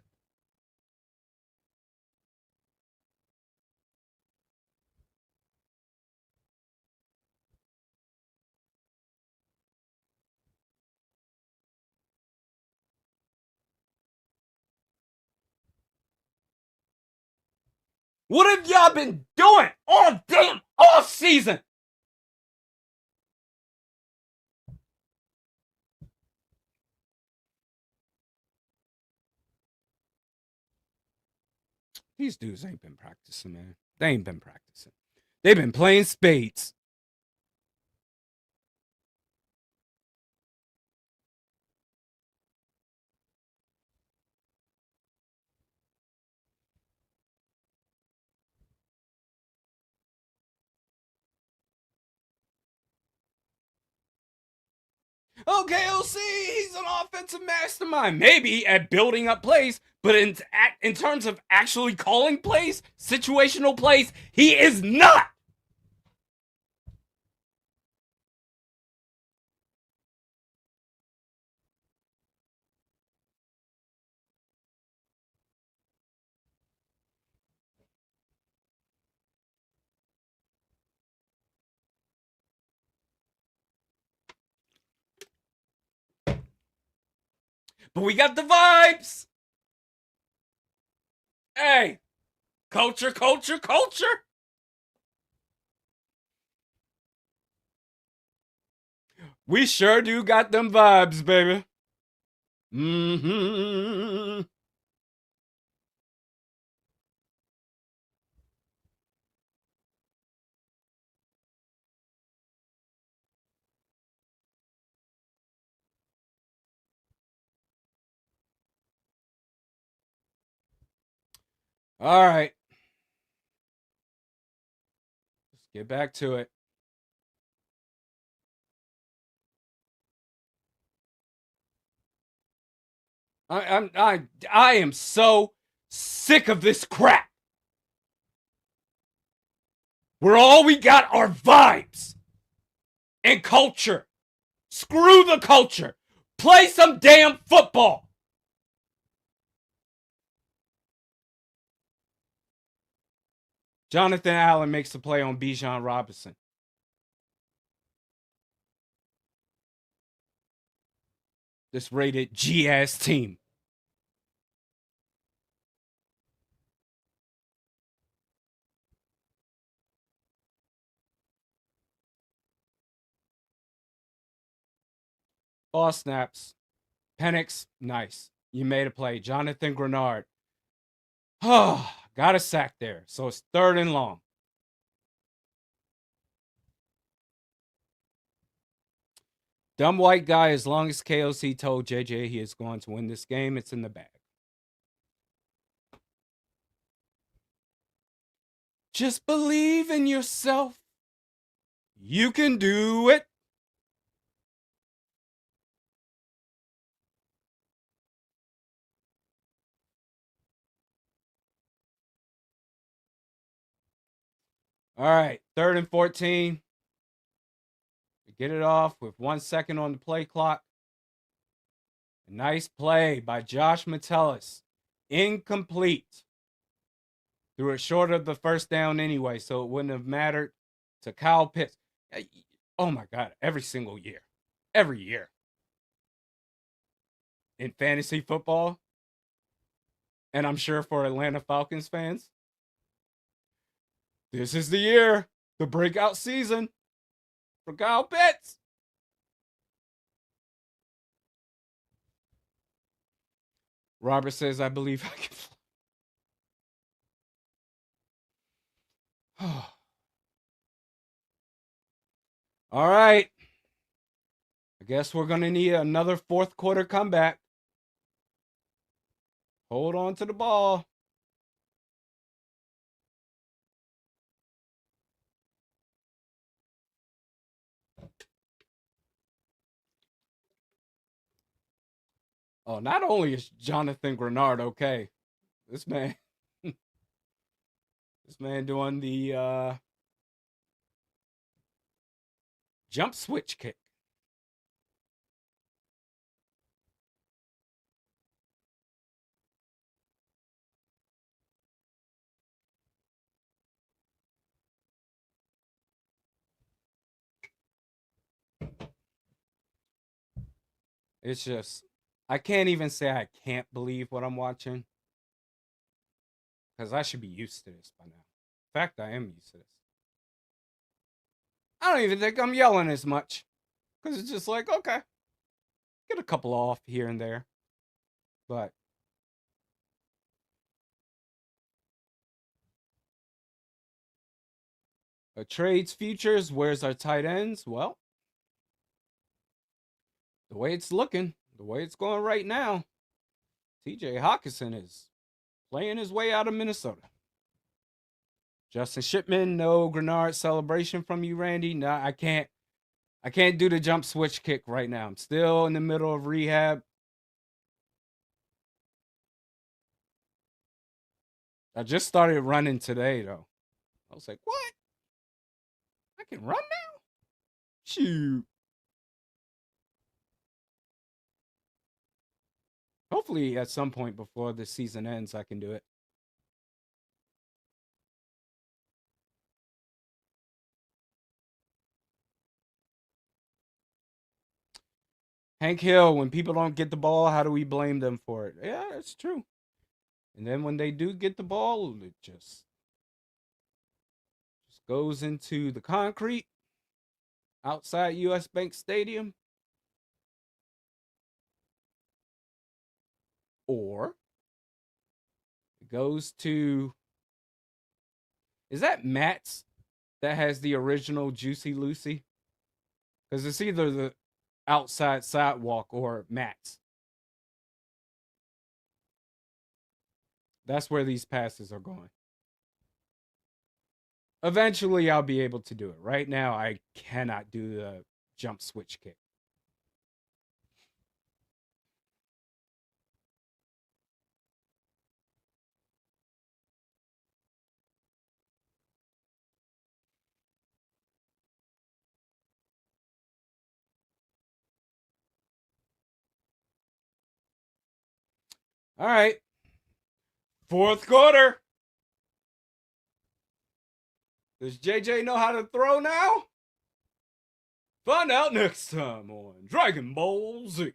What have y'all been doing all damn off season? These dudes ain't been practicing, man. They ain't been practicing. They've been playing spades. Okay, OC, he's an offensive mastermind. Maybe at building up plays, but in terms of actually calling plays, situational plays, he is not. But we got the vibes. Hey, culture, culture, culture. We sure do got them vibes, baby. Mm-hmm. All right. Get back to it. I am so sick of this crap. Where all we got are vibes and culture. Screw the culture. Play some damn football. Jonathan Allen makes the play on Bijan Robinson. This rated G-ass team. Ball snaps. Penix, nice. You made a play. Jonathan Grenard. Oh, got a sack there. So it's 3rd and long. Dumb white guy, as long as KOC told JJ he is going to win this game, it's in the bag. Just believe in yourself. You can do it. All right, 3rd and 14. Get it off with 1 second on the play clock. A nice play by Josh Metellus. Incomplete. Threw it short of the 1st down anyway, so it wouldn't have mattered to Kyle Pitts. Oh my God, every single year. Every year. In fantasy football, and I'm sure for Atlanta Falcons fans, this is the year, the breakout season for Kyle Pitts. Robert says, I believe I can fly. All right. I guess we're going to need another 4th quarter comeback. Hold on to the ball. Oh, not only is Jonathan Grenard okay, this man doing the jump switch kick. It's just, I can't even say I can't believe what I'm watching, because I should be used to this by now. In fact, I am used to this. I don't even think I'm yelling as much, because it's just like, okay, get a couple off here and there. But a trades futures, where's our tight ends? Well, the way it's looking, the way it's going right now, TJ Hawkinson is playing his way out of Minnesota. Justin Shipman, no Grenard celebration from you, Randy. No, I can't do the jump switch kick right now. I'm still in the middle of rehab. I just started running today, though. I was like, what? I can run now? Shoot. Hopefully, at some point before the season ends, I can do it. Hank Hill, when people don't get the ball, how do we blame them for it? Yeah, it's true. And then when they do get the ball, it just goes into the concrete outside US Bank Stadium. Or it goes to, is that Matt's that has the original Juicy Lucy? Because it's either the outside sidewalk or Matt's. That's where these passes are going. Eventually, I'll be able to do it. Right now, I cannot do the jump switch kick. All right. Fourth quarter. Does JJ know how to throw now? Find out next time on Dragon Ball Z.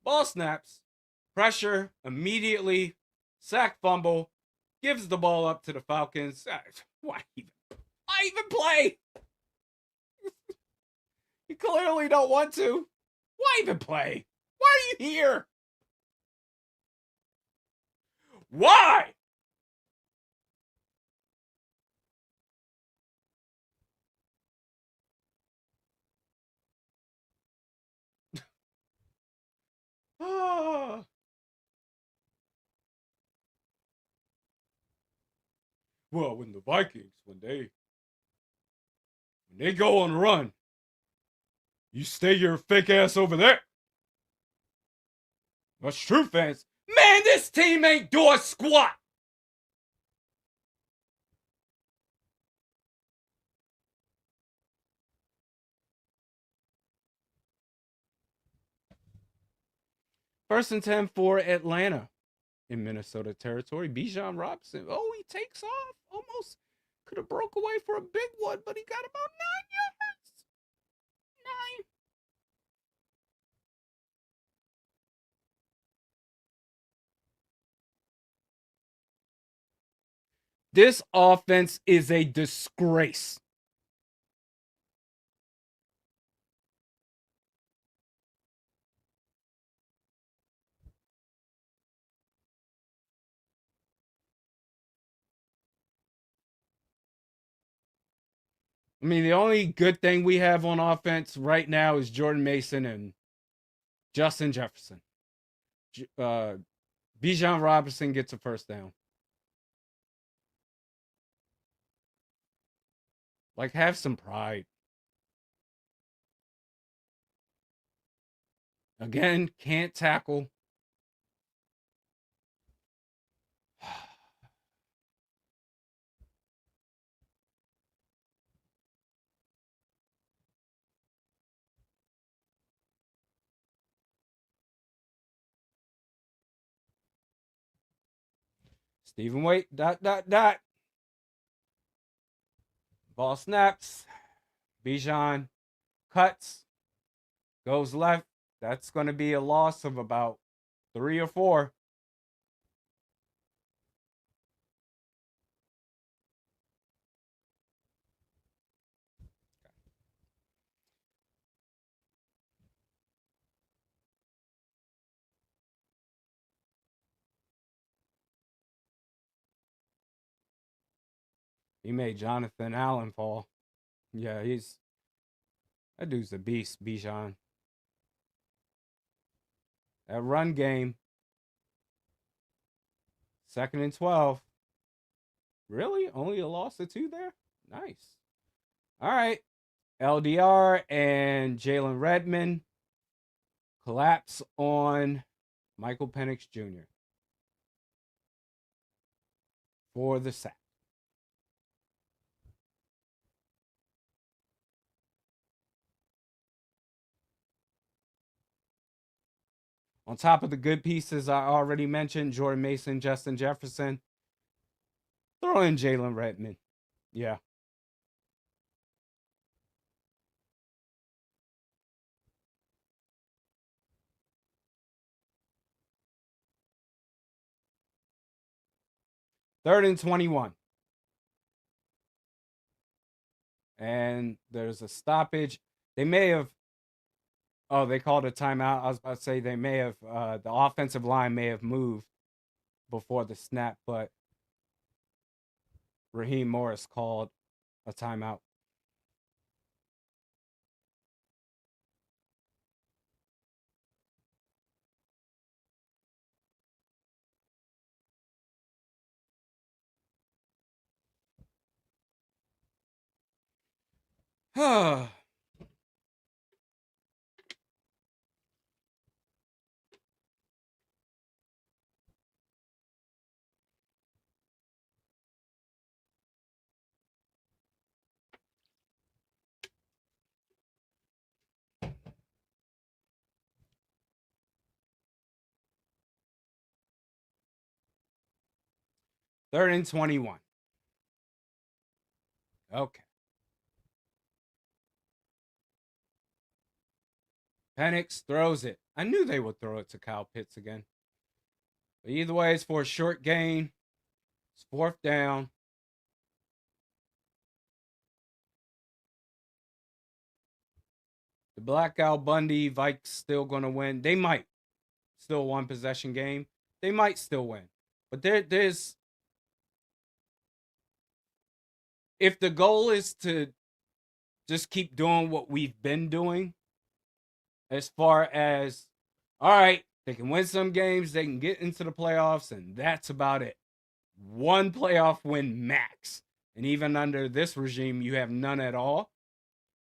Ball snaps. Pressure immediately. Sack fumble. Gives the ball up to the Falcons. Why even play? You clearly don't want to. Why even play? Why are you here? Why? Ah. Well, when the Vikings, when they go on a run, you stay your fake ass over there. That's true, fans. Man, this team ain't doing squat. First and 10 for Atlanta in Minnesota territory. Bijan Robinson. Oh, he takes off. Almost could have broke away for a big one, but he got about 9 yards. 9. This offense is a disgrace. I mean, the only good thing we have on offense right now is Jordan Mason and Justin Jefferson. Bijan Robinson gets a first down. Like, have some pride. Again, can't tackle. Stephen Wait, ... Ball snaps. Bijan cuts, goes left. That's going to be a loss of about 3 or 4. He made Jonathan Allen fall. Yeah, that dude's a beast, Bijan. That run game, 2nd and 12. Really? Only a loss of 2 there? Nice. All right. LDR and Jalen Redmond collapse on Michael Penix Jr. for the sack. On top of the good pieces I already mentioned, Jordan Mason, Justin Jefferson, throw in Jalen Redmond. Yeah. Third and 21. And there's a stoppage. They may have, they called a timeout. I was about to say they may have, the offensive line may have moved before the snap, but Raheem Morris called a timeout. Third and 21. Okay. Penix throws it. I knew they would throw it to Kyle Pitts again. But either way, it's for a short gain. It's fourth down. The Blackout Bundy Vikes still going to win. They might. Still one possession game. They might still win. But there's... If the goal is to just keep doing what we've been doing, as far as, all right, they can win some games, they can get into the playoffs, and that's about it. One playoff win max. And even under this regime, you have none at all.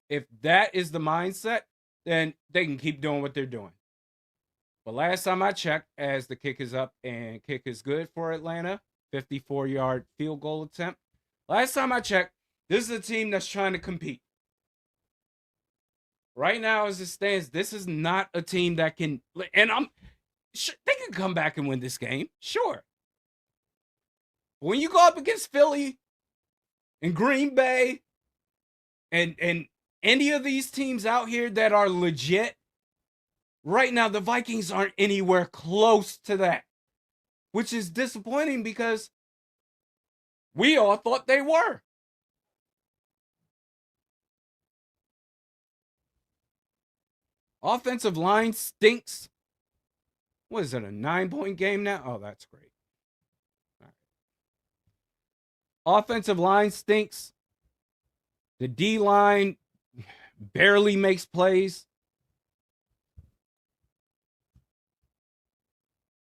If that is the mindset, then they can keep doing what they're doing. But last time I checked, as the kick is up and kick is good for Atlanta, 54-yard field goal attempt. Last time I checked, this is a team that's trying to compete. Right now, as it stands, this is not a team that can, and they can come back and win this game, sure. But when you go up against Philly and Green Bay and any of these teams out here that are legit, right now the Vikings aren't anywhere close to that, which is disappointing because we all thought they were. Offensive line stinks. What is it, a 9-point game now? Oh, that's great. All right. Offensive line stinks. The D-line barely makes plays.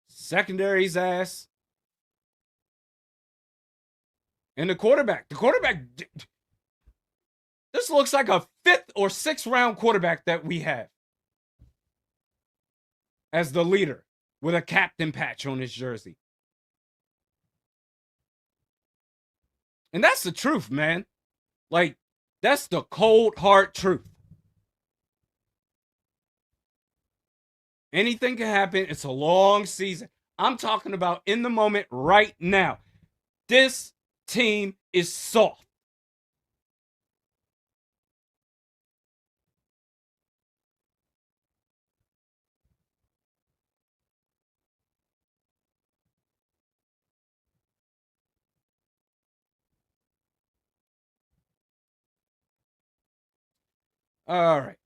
Secondary's ass. And the quarterback. This looks like a 5th or 6th round quarterback that we have as the leader with a captain patch on his jersey. And that's the truth, man. Like, that's the cold, hard truth. Anything can happen. It's a long season. I'm talking about in the moment right now. This team is soft. All right.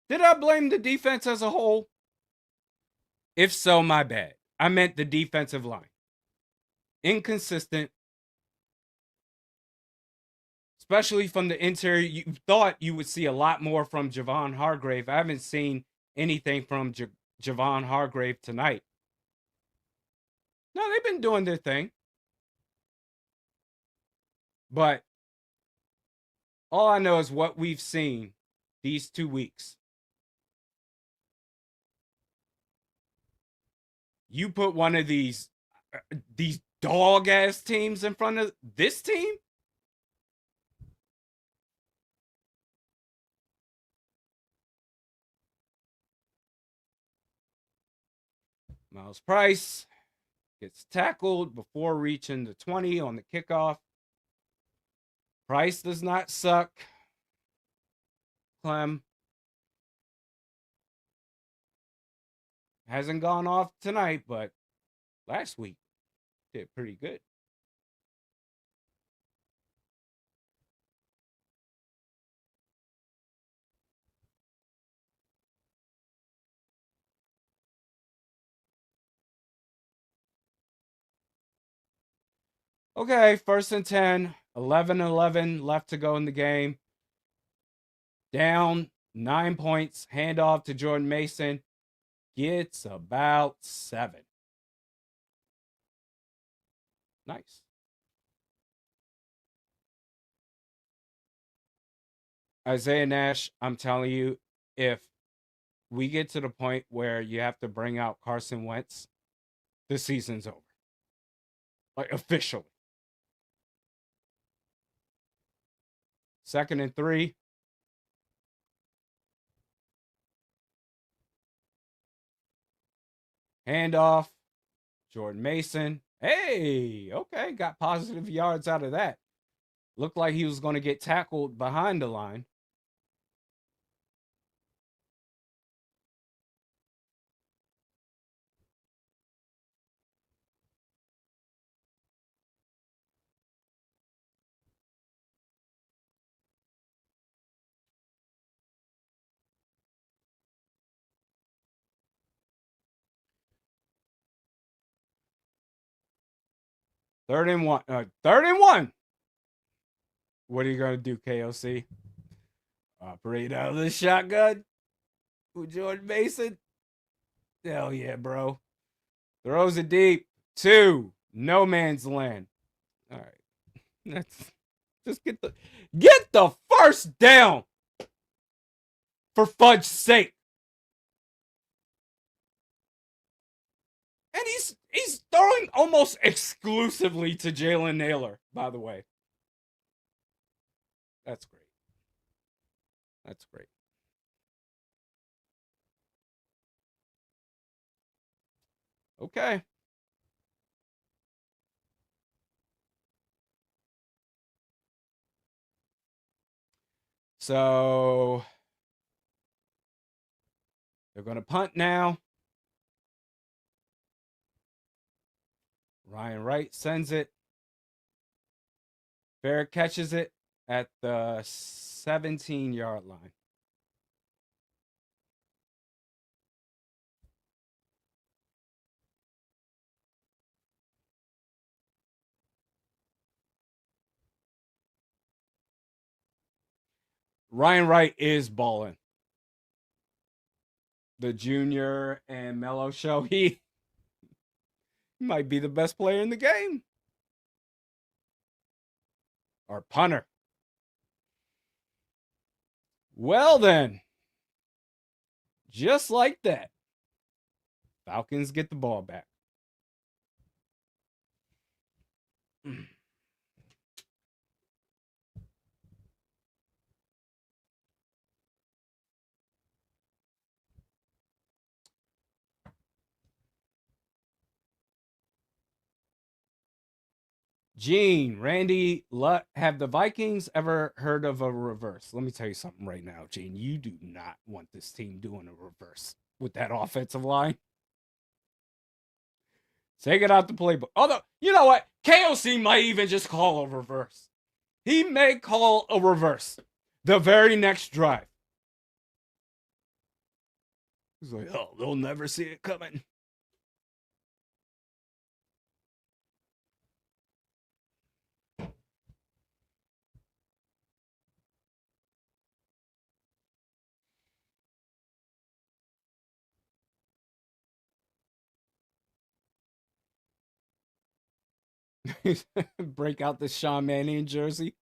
Did I blame the defense as a whole? If so, my bad. I meant the defensive line. Inconsistent. Especially from the interior. You thought you would see a lot more from Javon Hargrave. I haven't seen anything from Javon Hargrave tonight. No, they've been doing their thing. But all I know is what we've seen these 2 weeks. You put one of these dog-ass teams in front of this team? Miles Price gets tackled before reaching the 20 on the kickoff. Price does not suck. Clem hasn't gone off tonight, but last week did pretty good. Okay, 1st and 10. 11-11 left to go in the game. Down 9 points. Handoff to Jordan Mason. Gets about 7. Nice. Isaiah Nash, I'm telling you, if we get to the point where you have to bring out Carson Wentz, the season's over. Like, officially. 2nd and 3. Handoff. Jordan Mason. Hey, okay. Got positive yards out of that. Looked like he was going to get tackled behind the line. Third and one. Third and 1. What are you going to do, KOC? Operate out of the shotgun with Jordan Mason? Hell yeah, bro. Throws it deep. 2. No man's land. All right. Let's just get the first down. For fudge's sake. And he's throwing almost exclusively to Jalen Naylor, by the way. That's great. That's great. Okay. So they're going to punt now. Ryan Wright sends it. Barrett catches it at the 17-yard line. Ryan Wright is balling. The Junior and Mello show, he might be the best player in the game. Our punter. Well then, just like that, Falcons get the ball back. Gene, Randy, have the Vikings ever heard of a reverse? Let me tell you something right now, Gene. You do not want this team doing a reverse with that offensive line. Take it out the playbook. Although, you know what? KOC might even just call a reverse. He may call a reverse the very next drive. He's like, oh, they'll never see it coming. Break out the Sean Mannion jersey.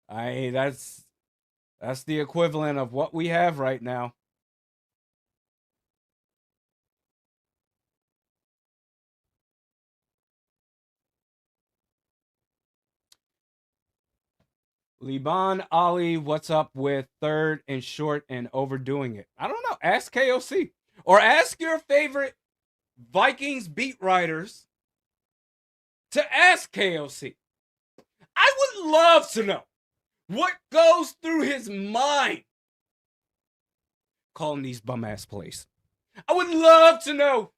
That's the equivalent of what we have right now. Liban Ali, what's up with 3rd and short and overdoing it? I don't know. Ask KOC or ask your favorite Vikings beat writers to ask KOC. I would love to know what goes through his mind calling these bum ass plays. I would love to know.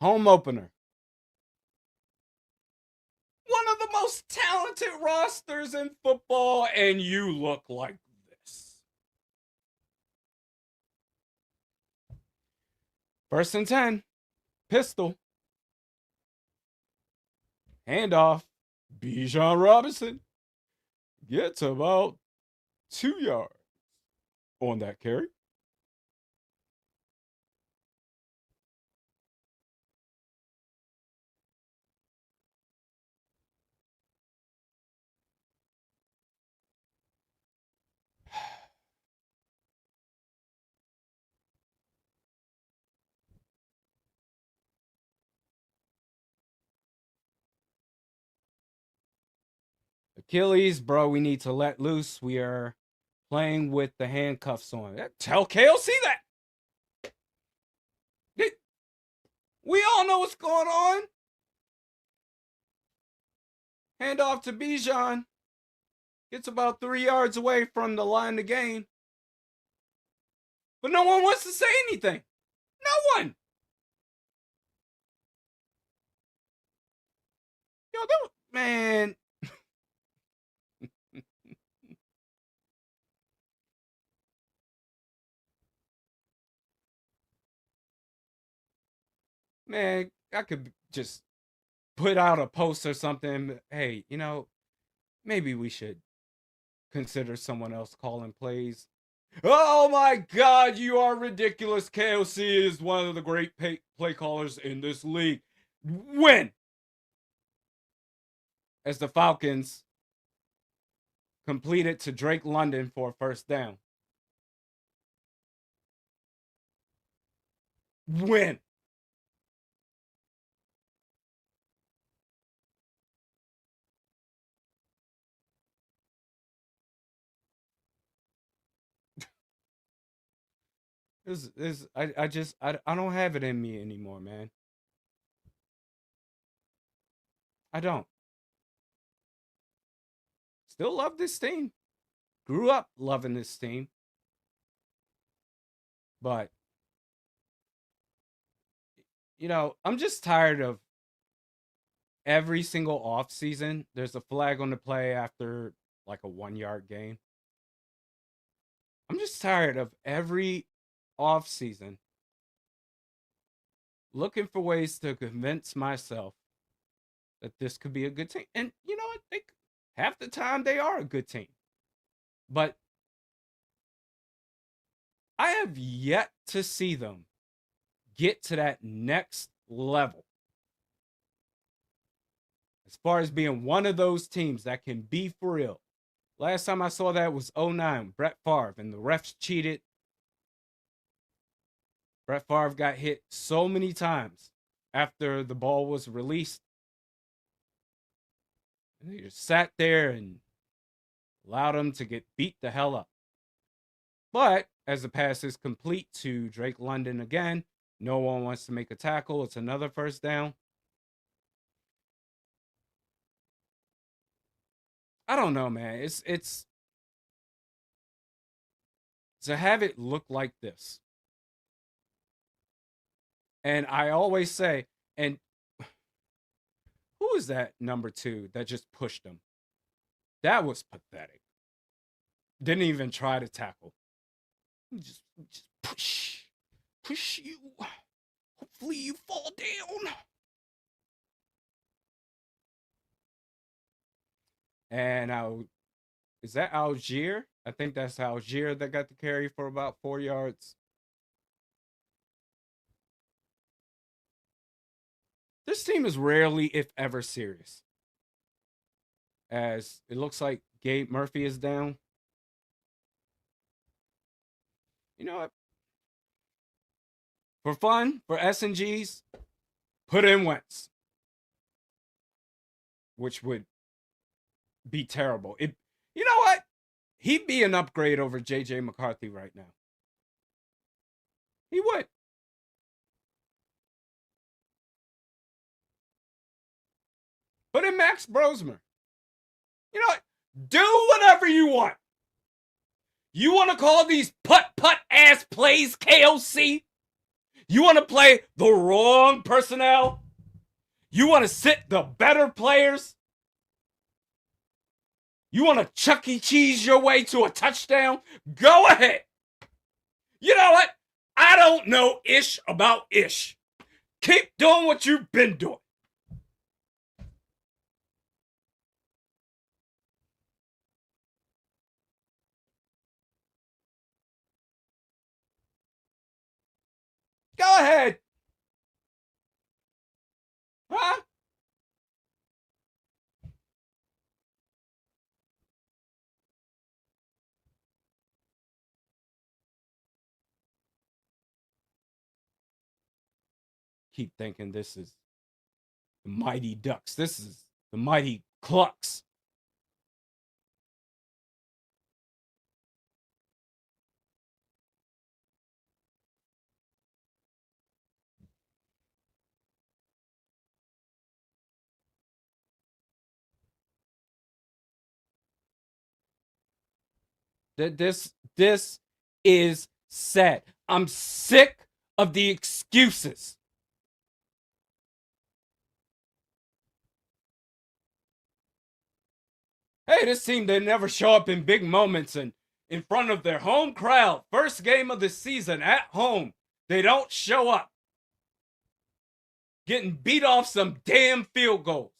Home opener. decent rosters in football, and you look like this. 1st and 10. Pistol. Handoff. Bijan Robinson gets about 2 yards on that carry. Achilles, bro, we need to let loose. We are playing with the handcuffs on. Tell KLC that. We all know what's going on. Hand off to Bijan. Gets about 3 yards away from the line to gain. But no one wants to say anything. No one. Yo, man. Man, I could just put out a post or something. Hey, maybe we should consider someone else calling plays. Oh my God, you are ridiculous. KOC is one of the great play callers in this league. When? As the Falcons completed to Drake London for a 1st down. When? I don't have it in me anymore, man. I don't. Still love this team. Grew up loving this team. But, I'm just tired of every single off season. There's a flag on the play after like a 1-yard gain. I'm just tired of every off season looking for ways to convince myself that this could be a good team. And you know what? Half the time they are a good team. But I have yet to see them get to that next level. As far as being one of those teams that can be for real. Last time I saw that was 2009, Brett Favre, and the refs cheated. Brett Favre got hit so many times after the ball was released. And they just sat there and allowed him to get beat the hell up. But as the pass is complete to Drake London again, no one wants to make a tackle. It's another 1st down. I don't know, man. It's to have it look like this. And I always say, and who is that number 2 that just pushed him? That was pathetic. Didn't even try to tackle. Just push you. Hopefully you fall down. And is that Algier? I think that's Algier that got the carry for about 4 yards. This team is rarely, if ever, serious. As it looks like Gabe Murphy is down. You know what? For fun, for S&Gs, put in Wentz. Which would be terrible. You know what? He'd be an upgrade over J.J. McCarthy right now. He would. Put in Max Brosmer. You know what? Do whatever you want. You want to call these putt-putt ass plays KOC? You want to play the wrong personnel? You want to sit the better players? You want to Chuck E. Cheese your way to a touchdown? Go ahead. You know what? I don't know ish about ish. Keep doing what you've been doing. Go ahead. Huh? Keep thinking this is the Mighty Ducks. This is the Mighty Clucks. This is sad. I'm sick of the excuses. Hey, this team, they never show up in big moments and in front of their home crowd. First game of the season at home. They don't show up. Getting beat off some damn field goals.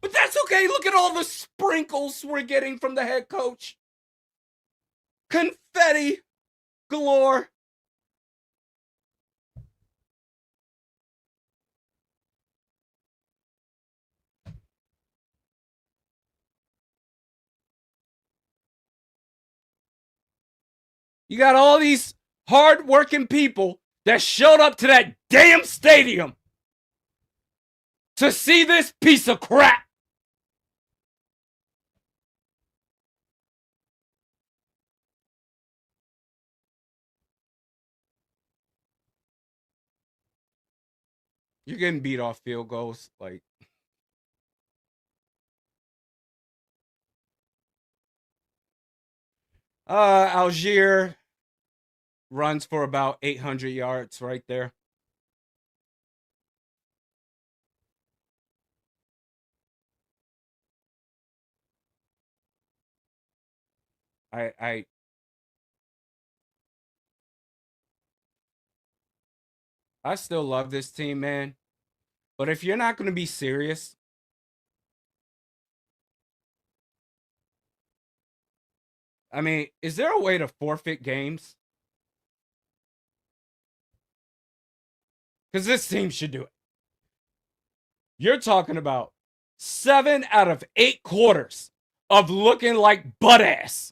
But that's okay. Look at all the sprinkles we're getting from the head coach. Confetti galore. You got all these hard-working people that showed up to that damn stadium to see this piece of crap. You're getting beat off field goals. Like, Algier runs for about 800 yards right there. I still love this team, man. But if you're not going to be serious, I mean, is there a way to forfeit games? Because this team should do it. You're talking about 7 out of 8 quarters of looking like butt ass.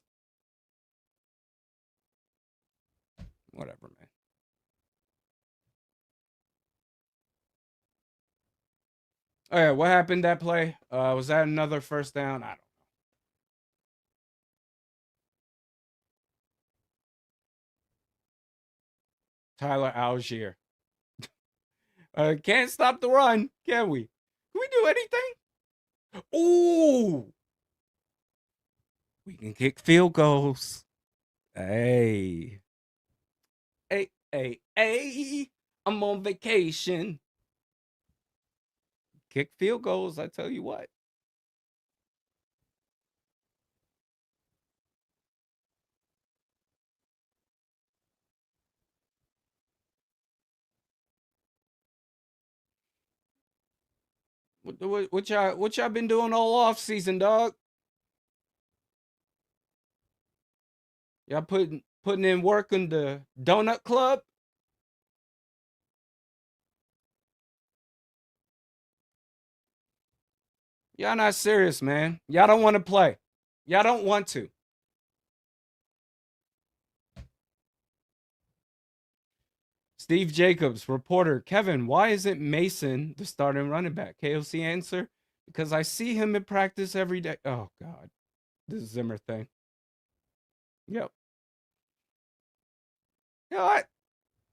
Whatever, man. Oh, yeah, what happened that play? Was that another first down? I don't know. Tyler Algier. Can't stop the run, can we? Can we do anything? Ooh. We can kick field goals. Hey. Hey, hey, hey. I'm on vacation. Kick field goals, I tell you what. What y'all been doing all off season, dog? Y'all putting in work in the donut club? Y'all not serious, man. Y'all don't want to play. Y'all don't want to. Steve Jacobs, reporter. Kevin, why isn't Mason the starting running back? KOC answer, because I see him in practice every day. Oh, God. This Zimmer thing. Yep. You know what?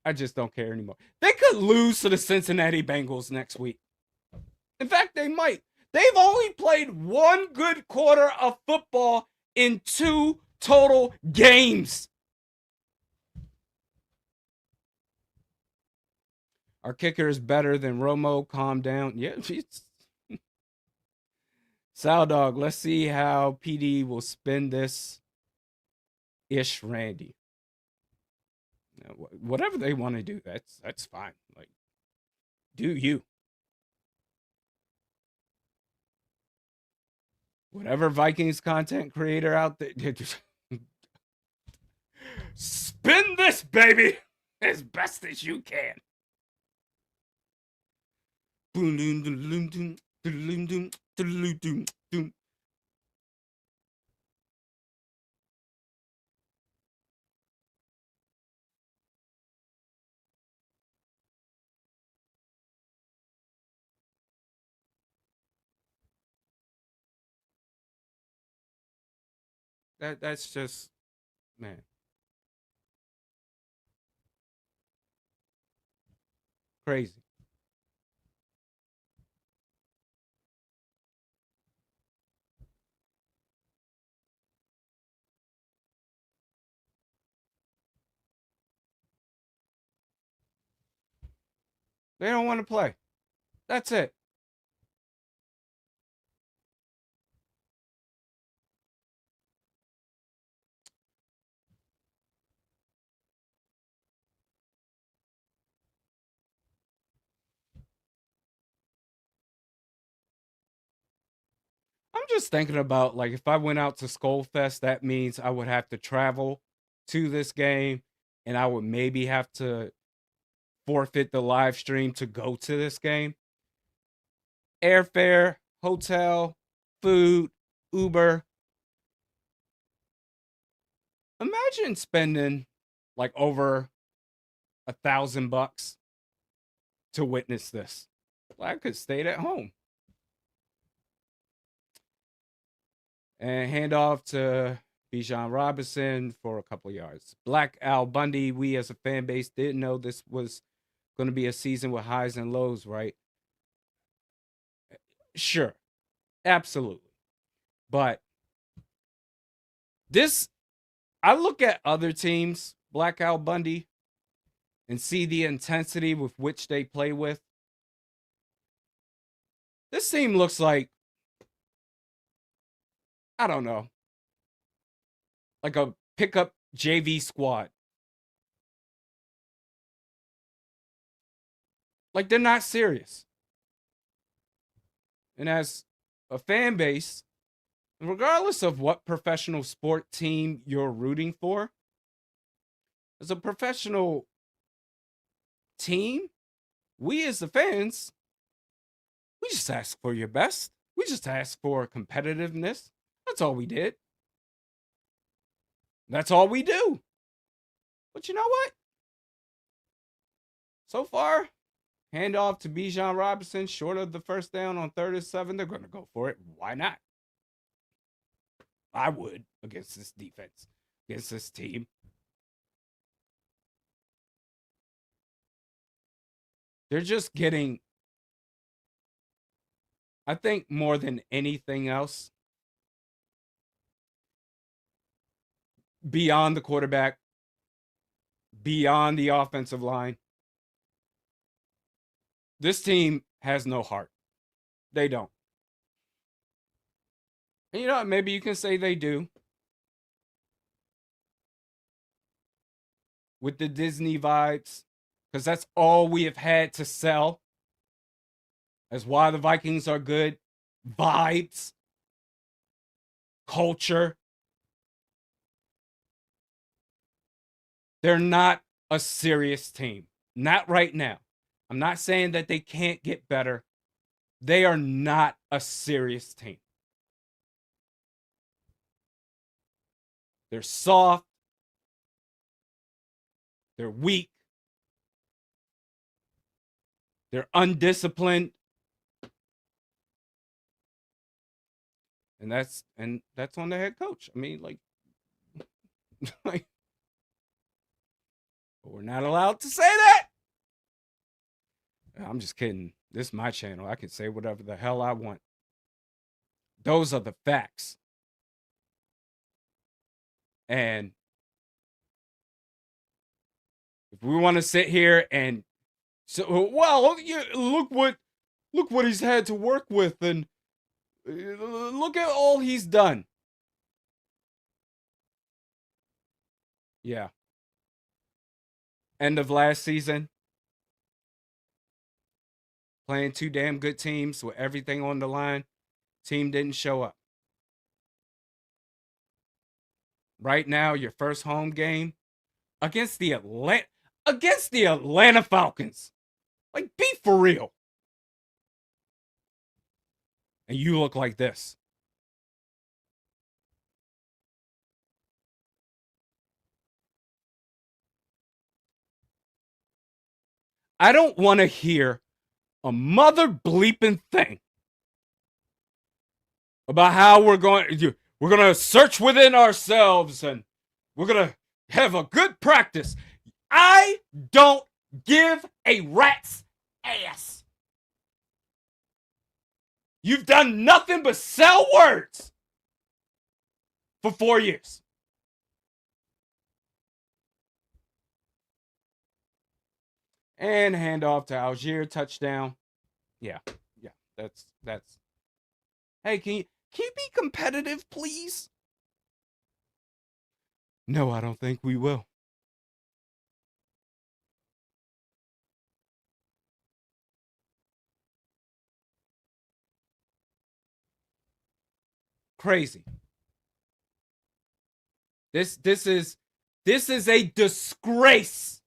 I just don't care anymore. They could lose to the Cincinnati Bengals next week. In fact, they might. They've only played one good quarter of football in 2 total games. Our kicker is better than Romo. Calm down. Yeah, Sow Dog, let's see how PD will spin this ish Randy. Whatever they want to do, that's fine. Like, do you. Whatever Vikings content creator out there, spin this baby as best as you can. That's just, man, crazy. They don't want to play. That's it. I'm just thinking about, like, if I went out to Skullfest, that means I would have to travel to this game, and I would maybe have to forfeit the live stream to go to this game. Airfare, hotel, food, Uber. Imagine spending like over $1,000 to witness this. Well, I could stay at home. And hand off to Bijan Robinson for a couple yards. Black Al Bundy, we as a fan base didn't know this was going to be a season with highs and lows, right? Sure. Absolutely. But this, I look at other teams, Black Al Bundy, and see the intensity with which they play with. This team looks like, I don't know, like a pickup JV squad. Like, they're not serious. And as a fan base, regardless of what professional sport team you're rooting for, as a professional team, we as the fans, we just ask for your best. We just ask for competitiveness. That's all we did. That's all we do. But you know what? So far, handoff to Bijan Robinson, short of the first down on 3rd and 7. They're going to go for it. Why not? I would against this defense, against this team. They're just getting, I think, more than anything else, beyond the quarterback, beyond the offensive line, this team has no heart. They don't. And you know what? Maybe you can say they do. With the Disney vibes, because that's all we have had to sell. That's why the Vikings are good. Vibes, culture. They're not a serious team. Not right now. I'm not saying that they can't get better. They are not a serious team. They're soft. They're weak. They're undisciplined. And that's on the head coach. I mean, like but we're not allowed to say that. I'm just kidding. This is my channel. I can say whatever the hell I want. Those are the facts. And if we want to sit here and so, well, look what he's had to work with, and Look at all he's done. Yeah. End of last season, playing two damn good teams with everything on the line. Team didn't show up. Right now, your first home game against the Atlanta Falcons. Like, be for real. And you look like this. I don't want to hear a mother bleeping thing about how we're going to search within ourselves and we're going to have a good practice. I don't give a rat's ass. You've done nothing but sell words for 4 years. And handoff to Algier, touchdown. Yeah, that's. Hey, can you be competitive, please? No, I don't think we will. Crazy. This is a disgrace.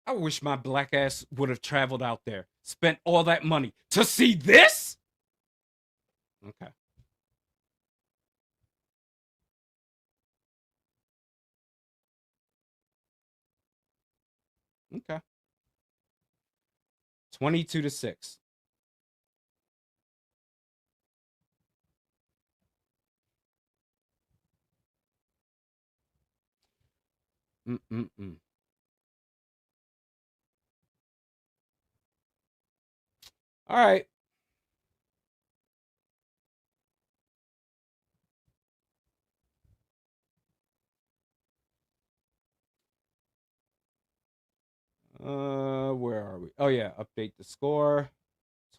I wish my black ass would have traveled out there, spent all that money to see this. Okay. Okay. 22-6. Mm-mm-mm. All right. Where are we? Oh yeah, update the score.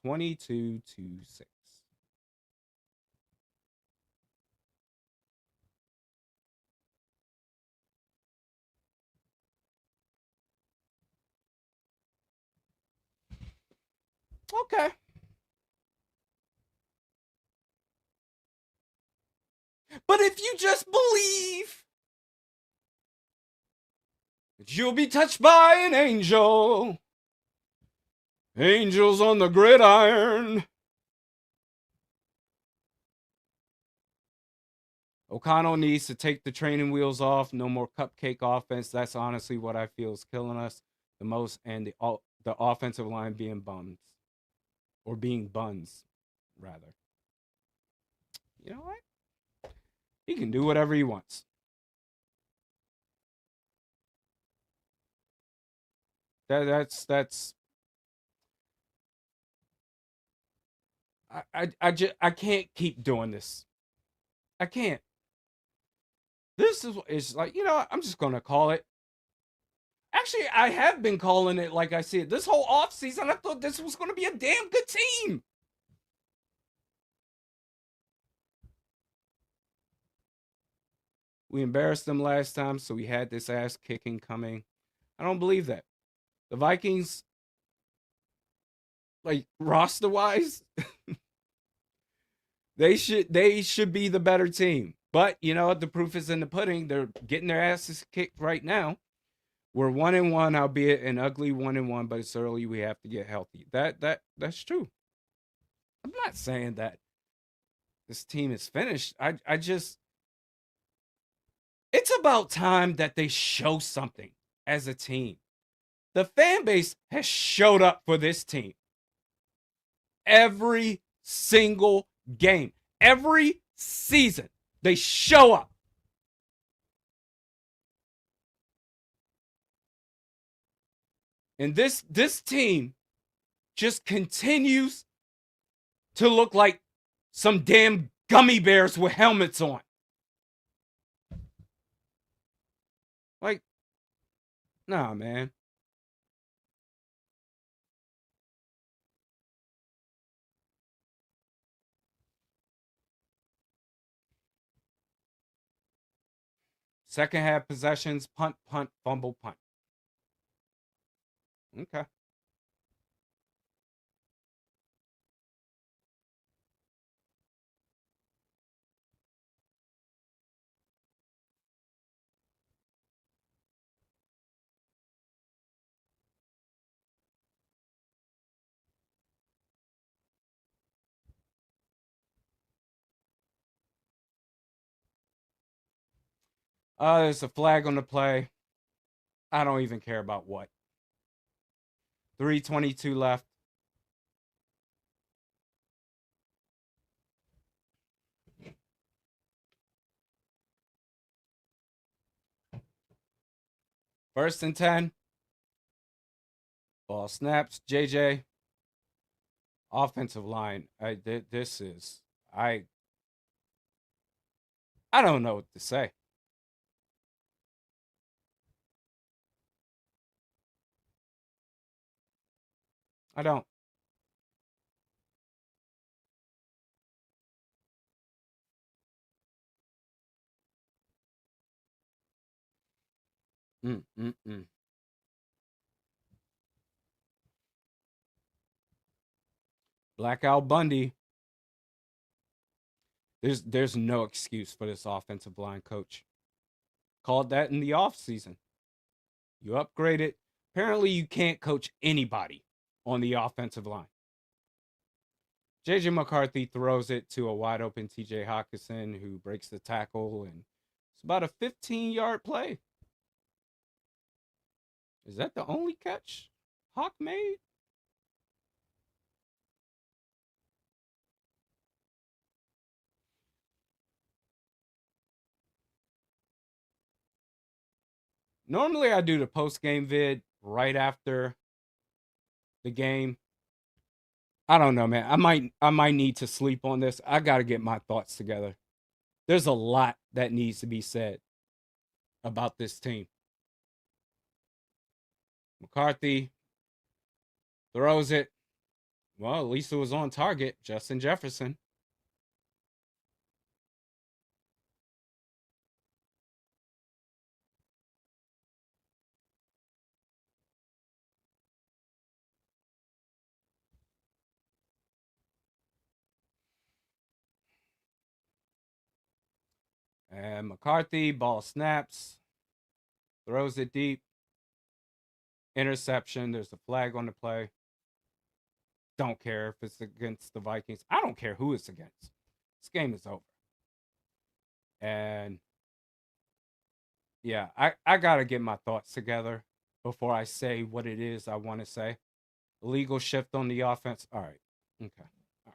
22-6. Okay. But if you just believe that you'll be touched by an angel, angels on the gridiron. O'Connell needs to take the training wheels off. No more cupcake offense. That's honestly what I feel is killing us the most, and the offensive line being bums or being buns, rather. You know what? He can do whatever he wants. That's. I can't keep doing this. I can't. This is like, I'm just gonna call it. Actually, I have been calling it like I see it. This whole offseason, I thought this was gonna be a damn good team. We embarrassed them last time, so we had this ass kicking coming. I don't believe that. The Vikings, like roster wise, they should be the better team. But you know what? The proof is in the pudding. They're getting their asses kicked right now. We're 1-1, albeit an ugly 1-1, but it's early. We have to get healthy. That's true. I'm not saying that this team is finished. I just it's about time that they show something as a team. The fan base has showed up for this team every single game, every season. They show up. And this team just continues to look like some damn gummy bears with helmets on. Like, nah, man. Second half possessions, punt, punt, fumble, punt. Okay. There's a flag on the play. I don't even care about what. 3:22 left. First and 10. Ball snaps. JJ. Offensive line. This is I I don't know what to say. I don't. Mm. Blackout Bundy. There's no excuse for this offensive line coach. Called that in the offseason. You upgraded. Apparently, you can't coach anybody on the offensive line. JJ McCarthy throws it to a wide open TJ Hawkinson who breaks the tackle, and it's about a 15-yard play. Is that the only catch Hawk made? Normally, I do the post game vid right after the game. I don't know, man. I might need to sleep on this. I got to get my thoughts together. There's a lot that needs to be said about this team. McCarthy throws it. Well, at least it was on target. Justin Jefferson. And McCarthy, ball snaps, throws it deep. Interception. There's a flag on the play. Don't care if it's against the Vikings. I don't care who it's against. This game is over. And yeah, I got to get my thoughts together before I say what it is I want to say. Illegal shift on the offense. All right. Okay. All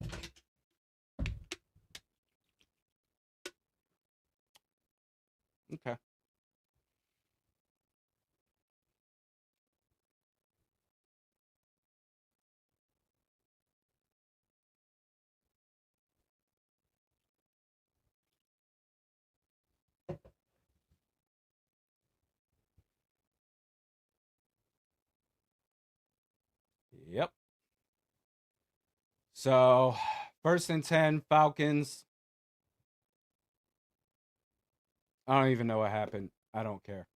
right. Okay. Yep. So, first and 10, Falcons. I don't even know what happened. I don't care.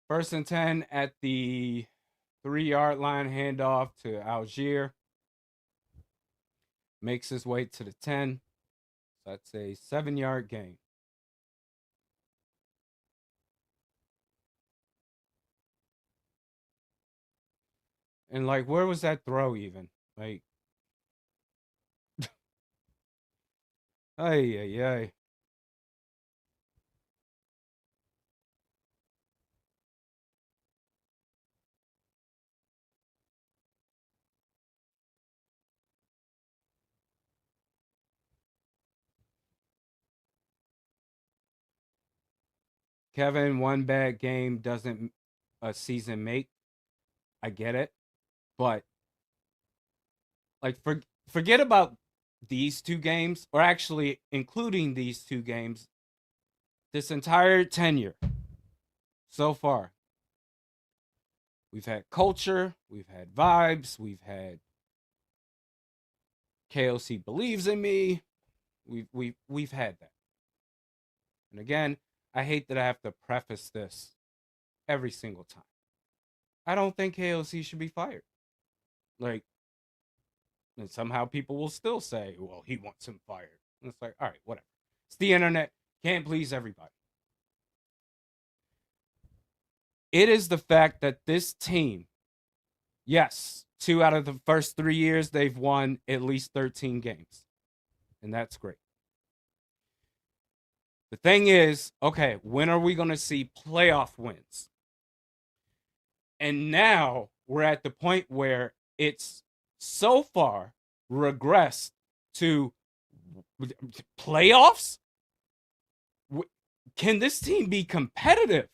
First and 10 at the 3-yard line, handoff to Algier. Makes his way to the 10. So that's a 7-yard gain. And like, where was that throw even? Like, ay, ay, ay. Kevin, one bad game doesn't a season make. I get it. But, like, forget about these two games, or actually including these two games, this entire tenure so far. We've had culture, we've had vibes, we've had KOC believes in me. We've had that. And again, I hate that I have to preface this every single time. I don't think KOC should be fired. Like, and somehow people will still say, well, he wants him fired. And it's like, all right, whatever. It's the internet. Can't please everybody. It is the fact that this team, yes, 2 out of the first 3 years, they've won at least 13 games. And that's great. The thing is, okay, when are we going to see playoff wins? And now we're at the point where it's so far regressed to playoffs. Can this team be competitive?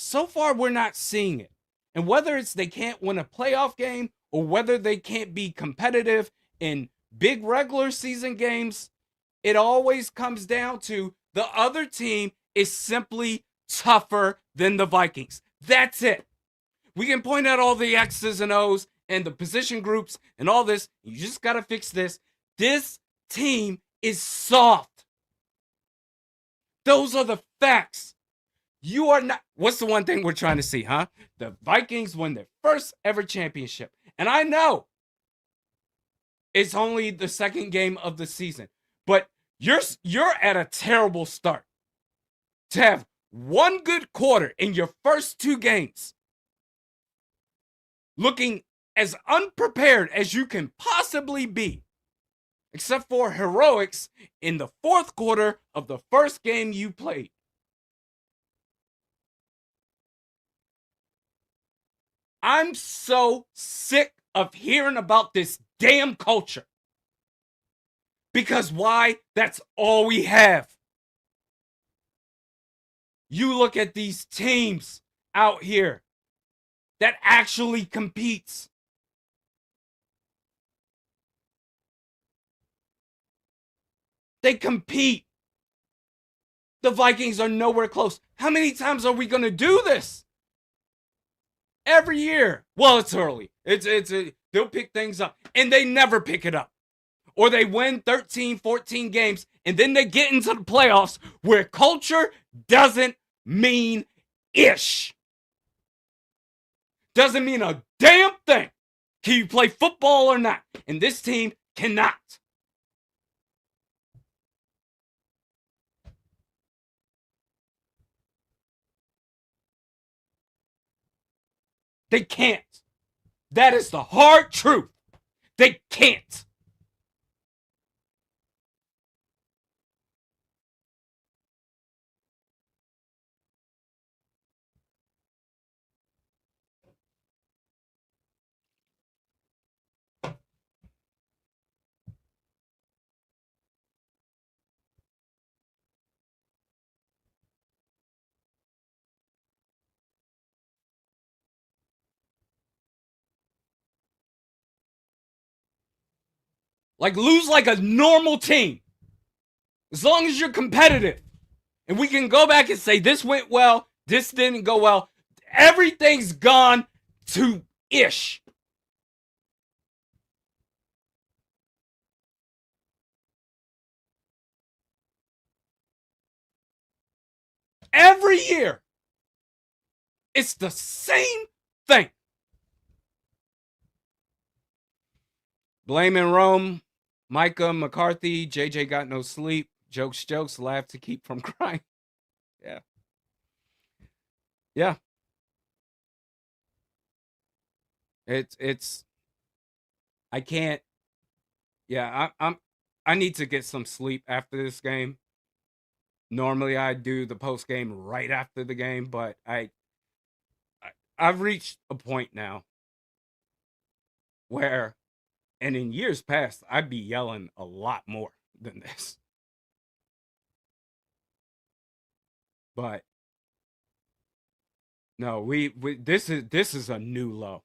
So far, we're not seeing it. And whether it's they can't win a playoff game or whether they can't be competitive in big regular season games, it always comes down to the other team is simply tougher than the Vikings. That's it. We can point out all the X's and O's and the position groups and all this. You just got to fix this. This team is soft. Those are the facts. You are not. What's the one thing we're trying to see, huh? The Vikings win their first ever championship. And I know it's only the second game of the season, but you're at a terrible start. To have one good quarter in your first 2 games, looking as unprepared as you can possibly be, except for heroics in the 4th quarter of the first game you played. I'm so sick of hearing about this damn culture. Because why? That's all we have. You look at these teams out here that actually competes. They compete. The Vikings are nowhere close. How many times are we going to do this? Every year. Well, it's early. They'll pick things up. And they never pick it up. Or they win 13, 14 games. And then they get into the playoffs where culture doesn't mean ish. Doesn't mean a damn thing. Can you play football or not? And this team cannot. They can't. That is the hard truth. They can't. Like, lose like a normal team. As long as you're competitive. And we can go back and say this went well, this didn't go well. Everything's gone to ish. Every year, it's the same thing. Blaming Rome, Micah, McCarthy, JJ got no sleep. Jokes, laugh to keep from crying. Yeah. Yeah. It's I can't. Yeah, I need to get some sleep after this game. Normally I do the post game right after the game, but I've reached a point now where, and in years past, I'd be yelling a lot more than this. But no, we this is a new low.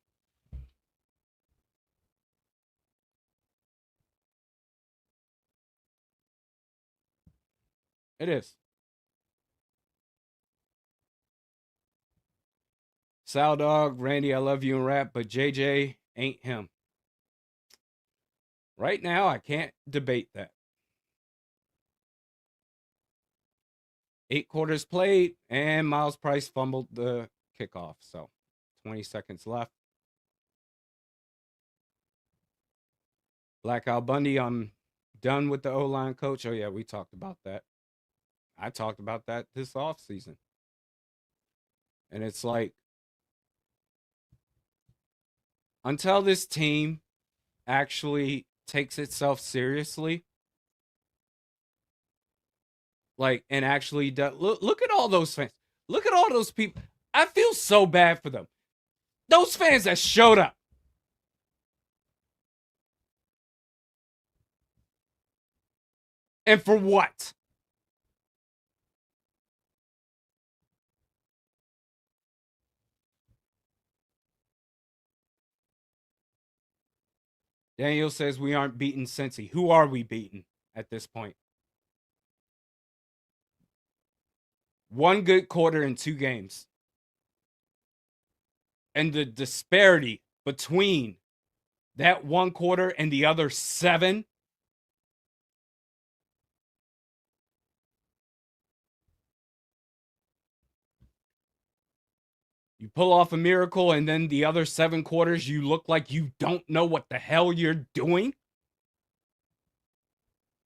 It is. Sal Dog, Randy, I love you and rap, but JJ ain't him. Right now, I can't debate that. 8 quarters played, and Miles Price fumbled the kickoff. So, 20 seconds left. Black Al Bundy, I'm done with the O-line coach. Oh, yeah, we talked about that. I talked about that this offseason. And it's like, until this team actually takes itself seriously, like, and actually look at all those fans. Look at all those people. I feel so bad for them. Those fans that showed up. And for what? Daniel says we aren't beating Cincy. Who are we beating at this point? One good quarter in 2 games. And the disparity between that one quarter and the other 7. You pull off a miracle, and then the other 7 quarters, you look like you don't know what the hell you're doing.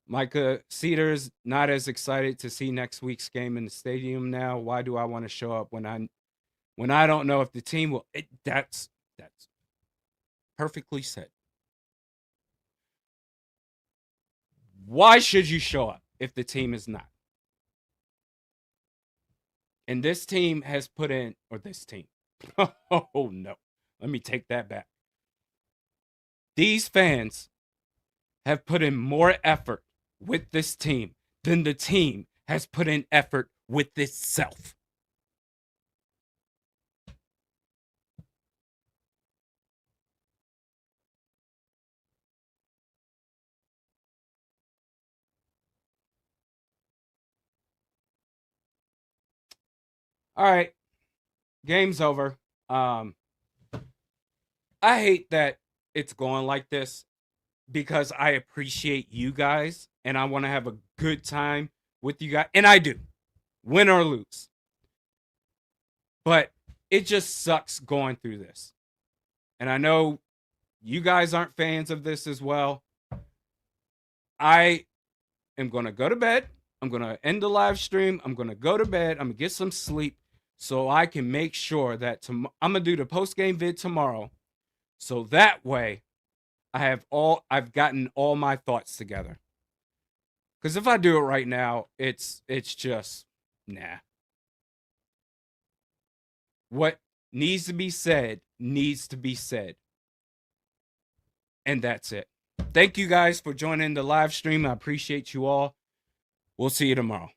Micah Cedars, not as excited to see next week's game in the stadium now. Why do I want to show up when I don't know if the team will? That's perfectly said. Why should you show up if the team is not? And this team has put in, or this team. Oh, no. Let me take that back. These fans have put in more effort with this team than the team has put in effort with itself. All right. Game's over. I hate that it's going like this because I appreciate you guys and I want to have a good time with you guys. And I do, win or lose. But it just sucks going through this. And I know you guys aren't fans of this as well. I am going to go to bed. I'm going to end the live stream. I'm going to go to bed. I'm going to get some sleep so I can make sure that I'm going to do the post-game vid tomorrow. So that way I've gotten all my thoughts together. Because if I do it right now, it's just, nah. What needs to be said needs to be said. And that's it. Thank you guys for joining the live stream. I appreciate you all. We'll see you tomorrow.